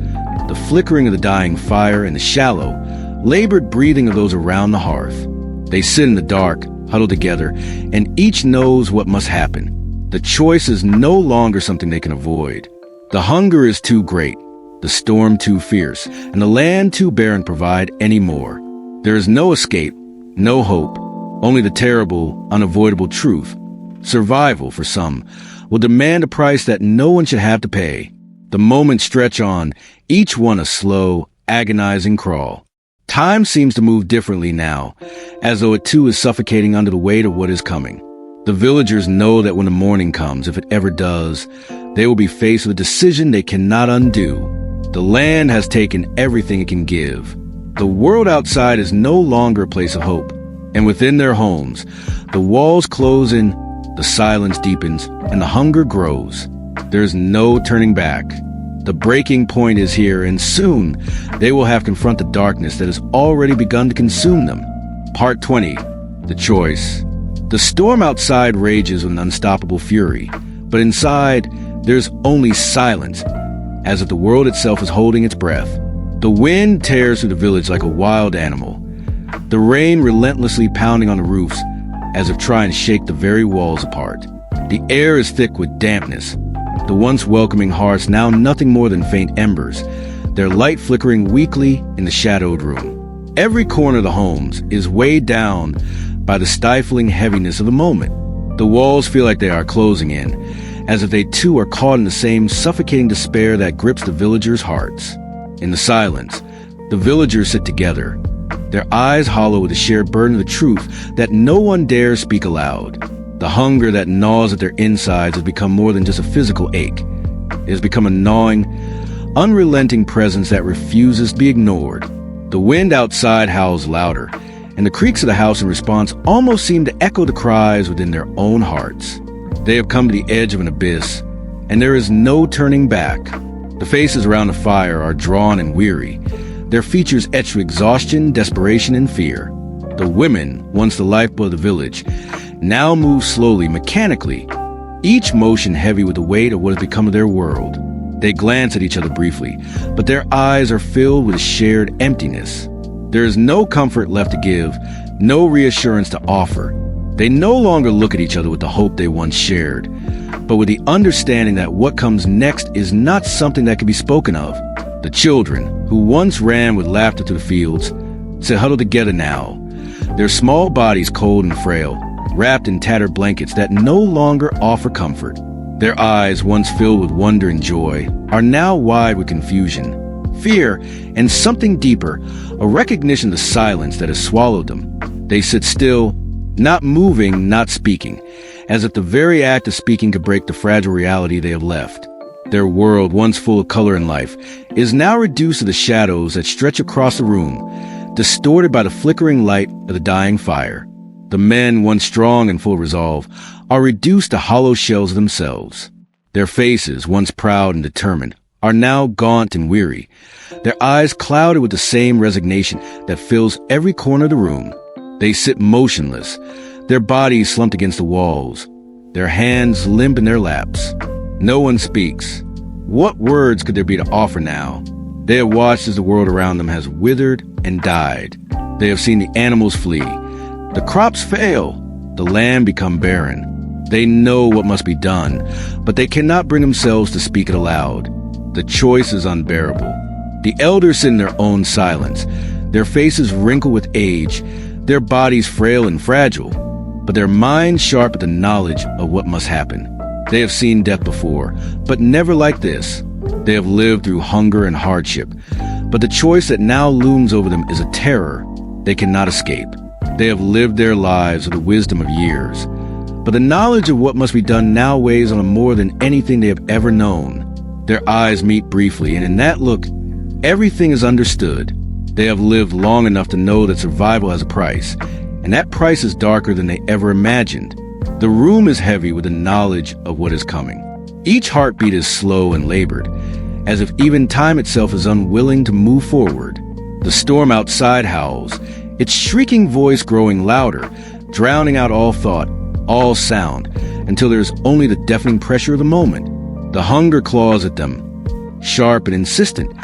the flickering of the dying fire, and the shallow, labored breathing of those around the hearth. They sit in the dark, huddled together, and each knows what must happen. The choice is no longer something they can avoid. The hunger is too great, the storm too fierce, and the land too barren to provide any more. There is no escape, no hope, only the terrible, unavoidable truth. Survival, for some, will demand a price that no one should have to pay. The moments stretch on, each one a slow, agonizing crawl. Time seems to move differently now, as though it too is suffocating under the weight of what is coming. The villagers know that when the morning comes, if it ever does, they will be faced with a decision they cannot undo. The land has taken everything it can give. The world outside is no longer a place of hope, and within their homes, the walls close in, the silence deepens, and the hunger grows. There's no turning back. The breaking point is here, and soon they will have to confront the darkness that has already begun to consume them. Part 20. The Choice. The storm outside rages with an unstoppable fury, but inside, there's only silence, as if the world itself is holding its breath. The wind tears through the village like a wild animal, the rain relentlessly pounding on the roofs, as if trying to shake the very walls apart. The air is thick with dampness, the once welcoming hearths now nothing more than faint embers, their light flickering weakly in the shadowed room. Every corner of the homes is weighed down by the stifling heaviness of the moment. The walls feel like they are closing in, as if they too are caught in the same suffocating despair that grips the villagers' hearts. In the silence, the villagers sit together, their eyes hollow with the shared burden of the truth that no one dares speak aloud. The hunger that gnaws at their insides has become more than just a physical ache. It has become a gnawing, unrelenting presence that refuses to be ignored. The wind outside howls louder, and the creaks of the house in response almost seem to echo the cries within their own hearts. They have come to the edge of an abyss, and there is no turning back. The faces around the fire are drawn and weary, their features etched with exhaustion, desperation, and fear. The women, once the lifeblood of the village, now move slowly, mechanically, each motion heavy with the weight of what has become of their world. They glance at each other briefly, but their eyes are filled with a shared emptiness. There is no comfort left to give, no reassurance to offer. They no longer look at each other with the hope they once shared, but with the understanding that what comes next is not something that can be spoken of. The children, who once ran with laughter to the fields, sit huddled together now, their small bodies cold and frail, wrapped in tattered blankets that no longer offer comfort. Their eyes, once filled with wonder and joy, are now wide with confusion, fear, and something deeper, a recognition of the silence that has swallowed them. They sit still, not moving, not speaking, as if the very act of speaking could break the fragile reality they have left. Their world, once full of color and life, is now reduced to the shadows that stretch across the room, distorted by the flickering light of the dying fire. The men, once strong and full of resolve, are reduced to hollow shells of themselves. Their faces, once proud and determined, are now gaunt and weary, their eyes clouded with the same resignation that fills every corner of the room. They sit motionless, their bodies slumped against the walls, their hands limp in their laps. No one speaks. What words could there be to offer now? They have watched as the world around them has withered and died. They have seen the animals flee, the crops fail, the land become barren. They know what must be done, but they cannot bring themselves to speak it aloud. The choice is unbearable. The elders sit in their own silence, their faces wrinkled with age, their bodies frail and fragile, but their minds sharp with the knowledge of what must happen. They have seen death before, but never like this. They have lived through hunger and hardship, but the choice that now looms over them is a terror they cannot escape. They have lived their lives with the wisdom of years, but the knowledge of what must be done now weighs on them more than anything they have ever known. Their eyes meet briefly, and in that look, everything is understood. They have lived long enough to know that survival has a price, and that price is darker than they ever imagined. The room is heavy with the knowledge of what is coming. Each heartbeat is slow and labored, as if even time itself is unwilling to move forward. The storm outside howls, its shrieking voice growing louder, drowning out all thought, all sound, until there's only the deafening pressure of the moment. The hunger claws at them, sharp and insistent,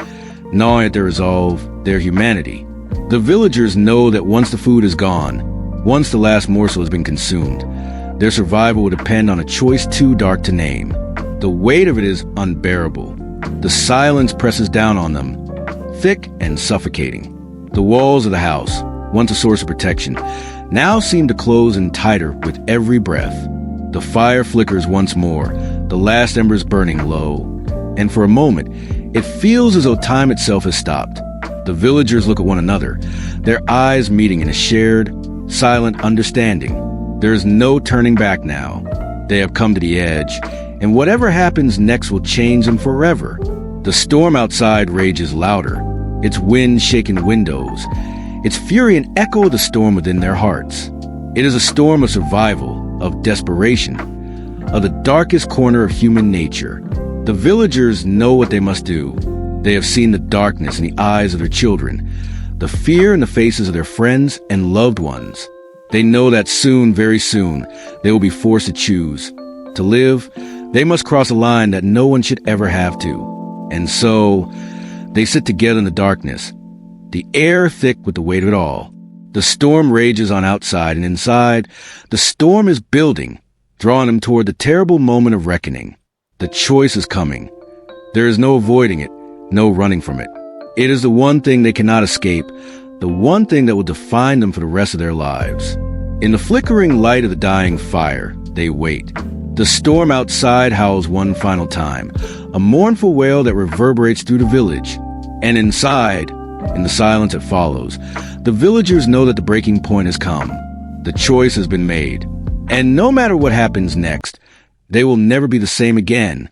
gnawing at their resolve, their humanity. The villagers know that once the food is gone, once the last morsel has been consumed, their survival will depend on a choice too dark to name. The weight of it is unbearable. The silence presses down on them, thick and suffocating. The walls of the house, once a source of protection, now seem to close in tighter with every breath. The fire flickers once more, the last embers burning low, and for a moment, it feels as though time itself has stopped. The villagers look at one another, their eyes meeting in a shared, silent understanding. There is no turning back now. They have come to the edge, and whatever happens next will change them forever. The storm outside rages louder, its wind shaking windows, its fury an echo of the storm within their hearts. It is a storm of survival, of desperation, of the darkest corner of human nature. The villagers know what they must do. They have seen the darkness in the eyes of their children, the fear in the faces of their friends and loved ones. They know that soon, very soon, they will be forced to choose. To live, they must cross a line that no one should ever have to. And so, they sit together in the darkness, the air thick with the weight of it all. The storm rages on outside, and inside, the storm is building, drawing them toward the terrible moment of reckoning. The choice is coming. There is no avoiding it, no running from it. It is the one thing they cannot escape, the one thing that will define them for the rest of their lives. In the flickering light of the dying fire, they wait. The storm outside howls one final time, a mournful wail that reverberates through the village. And inside, in the silence that follows, the villagers know that the breaking point has come. The choice has been made. And no matter what happens next, they will never be the same again.